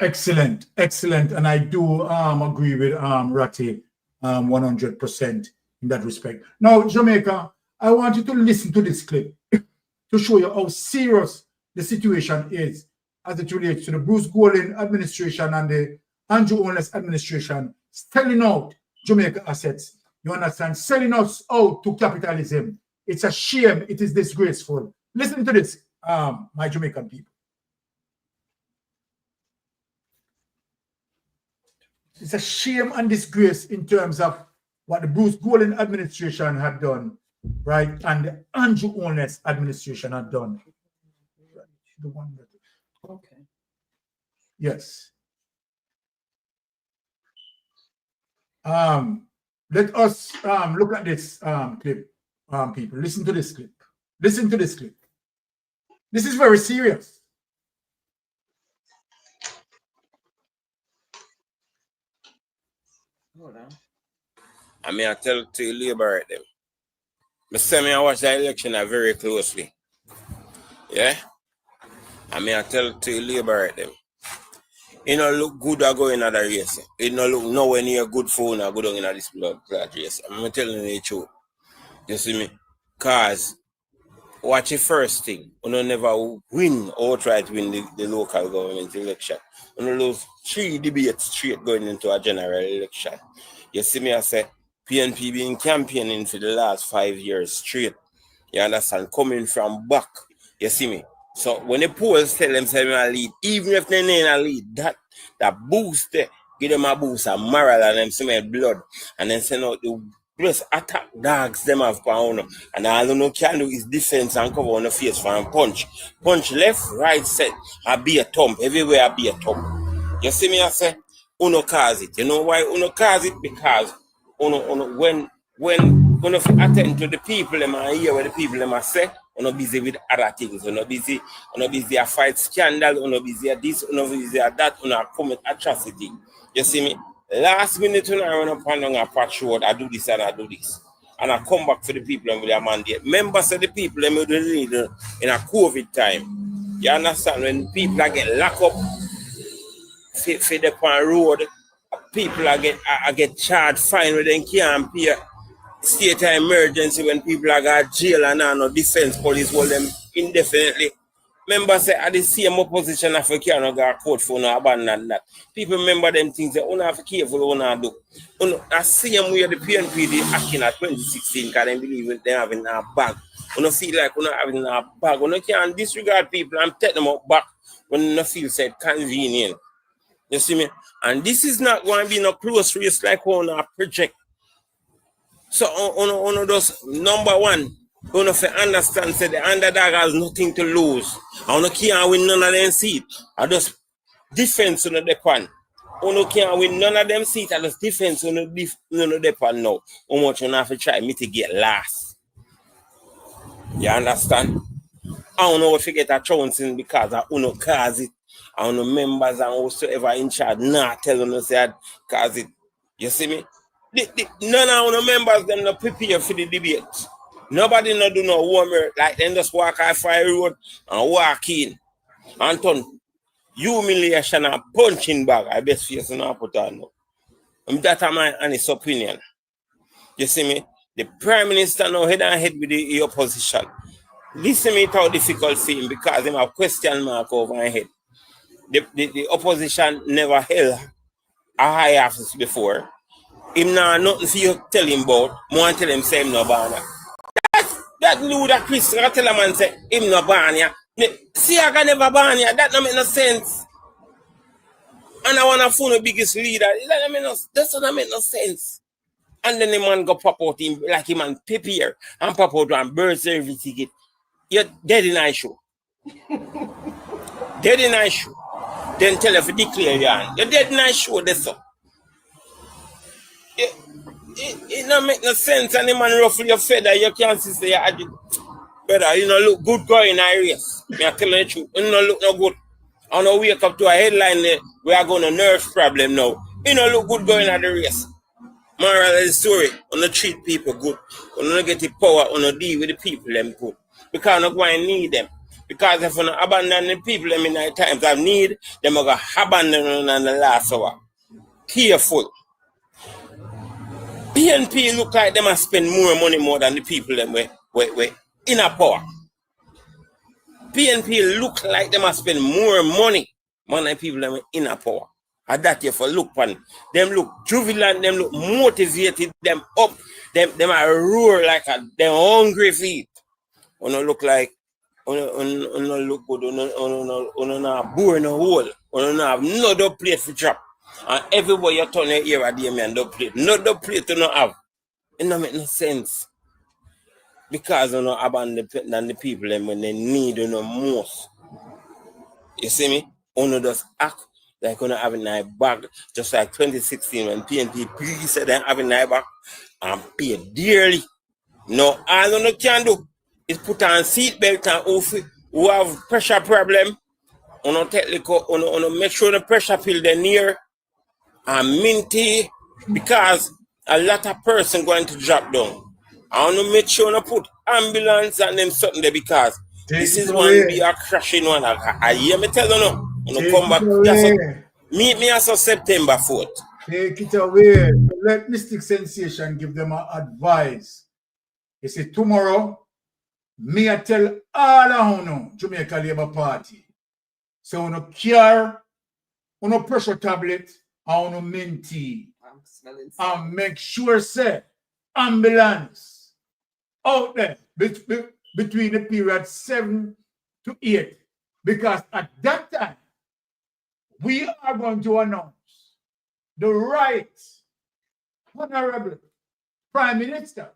Excellent, excellent. And I do agree with Ratty 100% in that respect. Now, Jamaica, I want you to listen to this clip to show you how serious the situation is as it relates to the Bruce Golding administration and the Andrew Holness administration selling out Jamaica assets. You understand? Selling us out to capitalism. It's a shame. It is disgraceful. Listen to this, my Jamaican people. It's a shame and disgrace in terms of what the Bruce Golding administration had done, right? And the Andrew Holness administration had done. The one that, okay. Yes. Let us look at this clip, people. Listen to this clip. Listen to this clip. This is very serious. Hold on. I mean, I tell to you, Labour them. I watch the election very closely. Yeah? I mean, I tell to you, Labour them. It don't look good or going in the race. It don't look nowhere near good for or go down in this blood race. I'm telling you the truth. You see me? Cause watch the first thing. You don't never win or try to win the local government election. You lose 3 debates straight going into a general election. You see me, I say PNP been campaigning for the last 5 years straight. You understand? Coming from back. You see me? So when the polls tell themselves a lead, even if they ain't a lead, that boost there, give them a boost of moral and them smell blood. And then send out the plus attack dogs them have pound. And all you can do is defense and cover on the face for a punch. Punch left, right, set, I be a thump. Everywhere I be a thump. You see me, I say, uno cause it. You know why uno cause it? Because uno when uno attend to the people them and hear what the people them say, uno busy with other things, uno busy a fight scandal, uno busy at this, uno busy at that, uno commit atrocity. You see me? Last minute when I run up and down a patch road, I do this and I do this. And I come back for the people with their mandate. Members of the people them in a COVID time. You understand? When people get locked up for the pan road, people get charged fine when they can't pay. State of emergency when people are got jail and no defense police hold them indefinitely. Members say at the same opposition if you can't go court for no abandon that. People remember them things that you have to be careful what you do. The same way the PNP did acting at 2016 because they believe they have in a bag. You feel like you have in a bag. You can't disregard people and take them up back when you feel said convenient. You see me? And this is not going to be no close race like one project. So on those number one, you know, to understand say the underdog has nothing to lose. I don't care win none of them seats. I just defense on the pan. You can't win none of them seats. I just defense on the pan now. How much you have to try mitigate last. You understand? I don't know if you get a chance in because I don't cause it. I don't know members and whosoever in charge not telling us that cause it. You see me? None of our members them not prepare for the debate. Nobody not do no homework. Like them just walk off fire road and walk in. And turn humiliation and punching bag. I best face not put on now. That's my honest opinion. You see me? The Prime Minister now head and head with the opposition. Listen me how difficult for him because him have question mark over my head. The opposition never held a high office before. Him now nothing for you tell him about. More tell him say him no banner. That ludicrous. I tell a man say him no banner. Seaga never banner. That don't make no sense. And I want to phone the biggest leader. That doesn't make no sense. And then the man go pop out him like him and prepare and pop out and birth service ticket. You're dead in eye show. Dead in eye show. Then tell you to declare your hand. You're dead in eye show, that's all. It don't make no sense. And the man ruffle your feather. You can't say, brother, you know, look good going in a race. I'm telling you the truth. You know, look no good. I don't wake up to a headline there. We are going to nerve problem now. You know, look good going at the race. Moral of the story, on the treat people good. On the get the power, on the deal with the people them good. Because I'm going to need them. Because if you don't abandon the people them in the times of need, them are going to abandon them in the last hour. Careful. PNP look like them must spend more money more than the people them we in a power. PNP look like they must spend more money than people them in a power. And that you for look on them look jubilant, them look motivated, them up, them are roar like a them hungry feet. On look like on look good, on not bore in a hole, on have no double plate for drop. And everywhere you turn your ear at the man double plate. No double plate to not have. It don't make no sense. Because you know abandon the people them when they need you know most. You see me? Uno just act like uno have a nice bag, just like 2016 when PNP said they have a nice bag and pay dearly. No, all uno can do is put on seatbelt and who have pressure problem. Uno make sure the pressure pill they near and minty because a lot of person going to drop down. I want to make sure I put ambulance and them something there because this is one be a crashing one. I hear me tell you no. You come back. Meet me as of September 4th. Take it away. Let Mystic Sensation give them an advice. You see, tomorrow, me I tell all of you Jamaica Labour Party. So you care, you pressure tablet, and you minty. And make sure say ambulance out there between the period 7 to 8. Because at that time, we are going to announce the right Honorable Prime Minister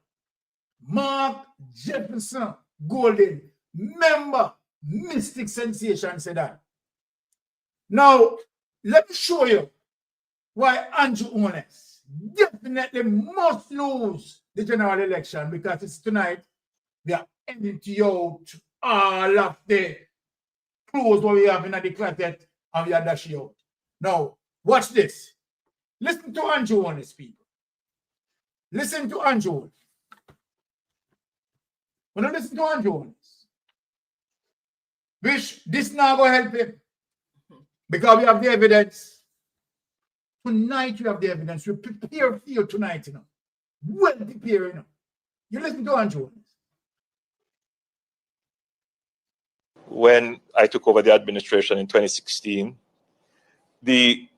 Mark Jefferson Golden, member Mystic Sensation said that. Now, let me show you why Andrew Honest definitely must lose the general election because it's tonight they are empty out all of the clothes what we have in the closet and we are dashing out. Now, watch this. Listen to Andrew Honest, people. Listen to Andrew. When I listen to Andrew Honest, which this now will help him because we have the evidence. Tonight we have the evidence. We prepare for you tonight, you know. Well prepared, you know. You listen to Andrew. When I took over the administration in 2016, the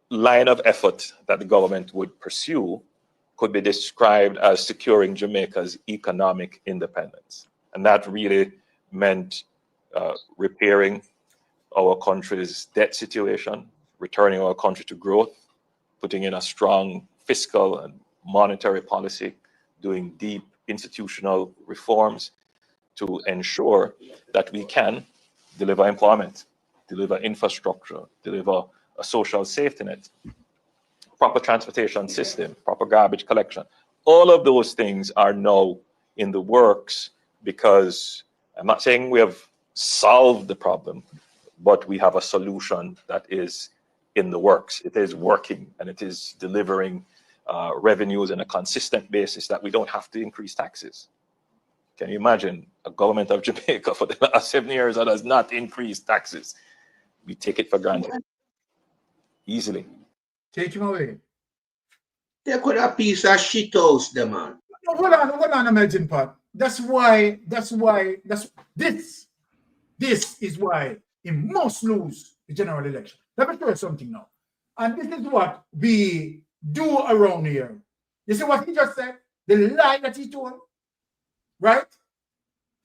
line of effort that the government would pursue could be described as securing Jamaica's economic independence. And that really meant repairing our country's debt situation, returning our country to growth, putting in a strong fiscal and monetary policy, doing deep institutional reforms to ensure that we can deliver employment, deliver infrastructure, deliver a social safety net, proper transportation system, proper garbage collection. All of those things are now in the works, because I'm not saying we have solved the problem, but we have a solution that is in the works. It is working, and it is delivering revenues on a consistent basis that we don't have to increase taxes. Can you imagine a government of Jamaica for the last 7 years that has not increased taxes? We take it for granted easily. Take him away. They could have piece of shit house, the man. No, hold on, melting pot. This is why he must lose the general election. Let me tell you something now. And this is what we do around here. You see what he just said? The lie that he told, right?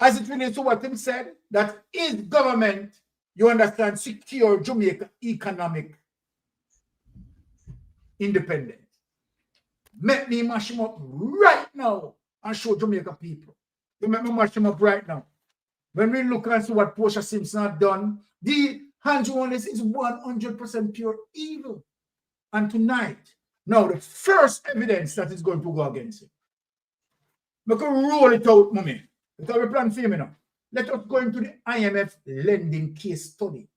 As it relates to what he said, that his government, you understand, secure Jamaica economic independence. Make me mash him up right now and show Jamaica people. You make me mash him up right now. When we look and see what Portia Simpson had done, the Hanjuanis is 100% pure evil. And tonight, now the first evidence that is going to go against him. We can roll it out, mommy. That's how we plan for him now. Let us go into the IMF lending case study.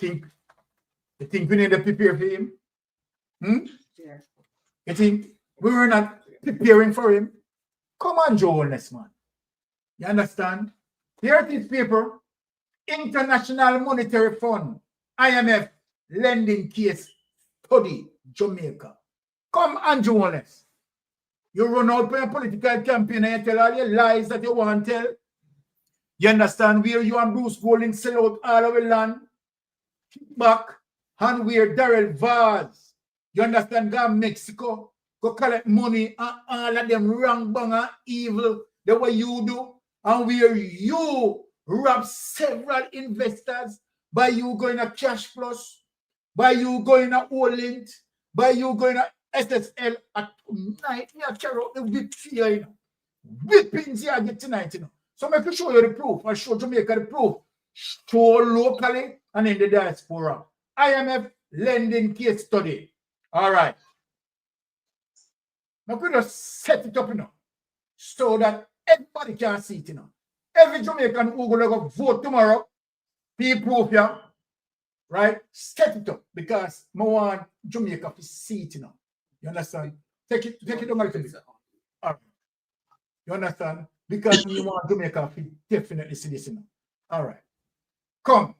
You think we need to prepare for him? Yeah. You think we were not preparing for him? Come on, Jonas, man. You understand? Here it is, paper. International Monetary Fund, IMF lending case study, Jamaica. Come on, Jonas. You run out for a political campaign and you tell all your lies that you want to tell. You understand where you and Bruce Golding sell out all of the land, back, and where Darrell Vaz, you understand, go Mexico, go collect money, and all of them wrong, bang, evil, the way you do, and where you rob several investors by you going to Cash Plus, by you going to Olint, by you going to SSL at night. You carry out the whip here, you know. Whippings here get tonight, you know. So I can show you the proof. I'll show Jamaica the proof. Show locally and in the diaspora. IMF lending case study. All right. Now we just set it up, you know, so that everybody can see it, you know. Every Jamaican who going to vote tomorrow, be proof, yeah, right? Set it up, because I want Jamaica to see it, you know. You understand? Take it down a little bit. All right. You understand? Because you want Jamaica to definitely see this, you know. All right. Come.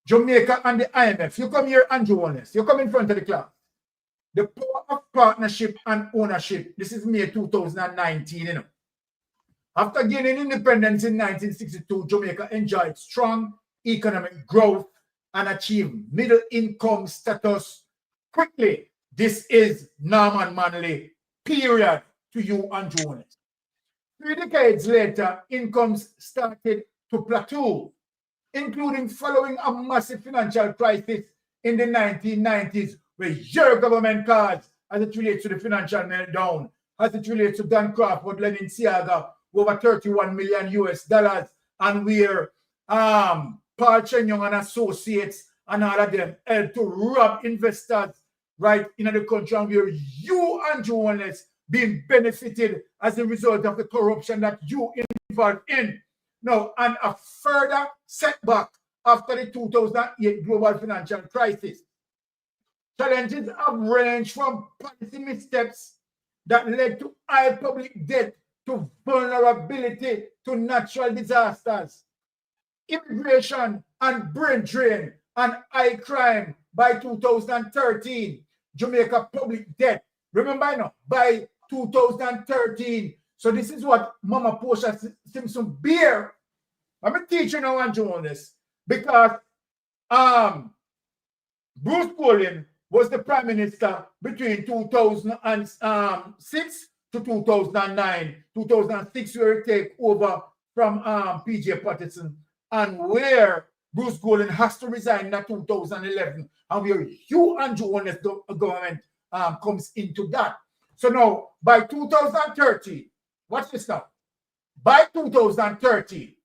Jamaica and the IMF. You come here, Andrew Wallace. You come in front of the class. The power of partnership and ownership. This is May 2019, you know. After gaining independence in 1962, Jamaica enjoyed strong economic growth and achieved middle income status quickly. This is Norman Manley, period, to you and Jonas. 3 decades later, incomes started to plateau, including following a massive financial crisis in the 1990s, where your government cards, as it relates to the financial meltdown, as it relates to Dan Crawford lending Seaga over $31 million US, and where Paul Chenyong and associates and all of them helped to rob investors right in the country, and where you and journalists being benefited as a result of the corruption that you involved in. Now, and a further setback after the 2008 global financial crisis. Challenges have ranged from policy missteps that led to high public debt to vulnerability to natural disasters, immigration and brain drain and high crime. By 2013, Jamaica public debt, remember now, by 2013. So this is what Mama Portia Simpson bear. I'm a teacher now and doing this because Bruce Golding was the prime minister between 2006 to 2009. 2006 where he take over from PJ Patterson, and where Bruce Golding has to resign in 2011, and where you and Jonas government comes into that. So now, by 2030, watch this now. By 2030,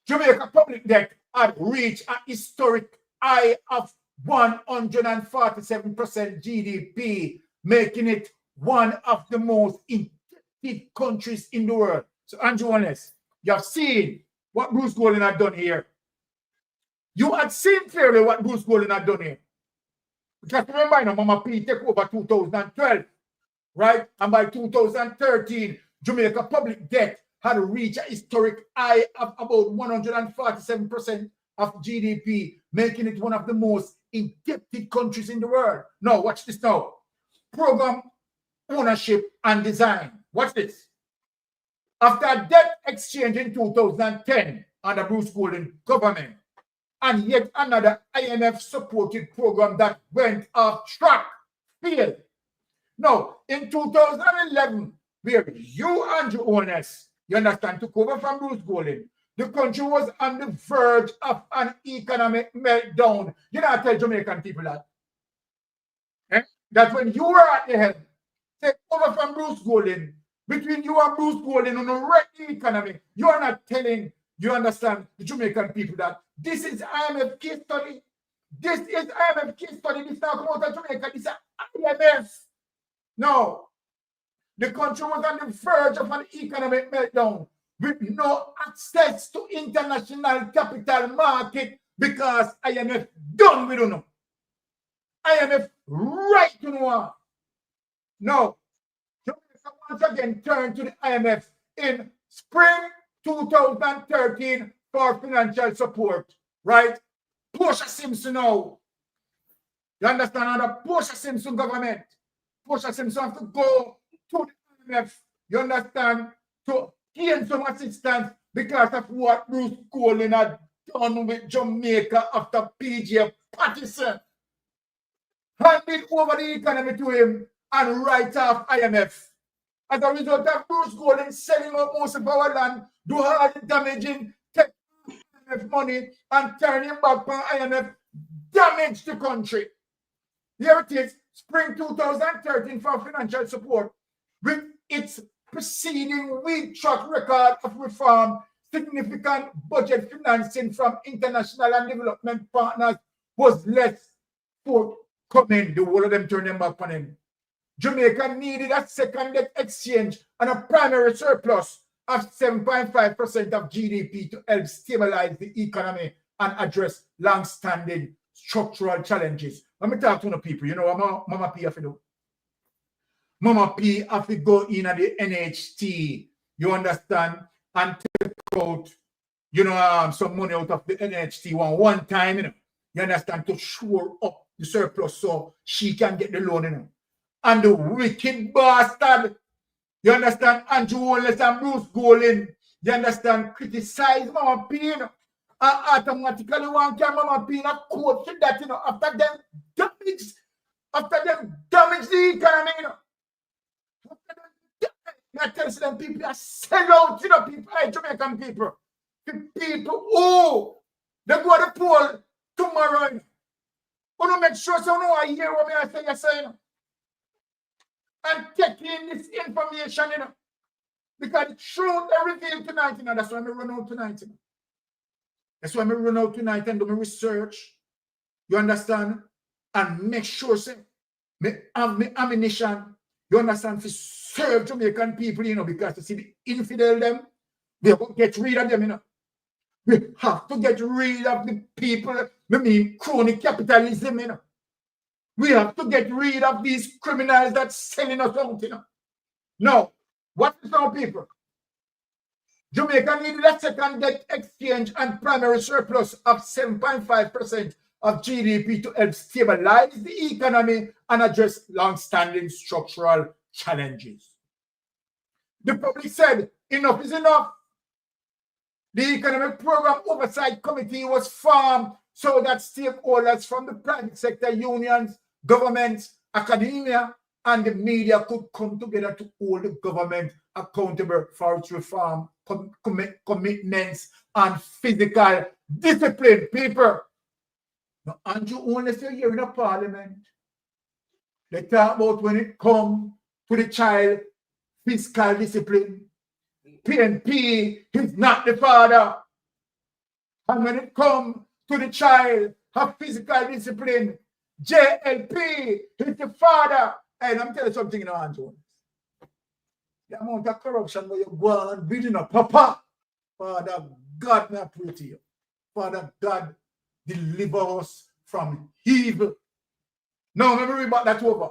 Jamaica public debt had reached a historic high of 147% GDP, making it one of the most indebted countries in the world. So, Andrew Honest, you have seen what Bruce Golding had done here. You had seen clearly what Bruce Golding had done here. Because remember, you know, Mama P took over 2012, right? And by 2013, Jamaica public debt had reached a historic high of about 147% of GDP, making it one of the most indebted countries in the world. Now, watch this now. Program ownership and design. Watch this. After a debt exchange in 2010 under Bruce Golding government, and yet another IMF-supported program that went off track, failed. Now, in 2011, where you, Andrew Honest, you understand, took over from Bruce Golding, the country was on the verge of an economic meltdown. You know, I tell Jamaican people that. That when you were at the head, take over from Bruce Golding, between you and Bruce Golding on the right economy, you are not telling, you understand, the Jamaican people that this is IMF case study. This is IMF case study. This now come out of Jamaica. This is IMF. No. The country was on the verge of an economic meltdown with no access to international capital market because IMF done with them. IMF right to know. No. Jamaica once again turned to the IMF in spring 2013 for financial support, right? Portia Simpson now. You understand? Under Portia Simpson government, Portia Simpson have to go to the IMF, you understand, to gain some assistance because of what Bruce Golding had done with Jamaica after PJ Patterson. Handed over the economy to him and write off IMF. As a result of Bruce Golding selling up most of our land, do hard damaging, take IMF money and turning back on IMF, damage the country. Here it is, spring 2013 for financial support, with its preceding weak track record of reform, significant budget financing from international and development partners was less forthcoming. The whole of them turned them back on him. Jamaica needed a second debt exchange and a primary surplus of 7.5% of GDP to help stabilize the economy and address long-standing structural challenges. Let me talk to the people. You know what Mama P have to do? Mama P have to go in at the NHT, you understand, and take out, you know, some money out of the NHT one time, you know, you understand, to shore up the surplus so she can get the loan, you know. And the wicked bastard, you understand, Andrew Honest and Bruce Golding, you understand, criticize Mama P, you know, and automatically one can Mama P in a court to that, you know, after them damage the economy, you know. I tell them people are sell out, you know, people, hey, Jamaican people. The people, oh, they go to the poll tomorrow. You know, make sure so no I hear what I say, you know. And take in this information, you know. Because the truth they reveal tonight, you know, that's why I run out tonight, you know. That's why I run out tonight and do my research. You understand? And make sure, say, me have my ammunition. You understand? To serve Jamaican people, you know, because to see the infidel them, we have to get rid of them, you know. We have to get rid of the people, I mean, crony capitalism, you know. We have to get rid of these criminals that's selling us out, you know. Now, what is our people? Jamaica needed a second debt exchange and primary surplus of 7.5% of GDP to help stabilize the economy and address long-standing structural challenges. The public said, enough is enough. The Economic Program Oversight Committee was formed so that stakeholders from the private sector, unions, governments, academia, and the media could come together to hold the government accountable for its reform commitments and physical discipline. People, now, Andrew Honest here in the parliament, they talk about when it comes to the child fiscal discipline. PNP is not the father. And when it comes to the child of physical discipline, JLP is the father. And I'm telling you something, you know, Andrew. The amount of corruption where you go on building a papa, Father God, may I pray to you. Father God, deliver us from evil. Now, let me read about that over.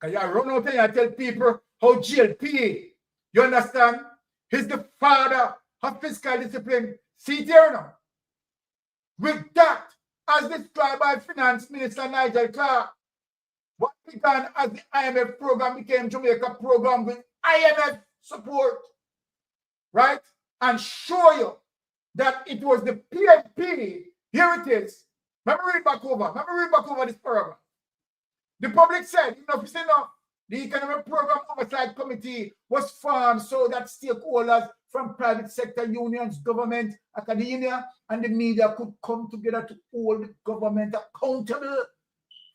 Because you run out and you tell people how JLP, you understand? He's the father of fiscal discipline. See it here now. With that, as described by Finance Minister Nigel Clark, what began as the IMF program became Jamaica program with IMF support, right? And show you that it was the PNP. Here it is. Let me read back over this paragraph. The public said, enough is enough. The Economic Program Oversight Committee was formed so that stakeholders from private sector unions, government, academia, and the media could come together to hold the government accountable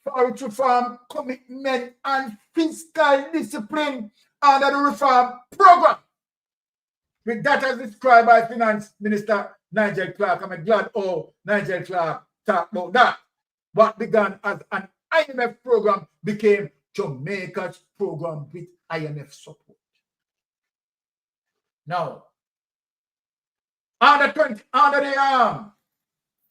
for its reform commitment and fiscal discipline under the reform program. With that as described by Finance Minister Nigel Clark, I'm glad Nigel Clark talked about that. What began as an IMF program became Jamaica's program with IMF support. Now, under the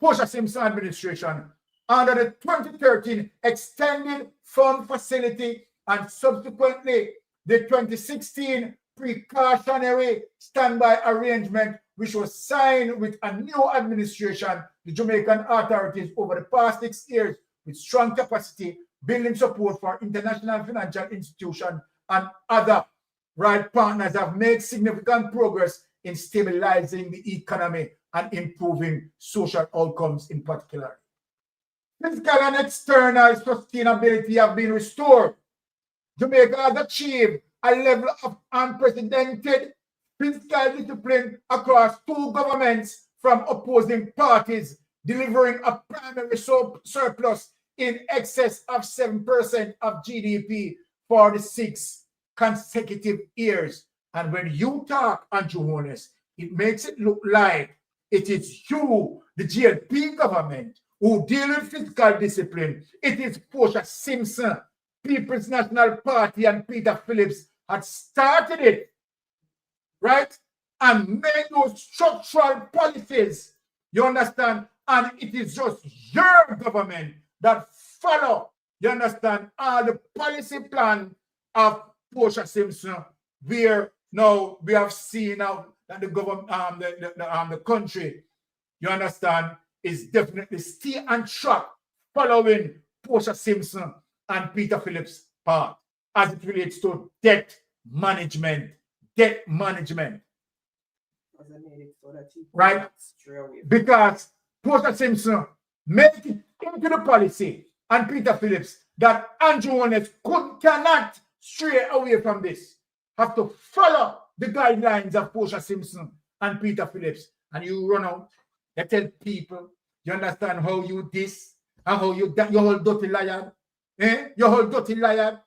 Portia Simpson administration, under the 2013 Extended Fund Facility and subsequently the 2016 Precautionary Standby Arrangement, which was signed with a new administration, the Jamaican authorities over the past 6 years with strong capacity, building support for international financial institutions and other right partners have made significant progress in stabilizing the economy and improving social outcomes in particular. Fiscal and external sustainability have been restored. Jamaica has achieved a level of unprecedented fiscal discipline across 2 governments from opposing parties, delivering a primary surplus in excess of 7% of GDP for the 6 consecutive years. And when you talk, Andrew Honest, it makes it look like it is you, the GLP government, who deal with fiscal discipline. It is Portia Simpson, People's National Party, and Peter Phillips had started it, right? And made those structural policies, you understand? And it is just your government that follow, you understand, all the policy plan of Portia Simpson, where now we have seen now that the government, the country, you understand, is definitely still on track following Portia Simpson and Peter Phillips' path as it relates to debt management. Right? Because Portia Simpson made it into the policy and Peter Phillips that Andrew Honest cannot stray away from this. Have to follow the guidelines of Portia Simpson and Peter Phillips. And you run out, you tell people, you understand how you this and how you that, you whole dirty liar. Your whole dirty liar.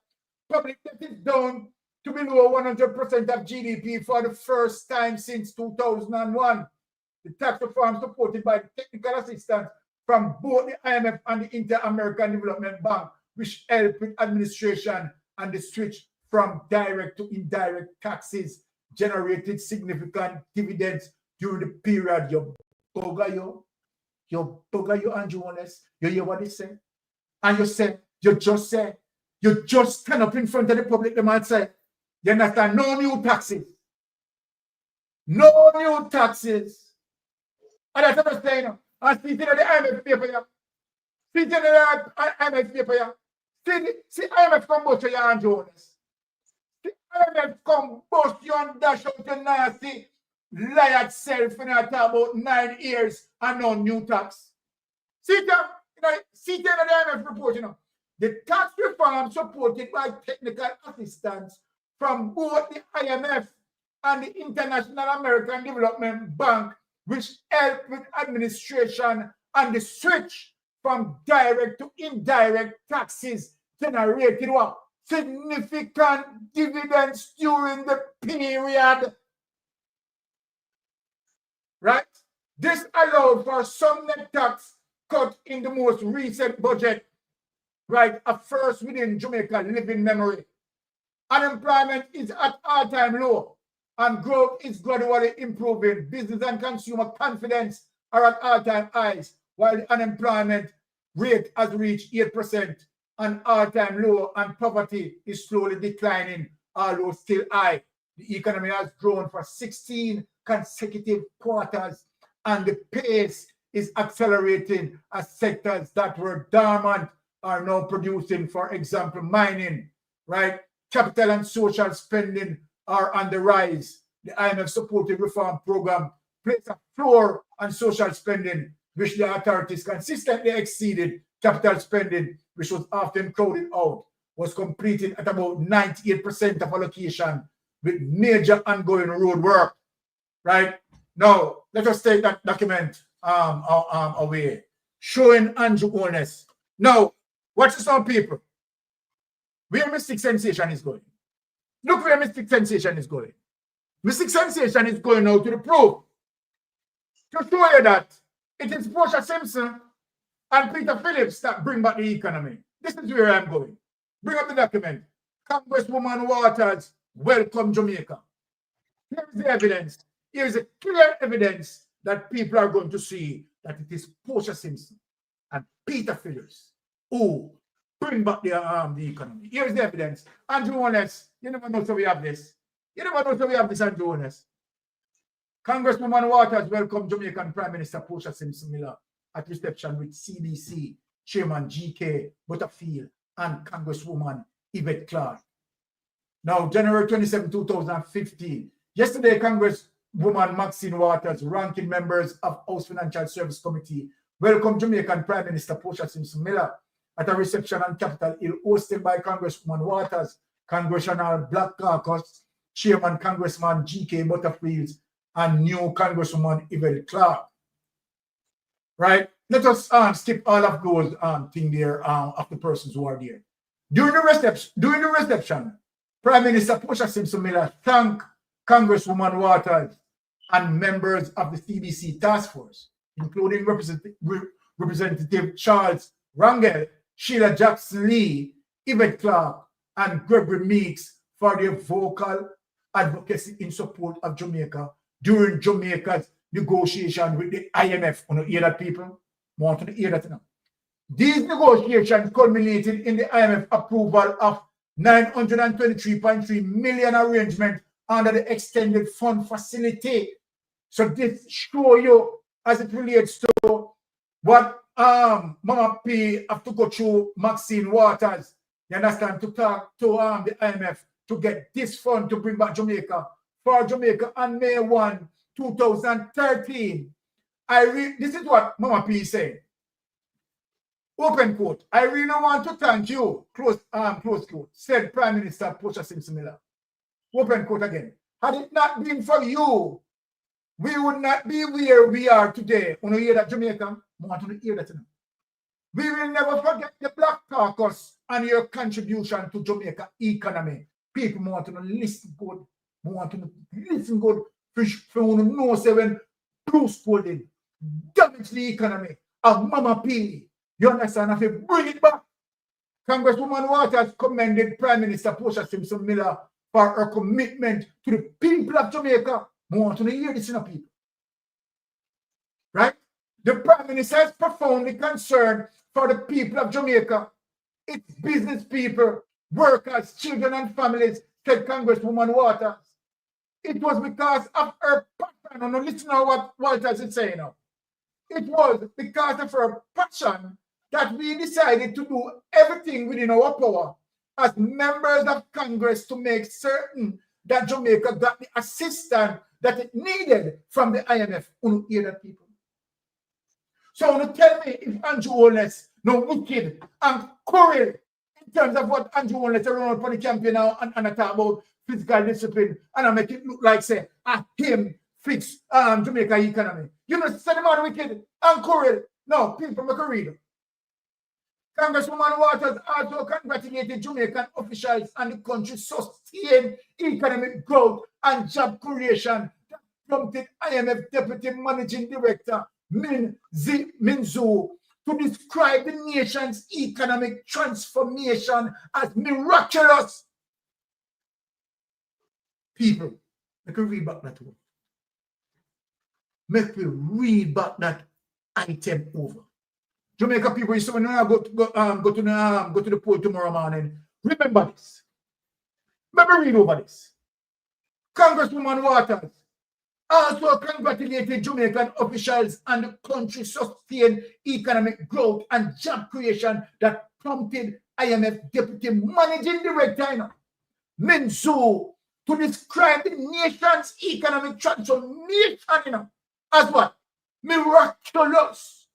Public debt is down to below 100% of GDP for the first time since 2001. The tax reform supported by the technical assistance from both the IMF and the Inter-American Development Bank, which helped with administration and the switch from direct to indirect taxes, generated significant dividends during the period. You bugger you, Andrew Honest. You hear what they say? And you just stand up in front of the public, the man say, you understand, no new taxes. No new taxes. And that's what I'm saying. And see the IMF paper here. See the IMF paper here. See IMF come bust you, Andrew Honest. See IMF come bust you and dash out your nasty liar self when I talk about 9 years and no new tax. See that? See the IMF report, you know. The tax reform supported by technical assistance from both the IMF and the International American Development Bank, which helped with administration and the switch from direct to indirect taxes, generated what? significant dividends during the period. Right? This allowed for some net tax cut in the most recent budget. Right? A first within Jamaica living memory. Unemployment is at all-time low, and growth is gradually improving. Business and consumer confidence are at all-time highs, while the unemployment rate has reached 8%, an all-time low, and poverty is slowly declining, although still high. The economy has grown for 16 consecutive quarters, and the pace is accelerating as sectors that were dormant are now producing. For example, mining, right? Capital and social spending are on the rise. The IMF supported reform program placed a floor on social spending, which the authorities consistently exceeded. Capital spending, which was often crowded out, was completed at about 98% of allocation, with major ongoing road work. Right? Now, let us take that document away, showing Andrew Holness. Now, watch this on, people. Where Mystic Sensation is going. Look where Mystic Sensation is going. Mystic Sensation is going now to the proof to show you that it is Portia Simpson and Peter Phillips that bring back the economy. This is where I'm going. Bring up the document. Congresswoman Waters, welcome Jamaica. Here's the evidence. Here's a clear evidence that people are going to see that it is Portia Simpson and Peter Phillips who bring back the economy. Here's the evidence. Andrew Holness, you never know so we have this. You never know so we have this, Andrew Holness. Congresswoman Waters welcomed Jamaican Prime Minister Portia Simpson Miller at reception with CBC Chairman G.K. Butterfield and Congresswoman Yvette Clark. Now, January 27, 2015. Yesterday, Congresswoman Maxine Waters, ranking members of House Financial Service Committee, welcomed Jamaican Prime Minister Portia Simpson Miller at a reception on Capitol Hill hosted by Congresswoman Waters, Congressional Black Caucus Chairman Congressman G.K. Butterfield, and new Congresswoman Yvette Clark. Right? Let us skip all of those things there of the persons who are there. During the reception, Prime Minister Portia Simpson Miller thanked Congresswoman Waters and members of the CBC task force, including Representative Charles Rangel, Sheila Jackson-Lee, Yvette Clark, and Gregory Meeks for their vocal advocacy in support of Jamaica during Jamaica's negotiation with the IMF. Want to hear that, people? Want to hear that now? These negotiations culminated in the IMF approval of 923.3 million arrangement under the extended fund facility. So this show you as it relates to what Mama P have to go through Maxine Waters, you understand, to talk to the IMF to get this fund to bring back Jamaica for Jamaica on May 1, 2013. This is what Mama P said. Open quote. I really want to thank you, close quote, said Prime Minister Portia Simpson Miller. Open quote again. Had it not been for you, we would not be where we are today. Want to hear that, Jamaica? I want to hear that now. We will never forget the Black Caucus and your contribution to Jamaica economy. People want to listen good. Want to listen good. For you to know, say when Bruce Golding damage the economy of Mama P. You understand? If you bring it back, Congresswoman Waters commended Prime Minister Portia Simpson Miller for her commitment to the people of Jamaica. I want to hear this in a people. Right? The Prime Minister is profoundly concerned for the people of Jamaica, its business people, workers, children, and families, said Congresswoman Waters. It was because of her passion. Now listen to what Waters is saying now. It was because of her passion that we decided to do everything within our power as members of Congress to make certain that Jamaica got the assistance that it needed from the IMF. You hear that, people? So you tell me if Andrew Holness no wicked and cruel in terms of what Andrew Holness around for the campaign now and I talk about physical discipline and I make it look like say him fix Jamaica economy. You know, say the man wicked and cruel. No, people make a read. Congresswoman Waters also congratulated Jamaican officials and the country's sustained economic growth and job creation that prompted IMF Deputy Managing Director Min Zhu to describe the nation's economic transformation as miraculous. People, make me read back that word. Make me read back that item over. Jamaica people, you say when I go to the poll tomorrow morning, remember this. Let me read over this. Congresswoman Waters also congratulated Jamaican officials and the country's sustained economic growth and job creation that prompted IMF Deputy Managing Director Min Zhu to describe the nation's economic transformation as what? Miraculous.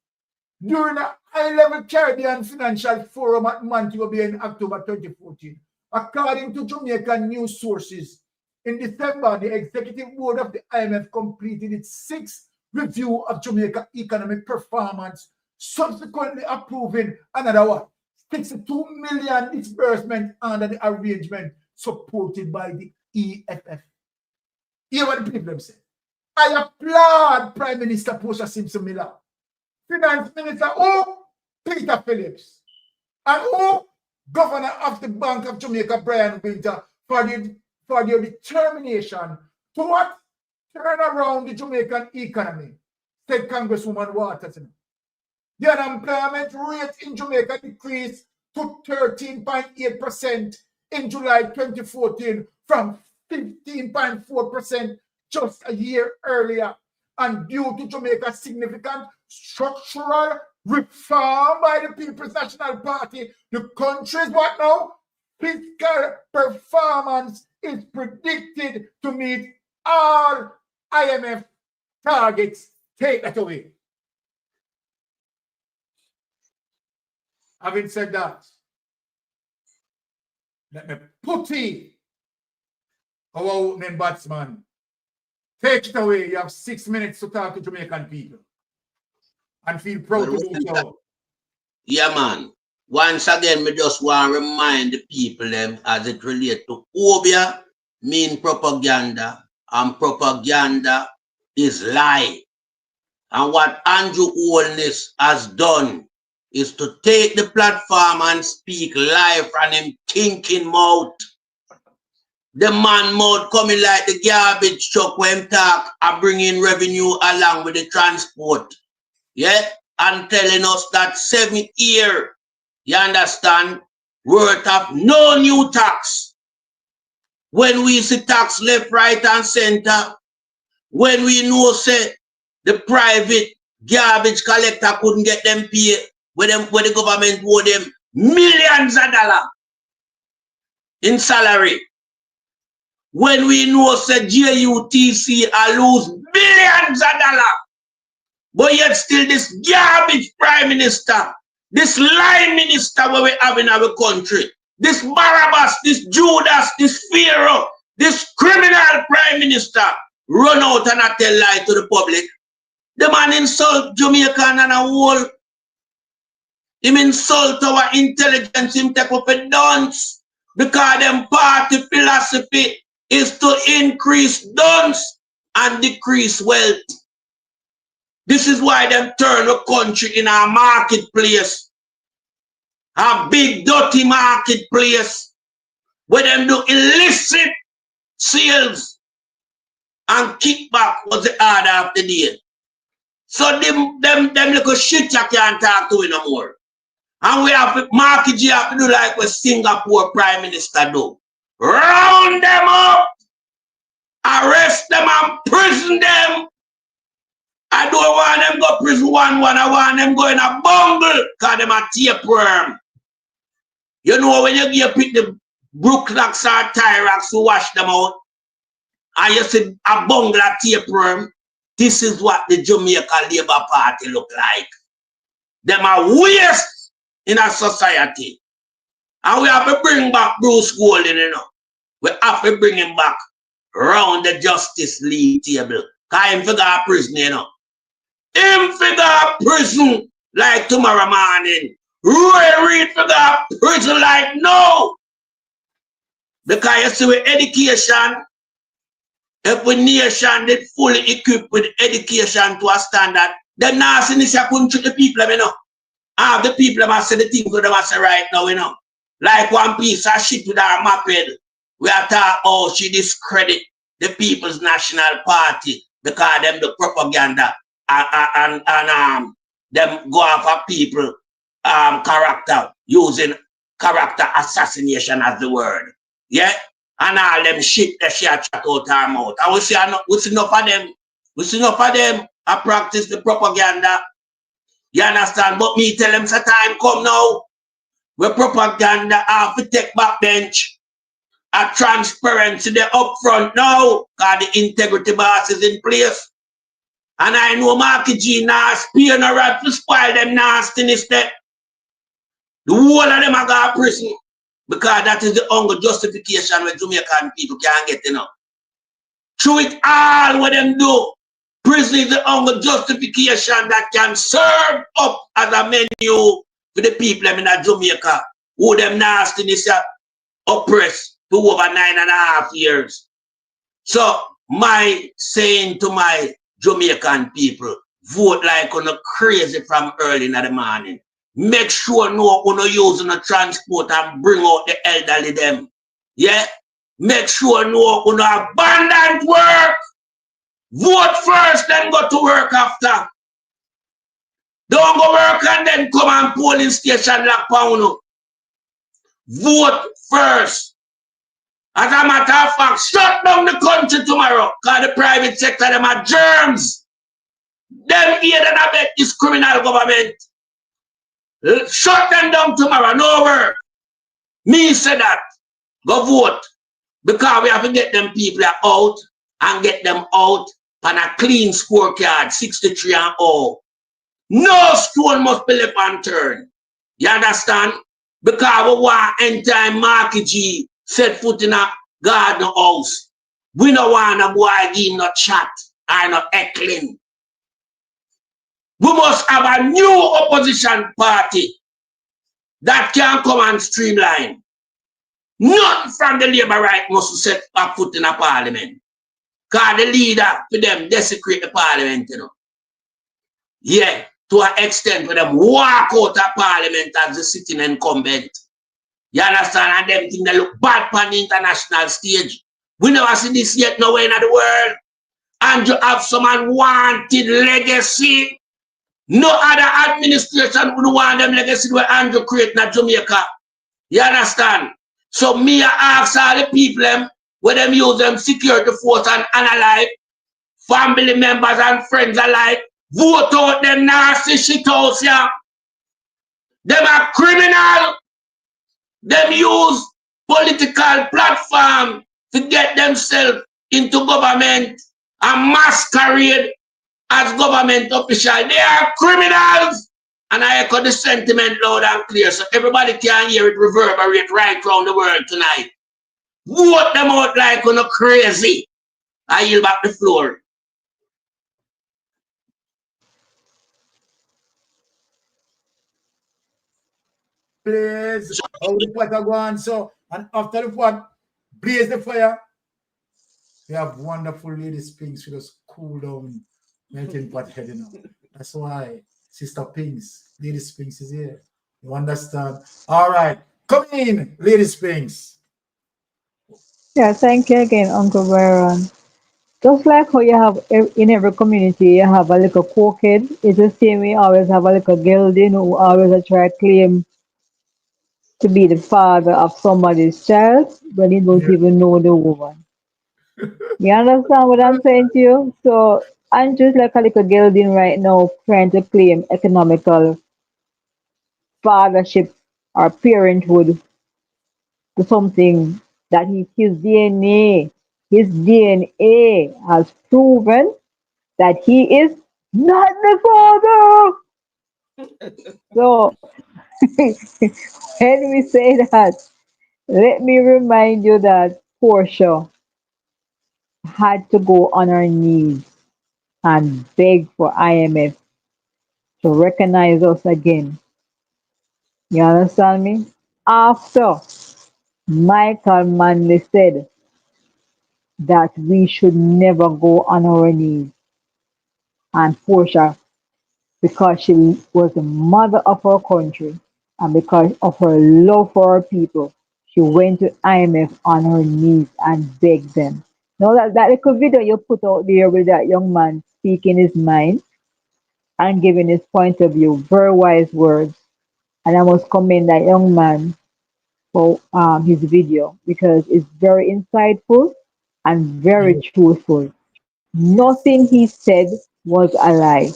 During a high-level Caribbean Financial Forum at Montego Bay in October 2014, according to Jamaican news sources, in December, the Executive Board of the IMF completed its 6th review of Jamaica economic performance, subsequently approving another one, 62 million disbursement under the arrangement supported by the EFF. Hear what the people say. I applaud Prime Minister Portia Simpson Miller, Finance Minister Peter Phillips, and Governor of the Bank of Jamaica Brian Winter for their determination to what? Turn around the Jamaican economy, said Congresswoman Waters. The unemployment rate in Jamaica decreased to 13.8% in July 2014 from 15.4% just a year earlier. And due to Jamaica's significant structural reform by the People's National Party, the country's what now? Fiscal performance is predicted to meet all IMF targets. Take that away. Having said that, let me put in our opening batsman. Take it away. You have 6 minutes to talk to Jamaican people. And feel proud to do so. Yeah, man. Once again, we just want to remind the people them as it relates to obia mean propaganda, and propaganda is lie. And what Andrew Holness has done is to take the platform and speak live from him thinking mouth. The man mouth coming like the garbage truck when talk and bringing revenue along with the transport. Yeah? And telling us that 7 years, you understand, worth of no new tax. When we see tax left, right, and center, when we know say the private garbage collector couldn't get them pay, where the government owe them millions of dollars in salary. When we know say JUTC lose billions of dollars. But yet still this garbage prime minister, this lying minister where we have in our country, this Barabbas, this Judas, this Pharaoh, this criminal prime minister run out and tell lie to the public. The man insult Jamaican and a whole. Him insult our intelligence, him take up a dance because them party philosophy is to increase dunce and decrease wealth. This is why them turn the country in a marketplace, a big dirty marketplace, where them do illicit sales and kickback was the order of the day. So them little shit you can't talk to no more. And we have to market you have to do like what Singapore Prime Minister do. Round them up, arrest them and prison them. I don't want them go prison one, I want them go in a bungle because them a tapeworm. You know when you pick the Brooklocks or Tyrax to wash them out, and you see a bungle of tapeworm, this is what the Jamaica Labour Party look like. Them are waste in a society. And we have to bring back Bruce Golding, you know. We have to bring him back round the Justice League table. Because him figure prison, you know. Him figure prison like tomorrow morning. Roy Reid for the prison like no. Because you see with education, if a nation did fully equipped with education to a standard, then nastiness couldn't treat the people, you know. Half the people must say the things that they must say right now, you know. Like one piece of shit with our moped. We are talking, oh, she discredit the People's National Party because them the propaganda and them go after people character, using character assassination as the word. Yeah? And all them shit that she chat out her mouth. And we see enough of them. We see enough of them I practice the propaganda. You understand? But me tell them the time come now. Where propaganda have to take back bench. A transparency they up front now. Because the integrity boss is in place. And I know Marky G now spear no rat to spoil them nastiness there. The whole of them are going to prison. Because that is the only justification where Jamaican people can't get enough. Through it all what them do. Prison is the only justification that can serve up as a menu for the people in Jamaica who them nastiness oppressed for over 9.5 years. So my saying to my Jamaican people, vote like on a crazy from early in the morning. Make sure no one using a transport and bring out the elderly them. Yeah? Make sure no one abandon work. Vote first, then go to work after. Don't go work and then come and polling station like pound. Vote first. As a matter of fact, shut down the country tomorrow. Because the private sector, them are germs. Them here that I bet this criminal government. Shut them down tomorrow, no work. Me say that. Go vote. Because we have to get them people out and get them out on a clean scorecard, 63 and all. No stone must be left unturned. You understand? Because we want end time Marky G set foot in a garden house. We don't want a boy give no chat or no heckling. We must have a new opposition party that can come and streamline. Nothing from the Labour right must set a foot in a parliament. Because the leader for them desecrate the parliament, you know. Yeah, to an extent for them walk out of parliament as the sitting incumbent. You understand? And them things that look bad on the international stage. We never see this yet nowhere in the world. And you have some unwanted legacy. No other administration would want them legacy where Andrew create in Jamaica. You understand? So me I ask all the people them, where them use them security force and analyze, family members and friends alike, vote out them nasty shit house here. Them are criminal. Them use political platform to get themselves into government and masquerade as government official. They are criminals. And I echo the sentiment loud and clear so everybody can hear it reverberate right around the world tonight. Vote them out like on a crazy. I yield back the floor. Blaze, how the pot are going so, and after the pot, blaze the fire. We have wonderful ladies Pinks with us cool down melting pot heading up. That's why Sister Pinks, ladies Pinks is here. You understand? All right, come in, ladies Pinks. Yeah, thank you again, Uncle Byron. Just like how you have in every community, you have a little cokehead. It's the same way you always have a little gelding who always try to claim to be the father of somebody's child when he don't even know the woman. You understand what I'm saying to you? So I'm just like a little gelding right now trying to claim economical fathership or parenthood to something that his DNA has proven that he is not the father. So when we say that, let me remind you that Portia had to go on her knees and beg for IMF to recognize us again You understand me? After Michael Manley said that we should never go on our knees, and Portia, because she was the mother of our country and because of her love for our people, she went to IMF on her knees and begged them. Now that little video you put out there with that young man speaking his mind and giving his point of view, very wise words. And I must commend that young man for his video because it's very insightful and very truthful. Nothing he said was a lie.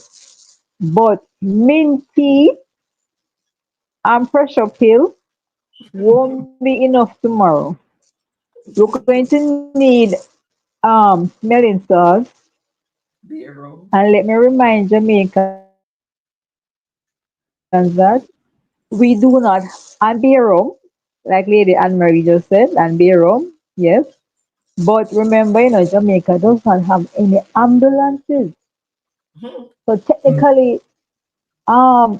But Minty and pressure pill won't be enough tomorrow. You're going to need smelling salts. And let me remind Jamaicans that we do not, and be rum, like Lady Anne Marie just said, and be rum, yes. But remember, Jamaica does not have any ambulances. So technically,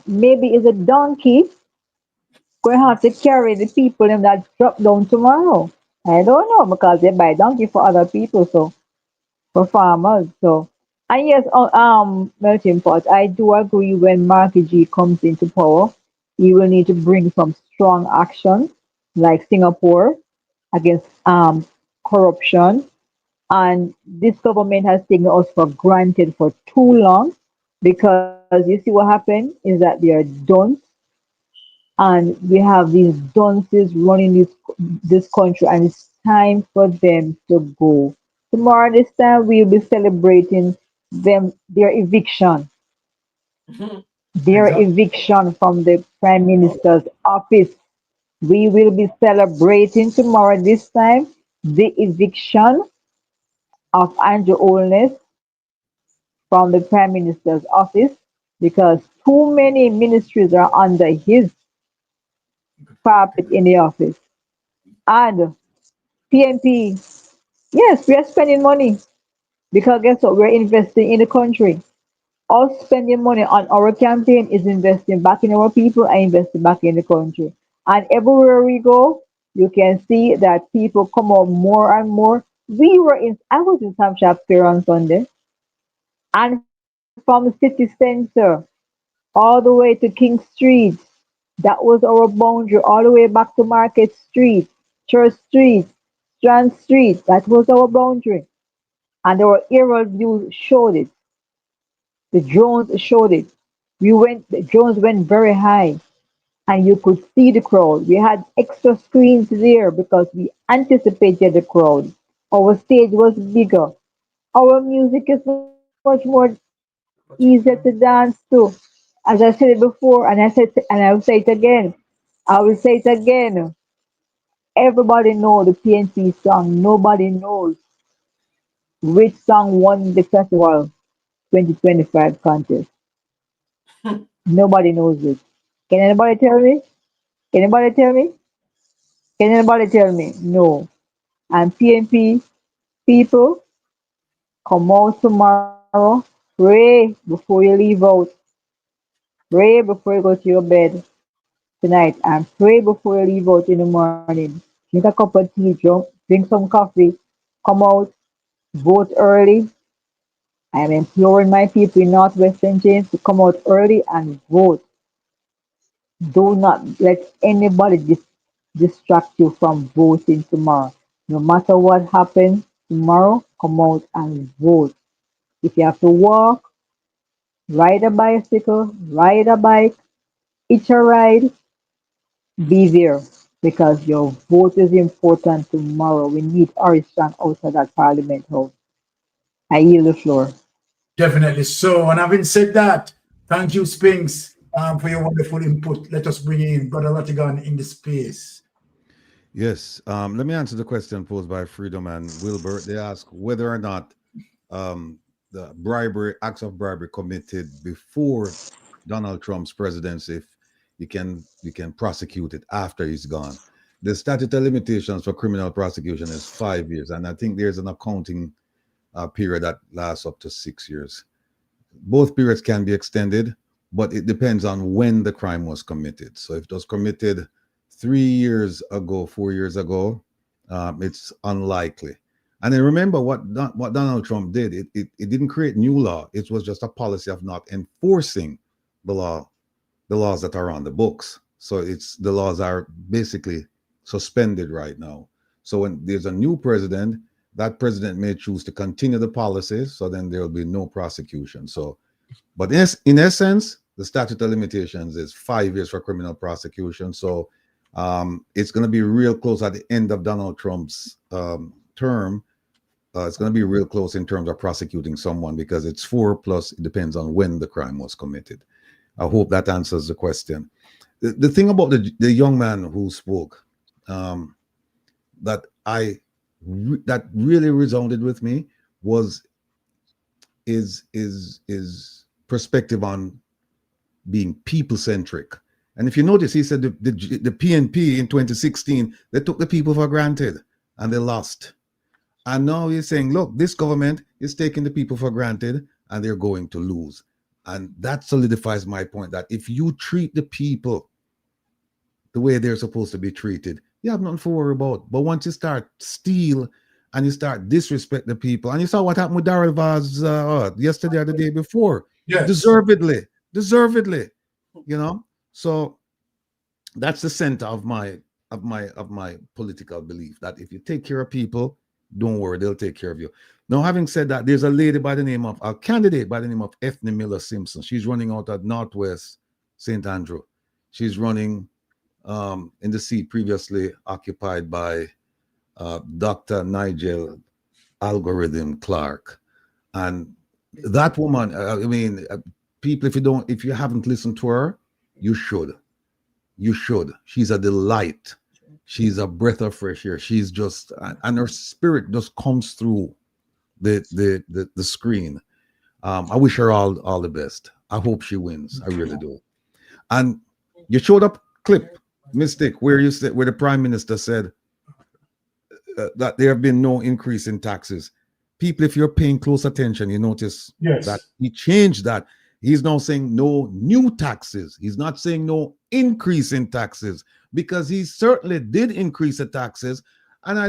maybe is a donkey going to have to carry the people them that drop down tomorrow. I don't know because they buy donkey for other people, so for farmers. So and yes, melting pot. I do agree when Marky G comes into power, he will need to bring some strong action like Singapore against corruption. And this government has taken us for granted for too long because you see what happened is that they are done and we have these dunces running this country, and it's time for them to go. Tomorrow, this time, we'll be celebrating their eviction, from the Prime Minister's office. We will be celebrating tomorrow, this time, the eviction of Andrew Holness from the Prime Minister's office because too many ministries are under his carpet in the office. And PNP, yes, we are spending money because guess what? We're investing in the country. Us spending money on our campaign is investing back in our people and investing back in the country. And everywhere we go, you can see that people come out more and more. I was in Sam Shop Fair on Sunday, and from city center all the way to King Street, that was our boundary, all the way back to Market Street, Church Street, Strand Street, that was our boundary. And our aerial view showed it. The drones showed it. The drones went very high and you could see the crowd. We had extra screens there because we anticipated the crowd. Our stage was bigger. Our music is much more easier to dance to. As I said it before, and I will say it again. I will say it again. Everybody know the PNP song. Nobody knows which song won the festival 2025 contest. Nobody knows it. Can anybody tell me? Can anybody tell me? Can anybody tell me? No. And PNP people, come out tomorrow. Pray before you leave out. Pray before you go to your bed tonight. And pray before you leave out in the morning. Drink a cup of tea, drink some coffee. Come out, vote early. I am imploring my people in Northwestern James to come out early and vote. Do not let anybody distract you from voting tomorrow. No matter what happens tomorrow, come out and vote. If you have to walk, ride a bicycle, ride a bike, hitch a ride, be there because your vote is important tomorrow. We need Strong outside that Parliament House. I yield the floor. Definitely so. And having said that, thank you, Spinks, for your wonderful input. Let us bring in Brother Ratigan in the space. Yes. Let me answer the question posed by Freedom and Wilbert. They ask whether or not the acts of bribery committed before Donald Trump's presidency, if you can prosecute it after he's gone. The statute of limitations for criminal prosecution is 5 years, and I think there's an accounting period that lasts up to 6 years. Both periods can be extended, but it depends on when the crime was committed. So if it was committed 3 years ago, 4 years ago, it's unlikely. And then remember what Donald Trump did. It didn't create new law. It was just a policy of not enforcing the laws that are on the books. So the laws are basically suspended right now. So when there's a new president, that president may choose to continue the policies. So then there will be no prosecution. So, but in essence, the statute of limitations is 5 years for criminal prosecution. So it's going to be real close at the end of Donald Trump's term. It's going to be real close in terms of prosecuting someone because it's 4 plus. It depends on when the crime was committed. I hope that answers the question. The thing about the young man who spoke that really resounded with me was his perspective on being people-centric. And if you notice, he said the PNP in 2016, they took the people for granted and they lost. And now he's saying, look, this government is taking the people for granted and they're going to lose. And that solidifies my point that if you treat the people the way they're supposed to be treated, you have nothing to worry about. But once you start steal and you start disrespect the people, and you saw what happened with Darrell Vaz yesterday or the day before, yes. deservedly, you know. So that's the center of my political belief, that if you take care of people, don't worry, they'll take care of you. Now, having said that, there's a candidate by the name of Ethne Miller Simpson. She's running out at Northwest St. Andrew. She's running in the seat previously occupied by Dr. Nigel Algorithm Clark. And that woman, I mean, people, if you haven't listened to her, you should. She's a delight. She's a breath of fresh air. She's just, and her spirit just comes through the screen. I wish her all the best. I hope she wins. I really do. And you showed up clip, Mystic, where the Prime Minister said that there have been no increase in taxes. People, if you're paying close attention, you notice that he changed that. He's now saying no new taxes. He's not saying no increase in taxes, because he certainly did increase the taxes. And I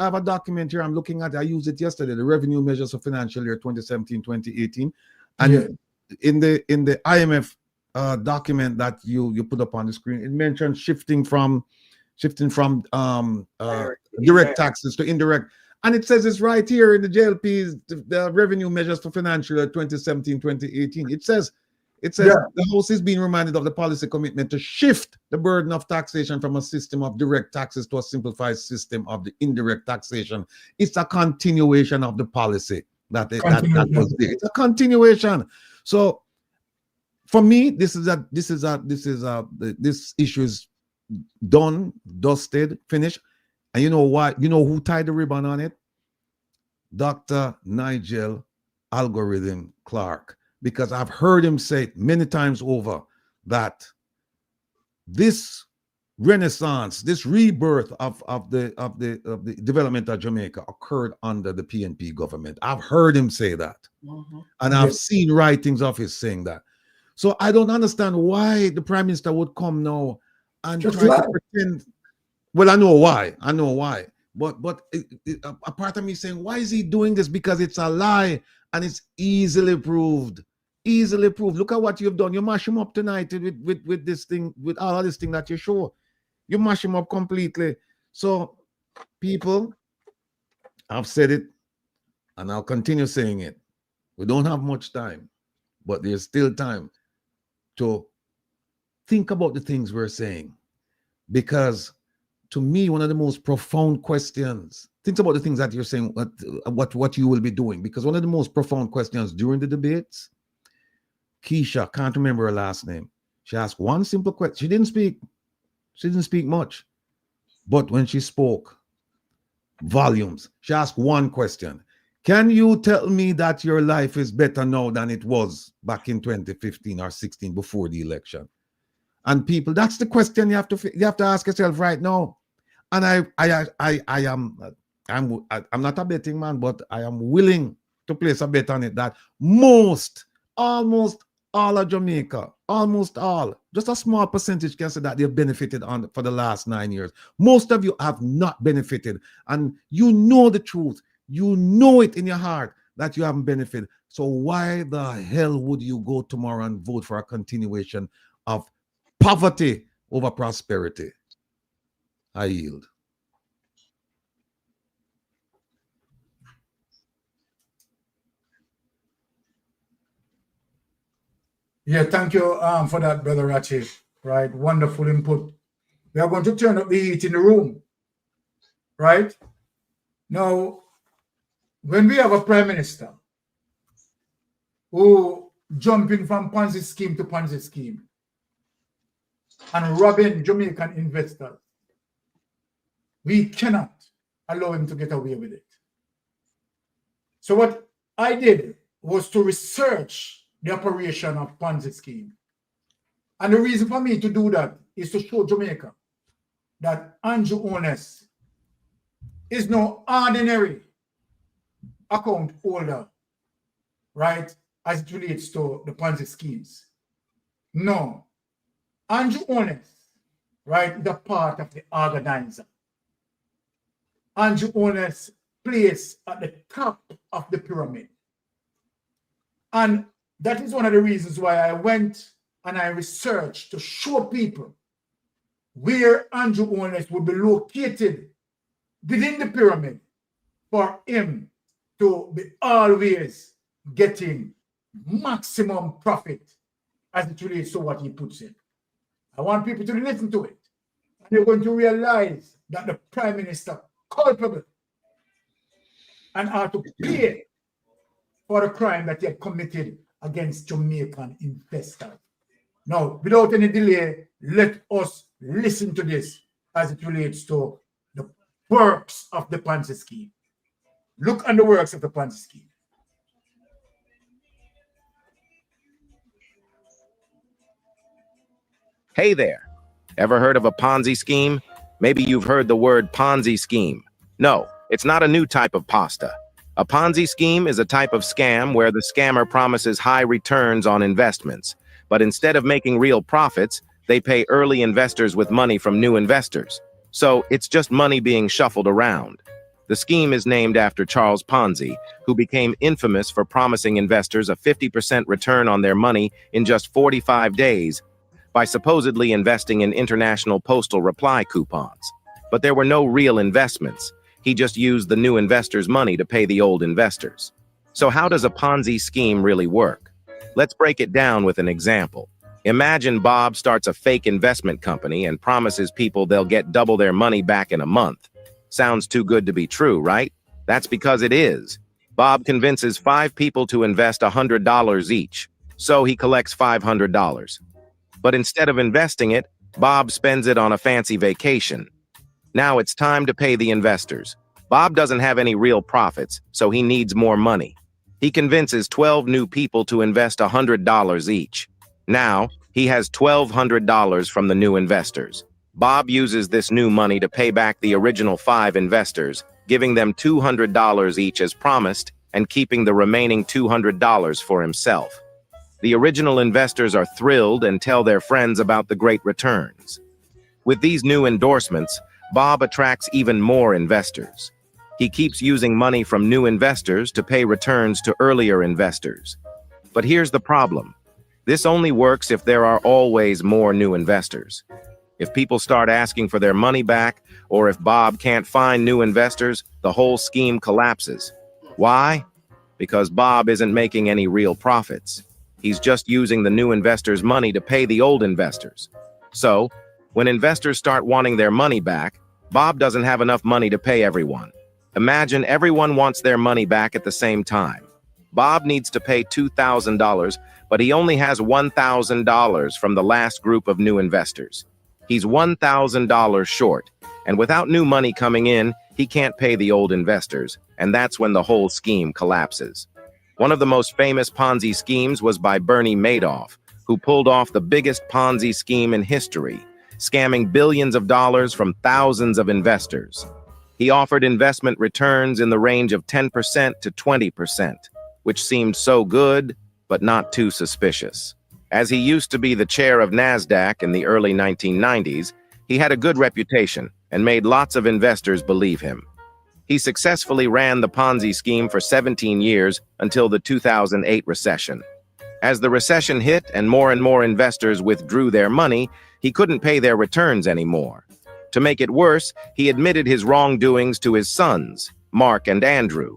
have a document here I'm looking at. I used it yesterday, the revenue measures for financial year 2017-2018. And in the IMF document that you put up on the screen, it mentions shifting from direct taxes to indirect. And it says it's right here in the Jlp'S, the revenue measures for financial year 2017-2018. It says the House is being reminded of the policy commitment to shift the burden of taxation from a system of direct taxes to a simplified system of the indirect taxation. It's a continuation of the policy that was there. It's a continuation. So for me, this issue is done, dusted, finished. And you know why? You know who tied the ribbon on it? Dr. Nigel Algorithm Clark. Because I've heard him say many times over that this renaissance, this rebirth of the development of Jamaica occurred under the PNP government. I've heard him say that. And I've seen writings of his saying that. So I don't understand why the Prime Minister would come now and try to pretend. Well, I know why. But a part of me saying, why is he doing this? Because it's a lie and it's easily proved. Easily proved. Look at what you've done. You mash him up tonight with this thing, with all of this thing that you show. You mash him up completely. So, people, I've said it and I'll continue saying it. We don't have much time, but there's still time to think about the things we're saying. Because to me, one of the most profound questions, think about the things that you're saying, what you will be doing. Because one of the most profound questions during the debates, Keisha, can't remember her last name. She asked one simple question. She didn't speak much. But when she spoke, volumes. She asked one question. Can you tell me that your life is better now than it was back in 2015 or 16 before the election? And people, that's the question you have to ask yourself right now. And I'm not a betting man, but I am willing to place a bet on it that almost all of Jamaica, almost all, just a small percentage can say that they've benefited for the last 9 years. Most of you have not benefited, and you know the truth. You know it in your heart that you haven't benefited. So why the hell would you go tomorrow and vote for a continuation of poverty over prosperity? I yield. Yeah, thank you for that, Brother Rachi. Right, wonderful input. We are going to turn up the heat in the room. Right? Now, when we have a prime minister who jumping from Ponzi scheme to Ponzi scheme and robbing Jamaican investors, we cannot allow him to get away with it. So what I did was to research the operation of Ponzi scheme. And the reason for me to do that is to show Jamaica that Andrew Honest is no ordinary account holder, right, as it relates to the Ponzi schemes. No. Andrew Honest, right, is a part of the organizer. Andrew Honest plays at the top of the pyramid. And that is one of the reasons why I went and I researched to show people where Andrew Honest would be located within the pyramid for him to be always getting maximum profit as it relates to what he puts in. I want people to listen to it. And you're going to realize that the Prime Minister culpable and are to pay for the crime that he had committed against Jamaican investors. Now, without any delay, let us listen to this as it relates to the works of the Ponzi scheme. Look on the works of the Ponzi scheme. Hey there. Ever heard of a Ponzi scheme? Maybe you've heard the word Ponzi scheme. No, it's not a new type of pasta. A Ponzi scheme is a type of scam where the scammer promises high returns on investments, but instead of making real profits, they pay early investors with money from new investors. So it's just money being shuffled around. The scheme is named after Charles Ponzi, who became infamous for promising investors a 50% return on their money in just 45 days by supposedly investing in international postal reply coupons. But there were no real investments. He just used the new investors' money to pay the old investors. So how does a Ponzi scheme really work? Let's break it down with an example. Imagine Bob starts a fake investment company and promises people they'll get double their money back in a month. Sounds too good to be true, right? That's because it is. Bob convinces 5 people to invest $100 each, so he collects $500. But instead of investing it, Bob spends it on a fancy vacation. Now it's time to pay the investors. Bob doesn't have any real profits, so he needs more money. He convinces 12 new people to invest $100 each. Now, he has $1,200 from the new investors. Bob uses this new money to pay back the original 5 investors, giving them $200 each as promised, and keeping the remaining $200 for himself. The original investors are thrilled and tell their friends about the great returns. With these new endorsements, Bob attracts even more investors. He keeps using money from new investors to pay returns to earlier investors. But here's the problem. This only works if there are always more new investors. If people start asking for their money back, or if Bob can't find new investors, the whole scheme collapses. Why? Because Bob isn't making any real profits. He's just using the new investors' money to pay the old investors. So, when investors start wanting their money back, Bob doesn't have enough money to pay everyone. Imagine everyone wants their money back at the same time. Bob needs to pay $2,000, but he only has $1,000 from the last group of new investors. He's $1,000 short, and without new money coming in, he can't pay the old investors, and that's when the whole scheme collapses. One of the most famous Ponzi schemes was by Bernie Madoff, who pulled off the biggest Ponzi scheme in history, scamming billions of dollars from thousands of investors. He offered investment returns in the range of 10% to 20%, which seemed so good, but not too suspicious. As he used to be the chair of NASDAQ in the early 1990s, he had a good reputation and made lots of investors believe him. He successfully ran the Ponzi scheme for 17 years until the 2008 recession. As the recession hit and more investors withdrew their money, he couldn't pay their returns anymore. To make it worse, he admitted his wrongdoings to his sons, Mark and Andrew.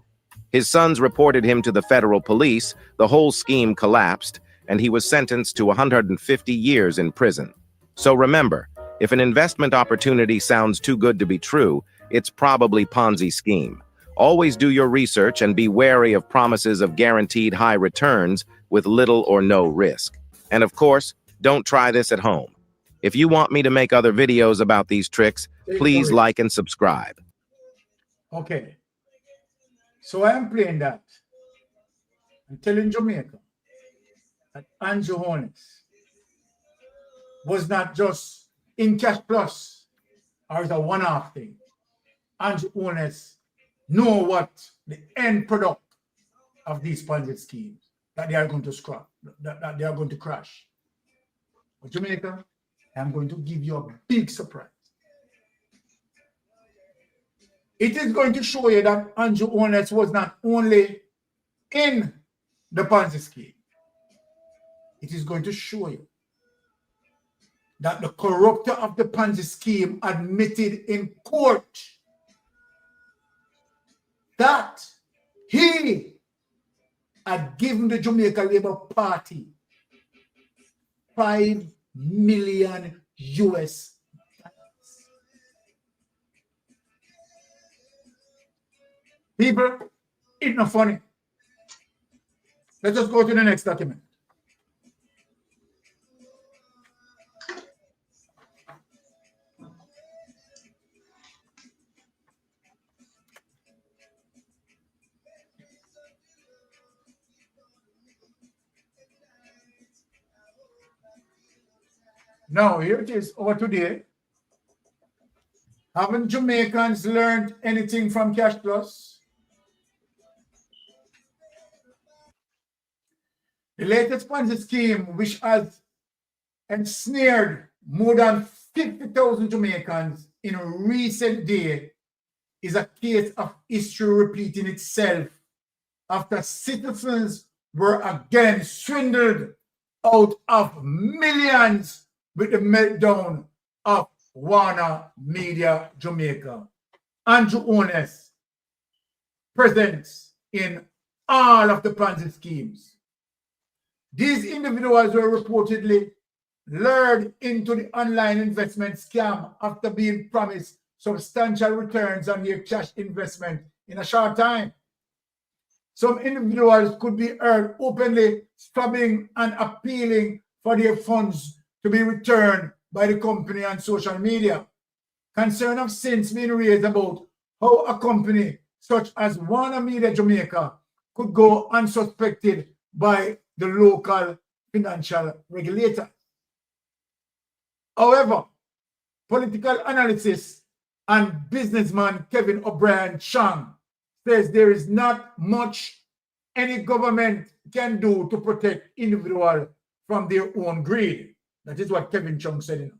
His sons reported him to the federal police, the whole scheme collapsed, and he was sentenced to 150 years in prison. So remember, if an investment opportunity sounds too good to be true, it's probably Ponzi scheme. Always do your research and be wary of promises of guaranteed high returns with little or no risk. And of course, don't try this at home. If you want me to make other videos about these tricks, please like and subscribe. Okay. So I am playing that. I'm telling Jamaica that Andrew Holness was not just in Cash Plus or as a one-off thing. Andrew Holness know what the end product of these Ponzi schemes that they are going to scrap, that they are going to crash. But Jamaica, I'm going to give you a big surprise. It is going to show you that Andrew Holness was not only in the Ponzi scheme. It is going to show you that the corrupter of the Ponzi scheme admitted in court that he had given the Jamaica Labour Party $5 million US. People, it's not funny. Let's just go to the next document. Now, here it is over today. Haven't Jamaicans learned anything from Cash Plus? The latest Ponzi scheme, which has ensnared more than 50,000 Jamaicans in a recent day, is a case of history repeating itself after citizens were again swindled out of millions with the meltdown of Warner Media Jamaica. Andrew Holness presents in all of the Ponzi schemes. These individuals were reportedly lured into the online investment scam after being promised substantial returns on their cash investment in a short time. Some individuals could be heard openly stabbing and appealing for their funds to be returned by the company on social media. Concern have since been raised about how a company such as Warner Media Jamaica could go unsuspected by the local financial regulator. However, political analysis and businessman Kevin O'Brien Chang says there is not much any government can do to protect individuals from their own greed. That is what Kevin Chung said.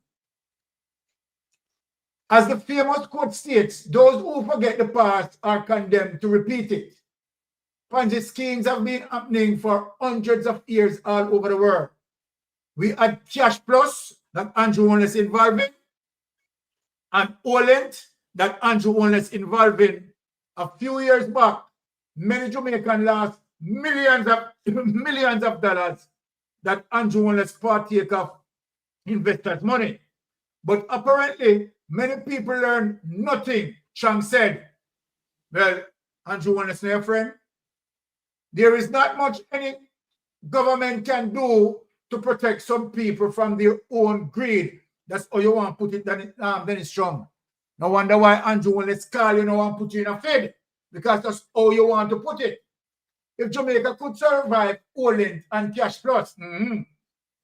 As the famous quote states, those who forget the past are condemned to repeat it. Ponzi schemes have been happening for hundreds of years all over the world. We had Cash Plus that Andrew Holness involved in, and Olent that Andrew Holness involved in. A few years back, many Jamaicans lost millions of dollars that Andrew Holness partake of investors' money. But apparently, many people learned nothing. Chang said, well, Andrew Holness, my friend, there is not much any government can do to protect some people from their own greed. That's how you want to put it, Dennis Strong. No wonder why Andrew Holness call you now and put you in a Fed, because that's how you want to put it. If Jamaica could survive Olent and Cash Plus,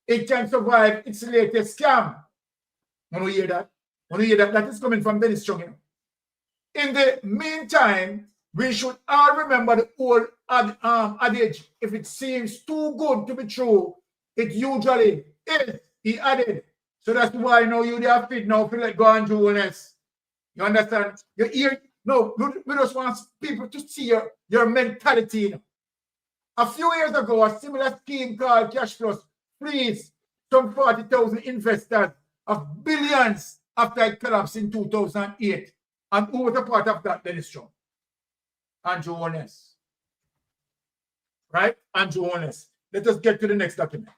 it can survive its latest scam. Want to hear that? Want to hear that? That is coming from Dennis Strong. In the meantime, we should all remember the old adage, if it seems too good to be true, it usually is, he added. So that's why now you have fit now feel like go and do honest. You understand? Your ear, no, we just want people to see your mentality. You know? A few years ago, a similar scheme called Cash Plus frees some 40,000 investors of billions after it collapsed in 2008. And who was a part of that, Dennis Trump? Andrew Holness. Right? Andrew Holness. Let us get to the next document.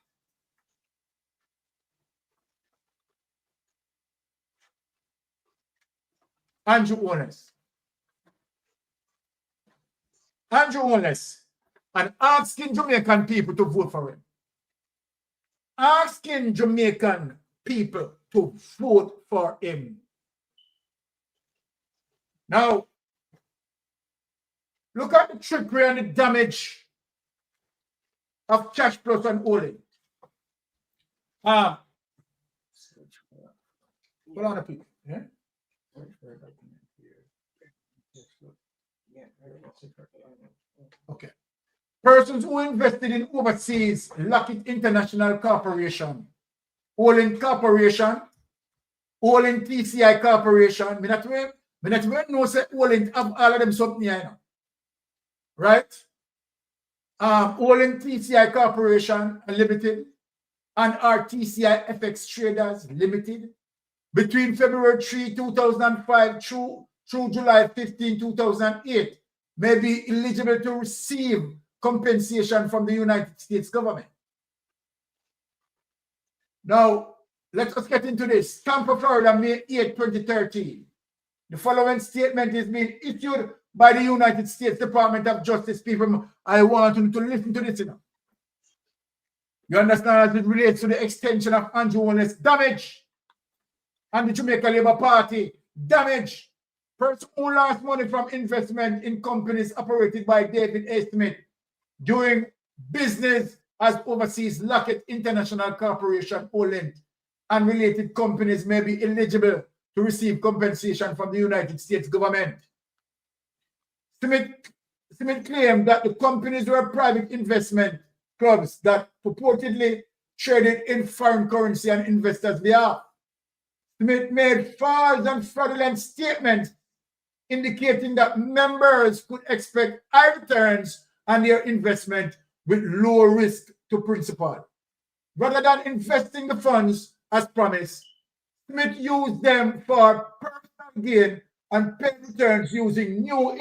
Andrew Holness. Andrew Holness. And asking Jamaican people to vote for him. Asking Jamaican people to vote for him. Now, look at the trickery and the damage of Cash Plus and Olin. Hold on a people. Yeah? Okay. Persons who invested in overseas Lockheed International Corporation, Olin Corporation, Olin TCI Corporation. Me not know say Olin have all of them something here, you know. Right? Olin TCI Corporation Limited and RTCI FX Traders Limited between February 3, 2005 through July 15, 2008 may be eligible to receive compensation from the United States government. Now, let us get into this. Tampa, Florida, May 8, 2013. The following statement is being issued by the United States Department of Justice. People, I want you to listen to this, you know. You understand as it relates to the extension of Andrew Holness damage and the Jamaica Labour Party damage. Person who lost money from investment in companies operated by David A. Smith doing business as overseas Lockheed International Corporation, Olin, and related companies may be eligible to receive compensation from the United States government. Smith claimed that the companies were private investment clubs that purportedly traded in foreign currency on investors' behalf. Smith made false and fraudulent statements indicating that members could expect high returns on their investment with low risk to principal. Rather than investing the funds as promised, Smith used them for personal gain and paid returns using new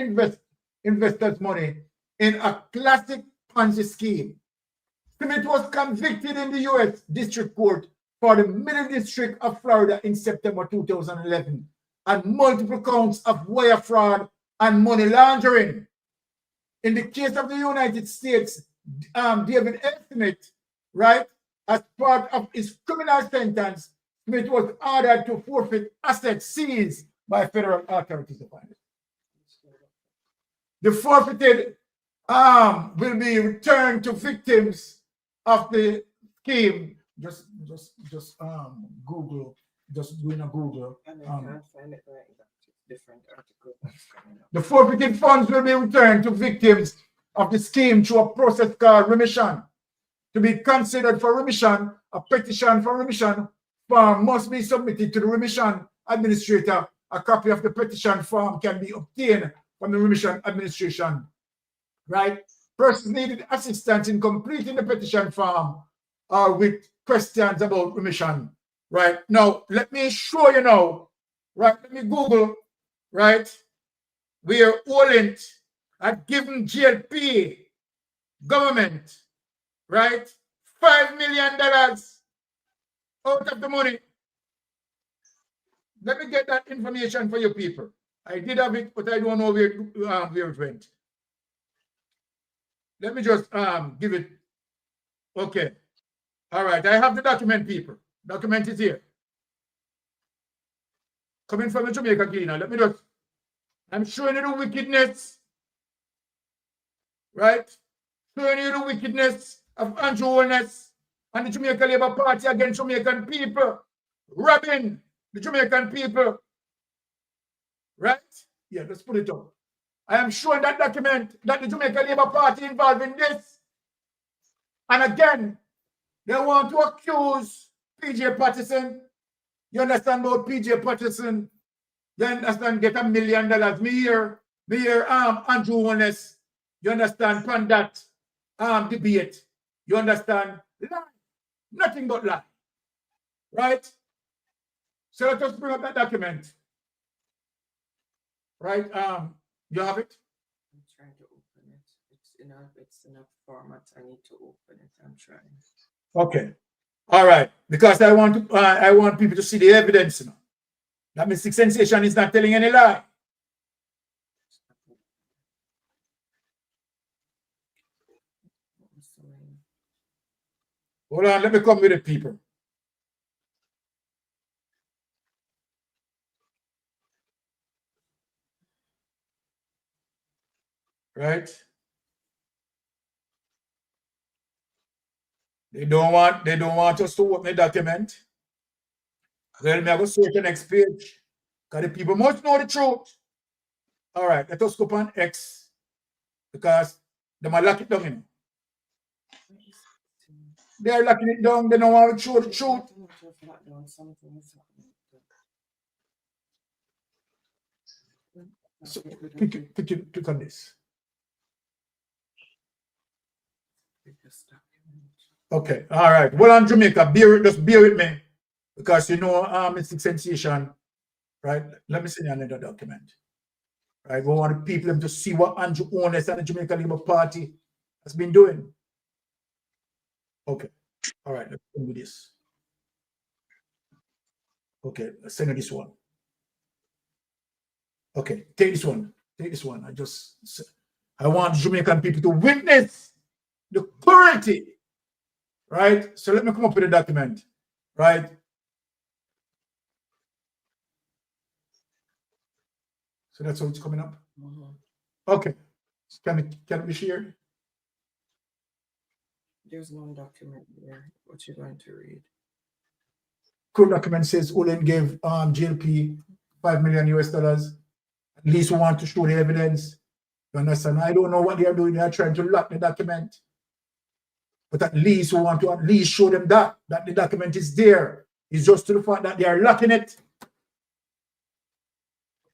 investors' money in a classic Ponzi scheme. Smith was convicted in the U.S. District Court for the Middle District of Florida in September 2011 and multiple counts of wire fraud and money laundering. In the case of the United States, David A. Smith, right, as part of his criminal sentence, Smith was ordered to forfeit assets seized by federal authorities. The forfeited will be returned to victims of the scheme. Just Google, just doing a Google. And I can't find it right. Different article. The forfeited funds will be returned to victims of the scheme through a process called remission. To be considered for remission, a petition for remission form must be submitted to the remission administrator. A copy of the petition form can be obtained from the remission administration. Right? Persons needed assistance in completing the petition form or with questions about remission. Right? Now, let me show you now. Right? Let me Google. Right? Where Olin had given JLP government, right, $5 million out of the money. Let me get that information for you people. I did have it, but I don't know where it went. Let me just give it. Okay. All right. I have the document, people. Document is here. Coming from the Jamaica cleaner. Let me just. I'm showing you the wickedness. Right? Showing you the wickedness of Andrew Holness and the Jamaica Labour Party against Jamaican people. Robbing the Jamaican people. Right? Yeah, let's put it up. I am showing that document that the Jamaica Labour Party involved in this. And again, They want to accuse PJ Patterson. You understand about PJ Patterson? You understand, get $1 million. Me here Andrew Honest. You understand, from that debate. You understand? Lie. Nothing but lie. Right? So let us bring up that document. Right? You have it? I'm trying to open it. It's in a format. I need to open it. I'm trying. Okay. All right. Because I want people to see the evidence now. That Mystic Sensation is not telling any lie. Hold on, let me come with it, people. Right? They don't want us to open the document. Well, me I go see it the next page. Because the people must know the truth. All right, let us go on X. Because they might lock it down in. They are locking it down, they don't want to show the truth. So, click on this. Okay, all right. Well, on Jamaica, just bear with me. Because you know, Mystic Sensation, right? Let me see another document. Right, we want the people to see what Andrew Honest and the Jamaica Labour Party has been doing. Okay, all right, let's do this. Okay, let's send you this one. Okay, take this one. Take this one. I want Jamaican people to witness the purity. Right? So let me come up with a document. Right? So that's how it's coming up. Okay. Can it be shared? There's no document there. What you're going to read? Court document says Olin gave JLP $5 million US. At least we want to show the evidence. You understand? I don't know what they are doing. They are trying to lock the document. But at least we want to at least show them that the document is there. It's just to the fact that they are locking it.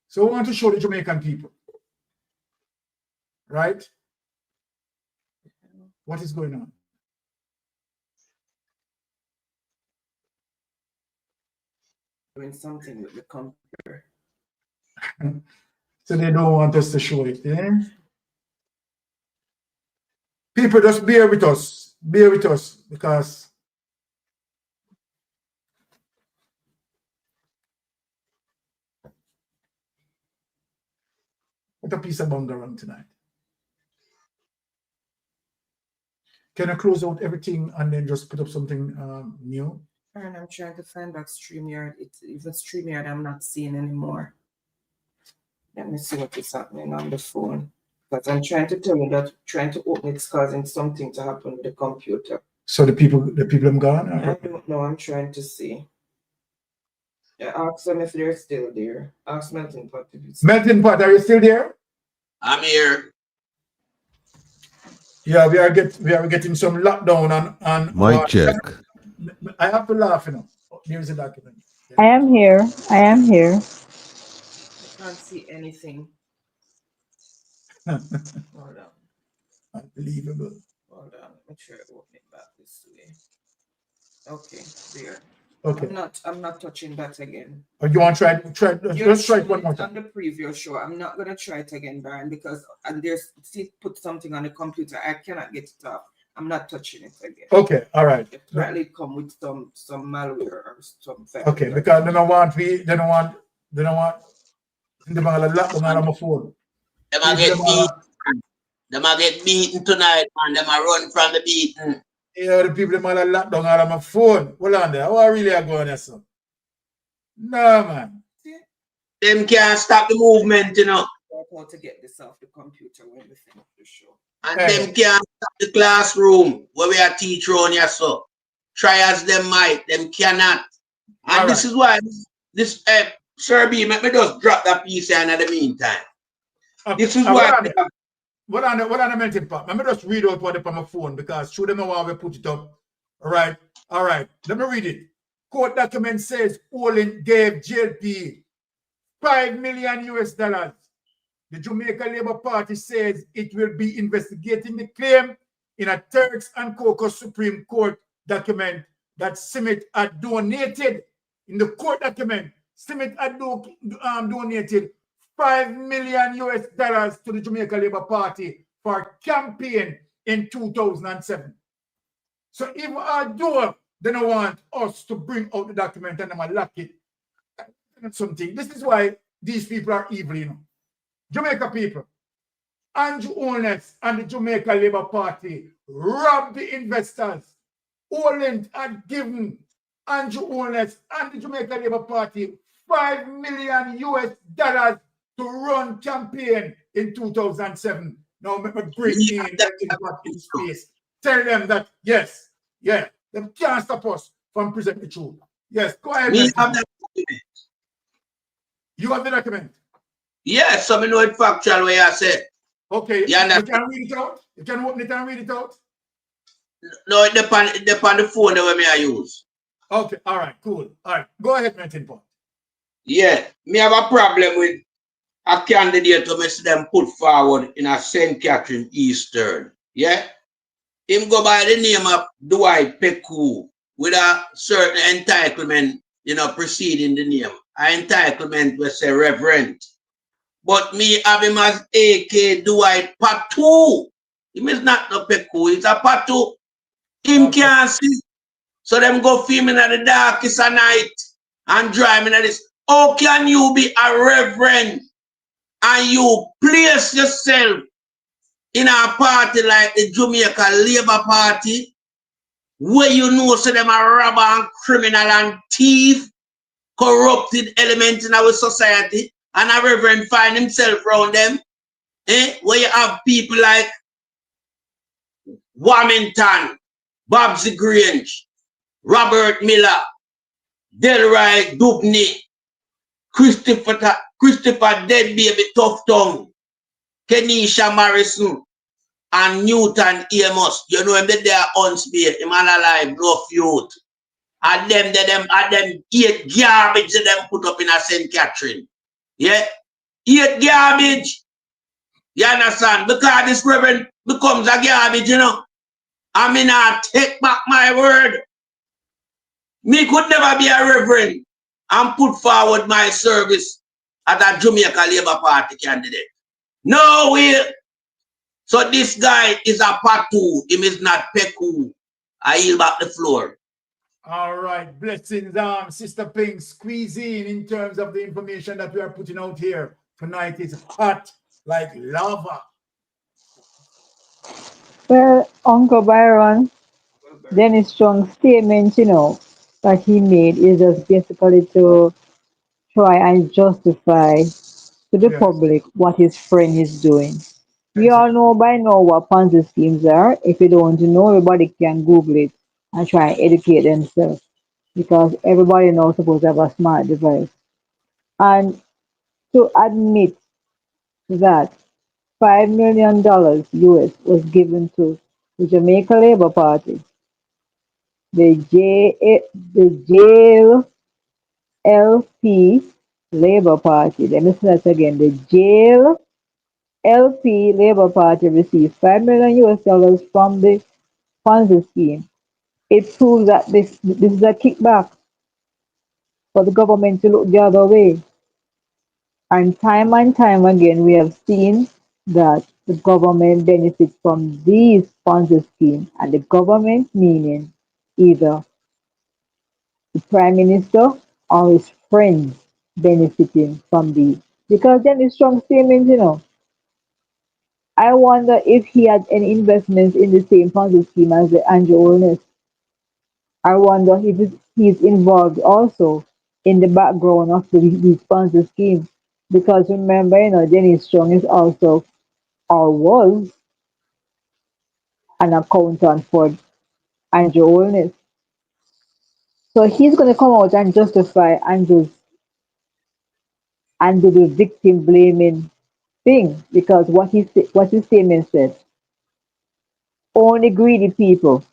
So we want to show the Jamaican people. Right? What is going on? Doing something with the computer. So they don't want us to show it. Eh? People, just bear with us. Bear with us, because what a piece of bungarang tonight. Can I close out everything and then just put up something new? And I'm trying to find that StreamYard. It's even StreamYard I'm not seeing anymore. Let me see what is happening on the phone. Because I'm trying to tell you that trying to open it's causing something to happen with the computer. So the people have gone? I don't know. I'm trying to see. Yeah, ask them if they're still there. Ask Melting Pot if it's Melting Pot, are you still there? I'm here. Yeah, we are getting some lockdown on Mic check. I have to laugh, you know. There's a document. I am here. I am here. I can't see anything. Hold on. Unbelievable. Hold on. Let me try to open it back this way. Okay, there. Okay. I'm not touching that again. Or you want to try let's try it one more On time. the previous show, I'm not gonna try it again, Baron, because there's still put something on the computer. I cannot get it off. I'm not touching it again. Okay, all right. It probably come with some malware or something. Okay, because they don't want the lockdown on my phone. Them a get beat. Them a get beaten tonight, man. Them a run from the beating. Yeah, the people them all are locked down on my phone. Hold on there. How I really are going there, son? No, man. Them can't stop the movement, you know. How to get this off the computer when we finish the show. And them can't stop the classroom where we are teach on here, so. Try as them might, them cannot. And all this right. is why this Sir B, let me just drop that piece in the meantime. Okay. This is why. What on the melting pot? Let me just read out what on my phone, because show them how we put it up. All right. All right. Let me read it. Court document says Olin gave Jlp 5 million US dollars. The Jamaica Labour Party says it will be investigating the claim in a Turks and Caicos Supreme Court document that Simit had donated. In the court document, Simit had donated 5 million US dollars to the Jamaica Labour Party for campaign in 2007. So if I do, they don't want us to bring out the document and them lock it. That's something. This is why these people are evil, you know. Jamaica people, Andrew Holness and the Jamaica Labour Party robbed the investors. Olin had given Andrew Holness and the Jamaica Labour Party 5 million US dollars to run campaign in 2007. Now, let me bring in space. Tell them that, yes, yeah, they can't stop us from presenting the truth. Yes, go ahead. Me have that document. You have the document? Yes, so I know it factual way I said. Okay, you can read it out? You can open it and read it out? No, it depends on the phone that I use. Okay, all right, cool. All right, go ahead, Martin Point. Yeah, me have a problem with a candidate to see them put forward in a St. Catherine Eastern. Yeah? Him go by the name of Dwight Peku with a certain entitlement, you know, preceding the name. An entitlement will say Reverend. But me have him as AK Dwight Patu. Him is not no Peku, he's a Patu. Him can't see. So them go film in the darkest of night and drive in this. How can you be a reverend and you place yourself in a party like the Jamaica Labour Party where you know so them are robber and criminal and thief, corrupted element in our society, and a reverend find himself around them, where you have people like Warmington, Babsy Grange, Robert Miller, Delroy Dubney, Christopher Dead Baby Tough Tongue, Kenisha Morrison, and Newton Amos. You know him that they are unspared, him and alive, no youth. And them eat garbage that them put up in a St. Catherine. Yeah? Eat garbage. You understand? Because this reverend becomes a garbage, you know. I mean, I take back my word. Me could never be a reverend and put forward my service as a Jamaica Labour Party candidate. No way. So this guy is a Patu. Him is not Peku. I yield back the floor. All right. Blessings, Sister Pink, squeeze in terms of the information that we are putting out here tonight. Is hot like lava. Well, Uncle Byron, Dennis Strong's statement, you know, that he made is just basically to try and justify to the public what his friend is doing. We all know by now what Ponzi schemes are. If you don't know, everybody can Google it and try and educate themselves because everybody now supposed to have a smart device. And to admit that $5 million US was given to the Jamaica Labour Party, the JLP Labour Party. Let me say that again. The JLP Labour Party received $5 million US from the Ponzi scheme. It proves that this is a kickback for the government to look the other way. And time again, we have seen that the government benefits from these Ponzi schemes, and the government meaning either the prime minister or his friends benefiting from these. Because then the strong statement, you know, I wonder if he had any investments in the same Ponzi scheme as the Andrew Holness. I wonder if he's involved also in the background of the Ponzi scheme. Because remember, you know, Dennis Strong is also or was an accountant for Andrew Holness. So he's going to come out and justify Andrew's and do the victim blaming thing because what his statement said, only greedy people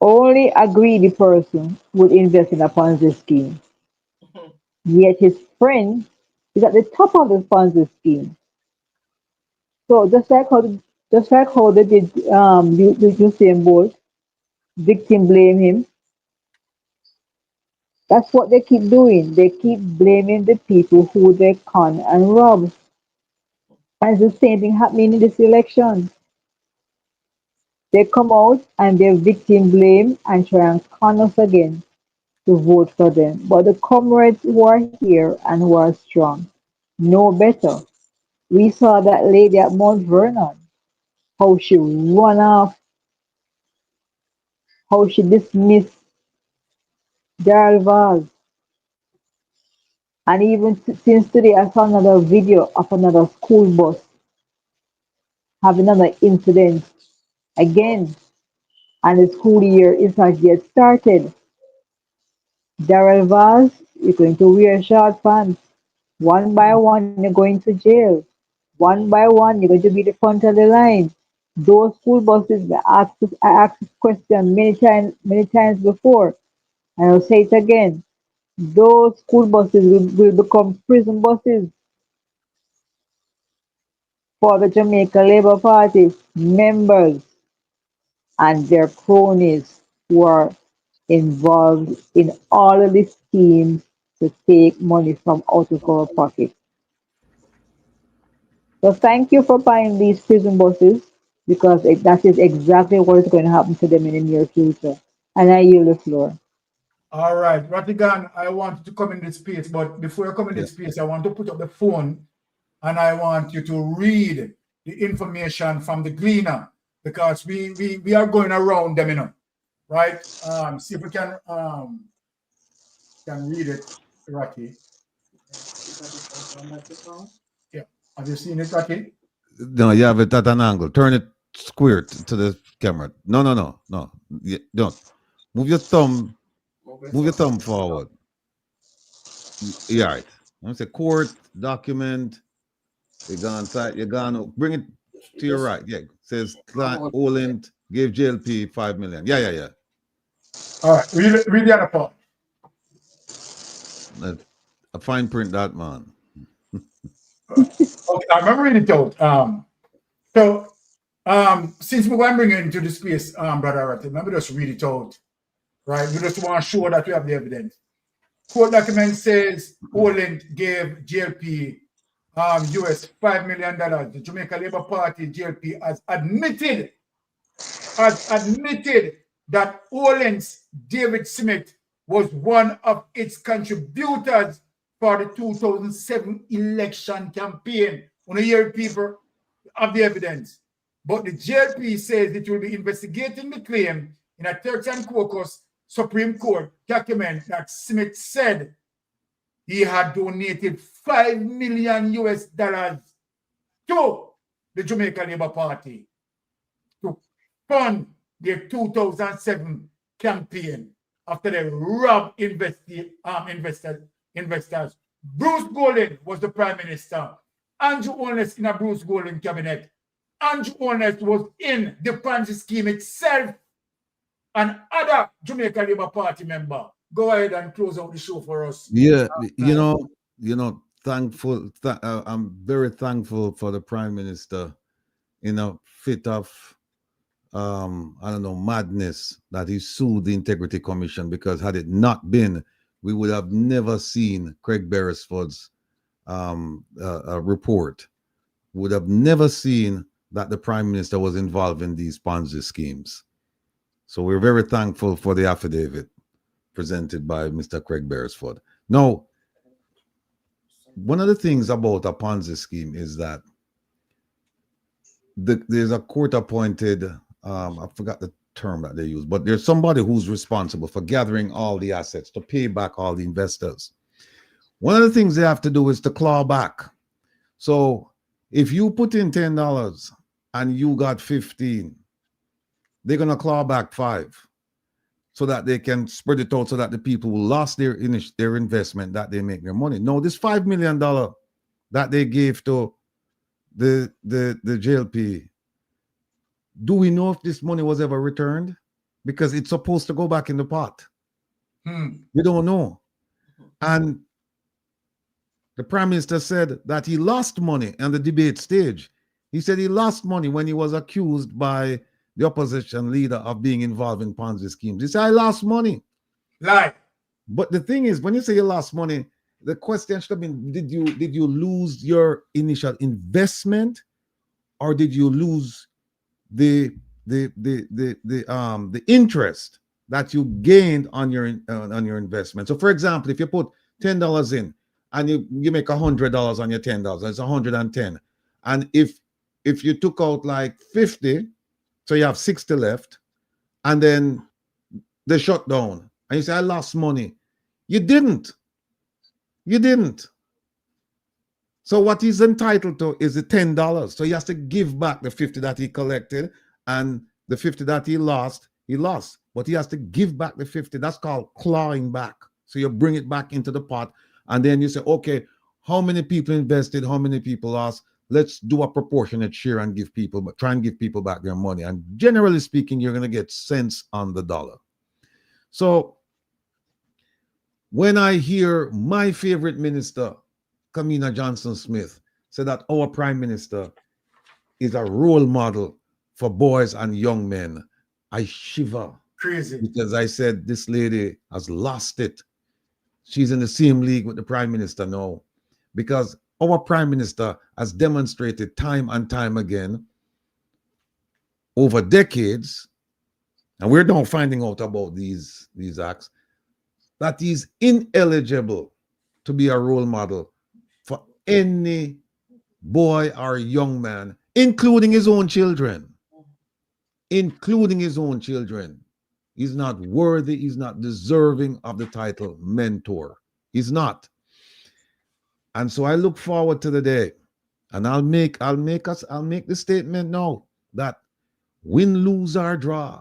Only a greedy person would invest in a Ponzi scheme. Yet his friend is at the top of the Ponzi scheme. So just like how they did Usain Bolt, victim blame him. That's what they keep doing. They keep blaming the people who they con and rob. And it's the same thing happening in this election. They come out and they victim blame and try and con us again to vote for them. But the comrades who are here and who are strong know better. We saw that lady at Mount Vernon, how she run off, how she dismissed Jlp'S. And even since today, I saw another video of another school bus having another incident again, and the school year is not yet started. Jlp'S, you're going to wear short pants. One by one, you're going to jail. One by one, you're going to be the front of the line. Those school buses, I asked this question many times before, and I'll say it again. Those school buses will become prison buses for the Jamaica Labour Party members and their cronies who are involved in all of these schemes to take money from out of our pocket. So thank you for buying these prison buses because that is exactly what is going to happen to them in the near future. And I yield the floor. All right, Ratigan, I want to come in this space, but before I come in this space, I want to put up the phone and I want you to read the information from the Gleaner because we are going around them, you know, right? See if we can read it, Rati. Yeah, have you seen it, Rati? No, you have it at an angle. Turn it square to the camera. No. Don't. Move your thumb. Move your thumb forward. Yeah, right. I'm say court document. You're gone side. You're gone. Bring it to your right. Yeah. Says client Olent gave JLP 5 million. Yeah. All right. Read the other part. A fine print that man. Okay, I remember reading it out. Since we want to bring it into the space, Brother Arati, remember just read it out. Right? We just want to show that we have the evidence. Court document says Olent gave JLP US $5 million. The Jamaica Labour Party, JLP, has admitted that Olent's David Smith was one of its contributors for the 2007 election campaign. On a year, people have the evidence. But the JLP says it will be investigating the claim in a Turks and Caicos Supreme Court document that Smith said he had donated $5 million to the Jamaica Labour Party to fund their 2007 campaign after they robbed investors. Bruce Golding was the Prime Minister. Andrew Holness in a Bruce Golding cabinet. Andrew Holness was in the Ponzi scheme itself. And other Jamaica Labour Party member. Go ahead and close out the show for us. Yeah, thankful. I'm very thankful for the Prime Minister in a fit of madness that he sued the Integrity Commission, because had it not been, we would have never seen Craig Beresford's report. Would have never seen that the Prime Minister was involved in these Ponzi schemes. So we're very thankful for the affidavit presented by Mr. Craig Beresford. Now, one of the things about a Ponzi scheme is that there's a court-appointed, I forgot the term that they use, but there's somebody who's responsible for gathering all the assets to pay back all the investors. One of the things they have to do is to claw back. So if you put in $10 and you got 15, they're going to claw back 5 so that they can spread it out so that the people who lost their investment, that they make their money. No, this $5 million that they gave to the JLP, do we know if this money was ever returned? because it's supposed to go back in the pot. Hmm. We don't know. And the Prime Minister said that he lost money on the debate stage. He said he lost money when he was accused by the opposition leader of being involved in Ponzi schemes. He said, I lost money. Lie. But the thing is, when you say you lost money, the question should have been, did you lose your initial investment, or did you lose the interest that you gained on your investment? So for example, if you put $10 in and you make $100 on your $10, it's 110. And if you took out like 50, so you have 60 left, and then they shut down, and you say, I lost money. You didn't. You didn't. So what he's entitled to is the $10. So he has to give back the 50 that he collected, and the 50 that he lost, But he has to give back the 50. That's called clawing back. So you bring it back into the pot, and then you say, okay, how many people invested, how many people lost? Let's do a proportionate share and try and give people back their money. And generally speaking, you're going to get cents on the dollar. So when I hear my favorite minister, Kamina Johnson-Smith, say that our Prime Minister is a role model for boys and young men, I shiver. Crazy. Because I said, this lady has lost it. She's in the same league with the Prime Minister now. Because our Prime Minister has demonstrated time and time again over decades, and we're now finding out about these acts, that he's ineligible to be a role model for any boy or young man, including his own children. Including his own children. He's not worthy, he's not deserving of the title mentor. He's not. And so I look forward to the day, and I'll make the statement now that win, lose, or draw,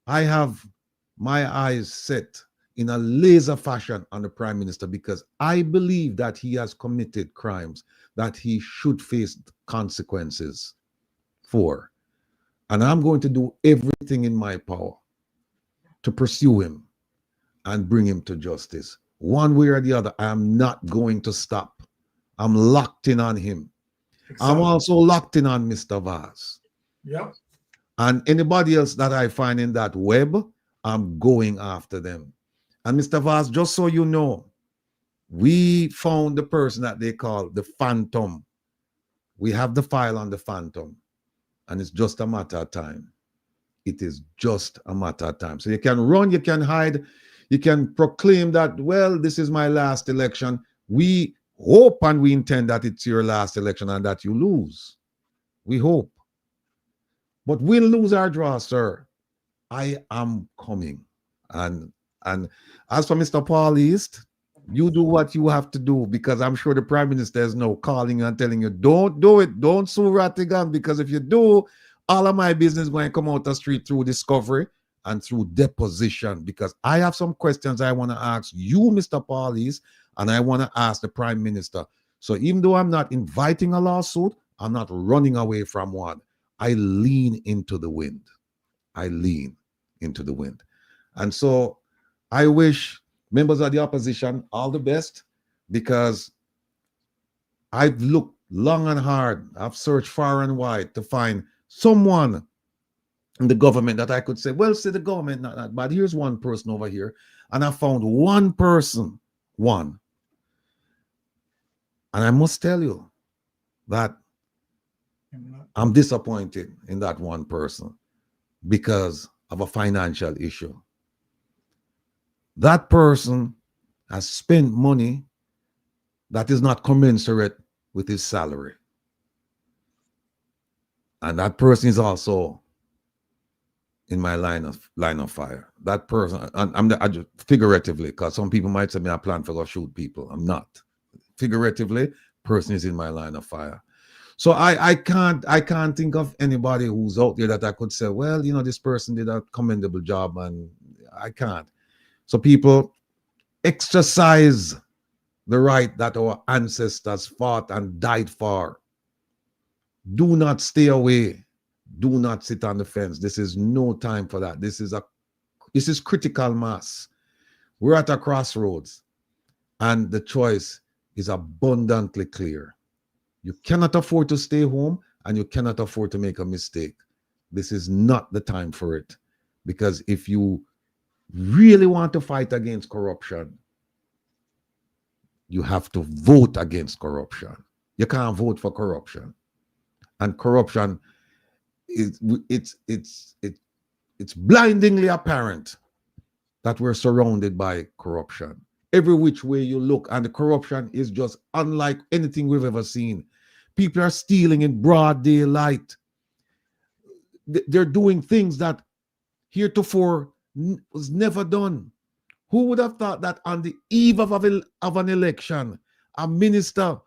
I have my eyes set in a laser fashion on the Prime Minister, because I believe that he has committed crimes that he should face consequences for. And I'm going to do everything in my power to pursue him and bring him to justice. One way or the other, I am not going to stop. I'm locked in on him. Exactly. I'm also locked in on Mr. Vaz. Yep. And anybody else that I find in that web, I'm going after them. And Mr. Vaz, just so you know, we found the person that they call the Phantom. We have the file on the Phantom, and it's just a matter of time. It is just a matter of time. So you can run, you can hide, you can proclaim that, well, this is my last election. We hope and we intend that it's your last election and that you lose. We hope. But we'll lose our draw, sir. I am coming. And as for Mr. Paul East, you do what you have to do, because I'm sure the Prime Minister is now calling you and telling you, don't do it. Don't sue Rattigan, because if you do, all of my business is going to come out the street through discovery and through deposition, because I have some questions I want to ask you, Mr. Paul East, and I want to ask the Prime Minister. So even though I'm not inviting a lawsuit, I'm not running away from one. I lean into the wind. I lean into the wind. And so I wish members of the opposition all the best, because I've looked long and hard. I've searched far and wide to find someone in the government that I could say, well, say the government, not that bad. Here's one person over here. And I found one person, one. And I must tell you that I'm disappointed in that one person because of a financial issue. That person has spent money that is not commensurate with his salary. And that person is also in my line of fire. That person, I just figuratively, because some people might say me I plan to go shoot people. I'm not. Figuratively, person is in my line of fire. So I can't think of anybody who's out there that I could say, well, you know, this person did a commendable job, and I can't. So people, exercise the right that our ancestors fought and died for. Do not stay away. Do not sit on the fence. This is no time for that. This is critical mass. We're at a crossroads, and the choice is abundantly clear. You cannot afford to stay home, and you cannot afford to make a mistake. This is not the time for it. Because if you really want to fight against corruption, you have to vote against corruption. You can't vote for corruption. And corruption it's blindingly apparent that we're surrounded by corruption. Every which way you look, and the corruption is just unlike anything we've ever seen. People are stealing in broad daylight. They're doing things that heretofore was never done. Who would have thought that on the eve of an election, a minister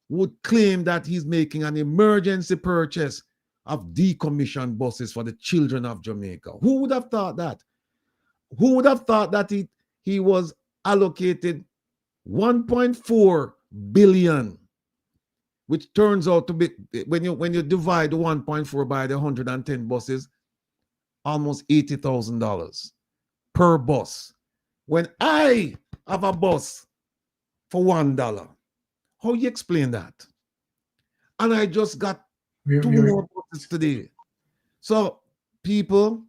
would claim that he's making an emergency purchase of decommissioned buses for the children of Jamaica? Who would have thought that? Who would have thought that he was allocated 1.4 billion, which turns out to be, when you divide the 1.4 by the 110 buses, almost $80,000 per bus. When I have a bus for $1, how you explain that? And I just got 2 more buses today. So people,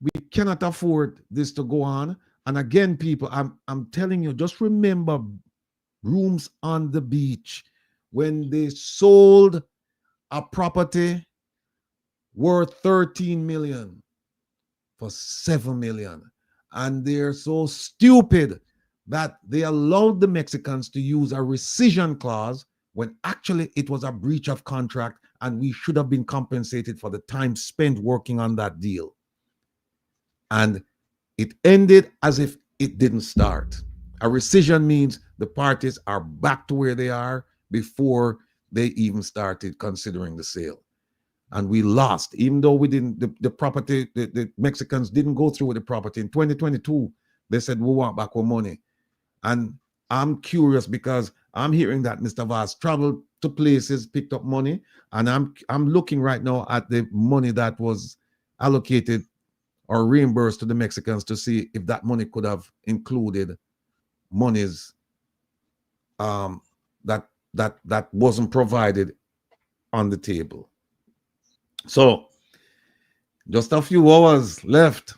we cannot afford this to go on. And again, people, I'm telling you, just remember rooms on the beach when they sold a property worth 13 million for 7 million. And they're so stupid that they allowed the Mexicans to use a rescission clause when actually it was a breach of contract, and we should have been compensated for the time spent working on that deal. And it ended as if it didn't start. A rescission means the parties are back to where they are before they even started considering the sale. And we lost, even though we didn't, the property, the Mexicans didn't go through with the property. In 2022, they said, we want back our money. And I'm curious because I'm hearing that Mr. Vaz traveled to places, picked up money, and I'm looking right now at the money that was allocated or reimbursed to the Mexicans to see if that money could have included monies that wasn't provided on the table. So just a few hours left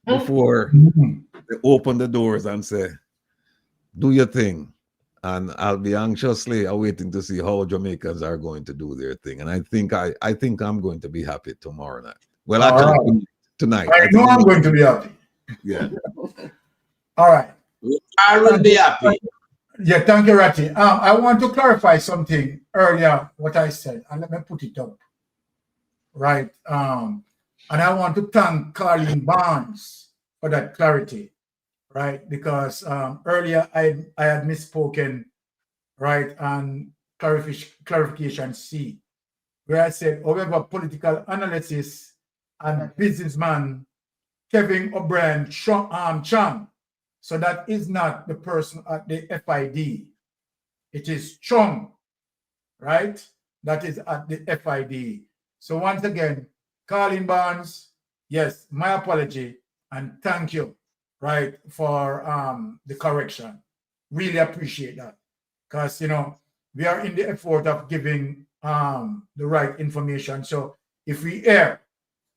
before they open the doors and say, do your thing. And I'll be anxiously awaiting to see how Jamaicans are going to do their thing. And I think I'm going to be happy tomorrow night. Well, actually, tonight. I know I'm going to be happy. Yeah. All right. I will be happy. Yeah, thank you, Ratty. I want to clarify something earlier, what I said, and let me put it up. Right. And I want to thank Colleen Barnes for that clarity, right? Because earlier I had misspoken, right, on clarification C, where I said, however, political analysis and businessman Kevin O'Brien Chang. So that is not the person at the FID. It is Chung, right? That is at the FID. So once again, Colin Barnes, yes, my apology, and thank you, right, for the correction. Really appreciate that. Because, you know, we are in the effort of giving the right information. So if we err,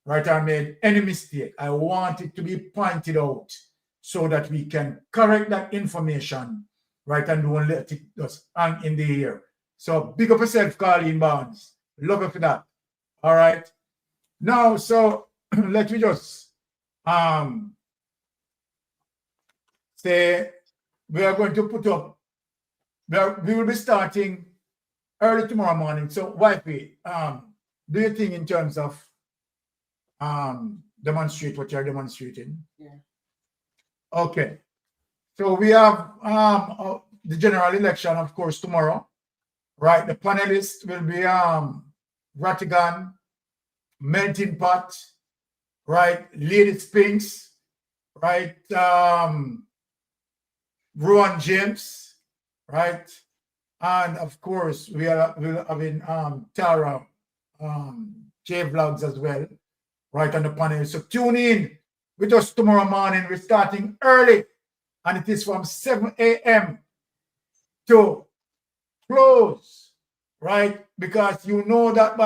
right, I made any mistake, I want it to be pointed out so that we can correct that information, right, and don't let it just hang in the air. So big up yourself, Colleen Barnes. Love you for that. All right. Now, so let me just say we are going to put up, we will be starting early tomorrow morning. So, wifey, do you think in terms of demonstrate what you're demonstrating? Yeah. Okay. So we have the general election, of course, tomorrow. Right. The panelists will be Ratigan, Melting Pot, right? Lady Spinks, right? Rowan James, right? And of course, we'll having Tara Jlp'S as well, right on the panel. So tune in with us tomorrow morning. We're starting early, and it is from 7 a.m. to close, right? Because you know that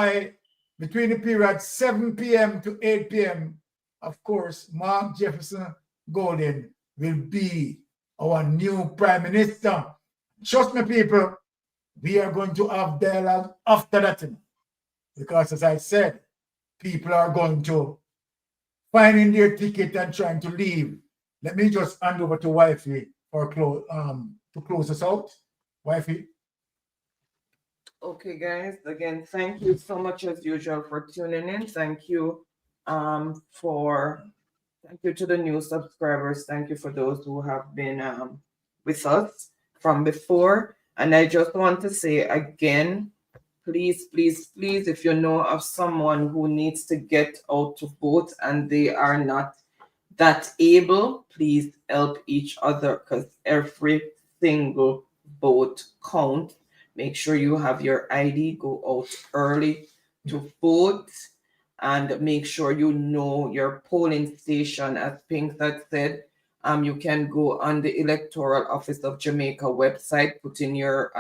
between the period 7 p.m. to 8 p.m., of course, Mark Jefferson Golden will be our new Prime Minister. Trust me, people, we are going to have dialogue after that. Because as I said, people are going to finding their ticket and trying to leave. Let me just hand over to Wifey for to close us out. Wifey. Okay, guys. Again, thank you so much as usual for tuning in. Thank you thank you to the new subscribers. Thank you for those who have been with us from before. And I just want to say again, please, please, please, if you know of someone who needs to get out to vote and they are not that able, please help each other, because every single vote counts. Make sure you have your ID, go out early to vote, and make sure you know your polling station. As Pink had said, you can go on the Electoral Office of Jamaica website, put in your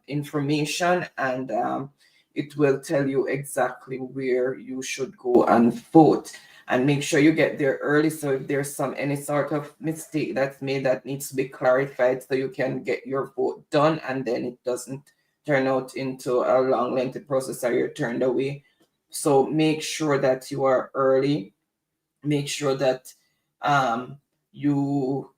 information, and it will tell you exactly where you should go and vote. And make sure you get there early, so if there's any sort of mistake that's made that needs to be clarified, so you can get your vote done, and then it doesn't turn out into a long, lengthy process or you're turned away. So make sure that you are early. Make sure that you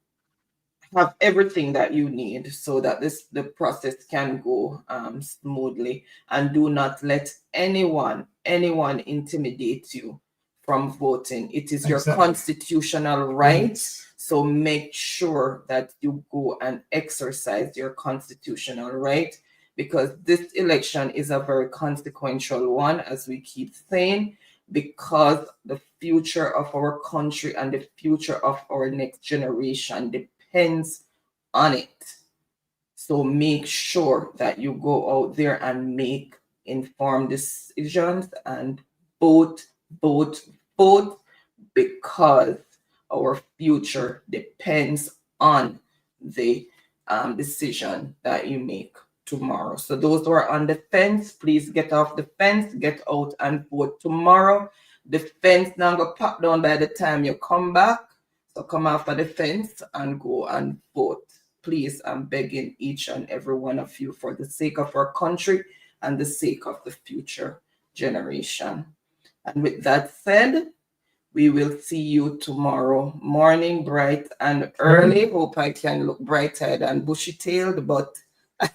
have everything that you need so that the process can go smoothly. And do not let anyone intimidate you from voting. It is your constitutional right. So make sure that you go and exercise your constitutional right, because this election is a very consequential one, as we keep saying, because the future of our country and the future of our next generation depends on it. So make sure that you go out there and make informed decisions and vote, because our future depends on the decision that you make tomorrow. So those who are on the fence, please get off the fence, get out and vote tomorrow. The fence now go pop down by the time you come back. So come off of the fence and go and vote. Please, I'm begging each and every one of you, for the sake of our country and the sake of the future generation. And with that said, we will see you tomorrow morning, bright and early. Hope I can look bright-eyed and bushy-tailed, but I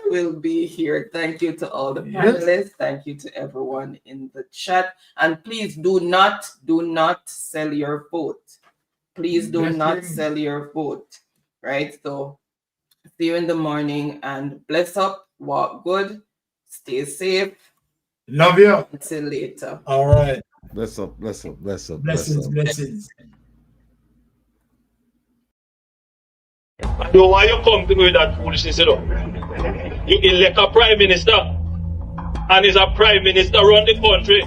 will be here. Thank you to all the panelists. Thank you to everyone in the chat. And please do not sell your vote. Please do not sell your vote. Right? So see you in the morning, and bless up, walk good, stay safe. Love you. Until later. All right. Bless up, bless up, bless up. Blessings. I know why you come to me with that foolishness, you know. You elect a prime minister, and is a prime minister run the country.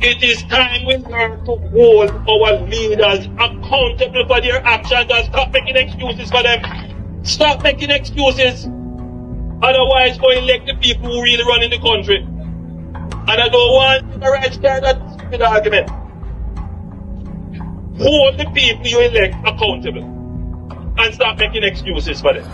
It is time we learn to hold our leaders accountable for their actions and stop making excuses for them. Stop making excuses. Otherwise, go elect the people who really run in the country. And I don't want the right stand that stupid argument. Hold the people you elect accountable and stop making excuses for them.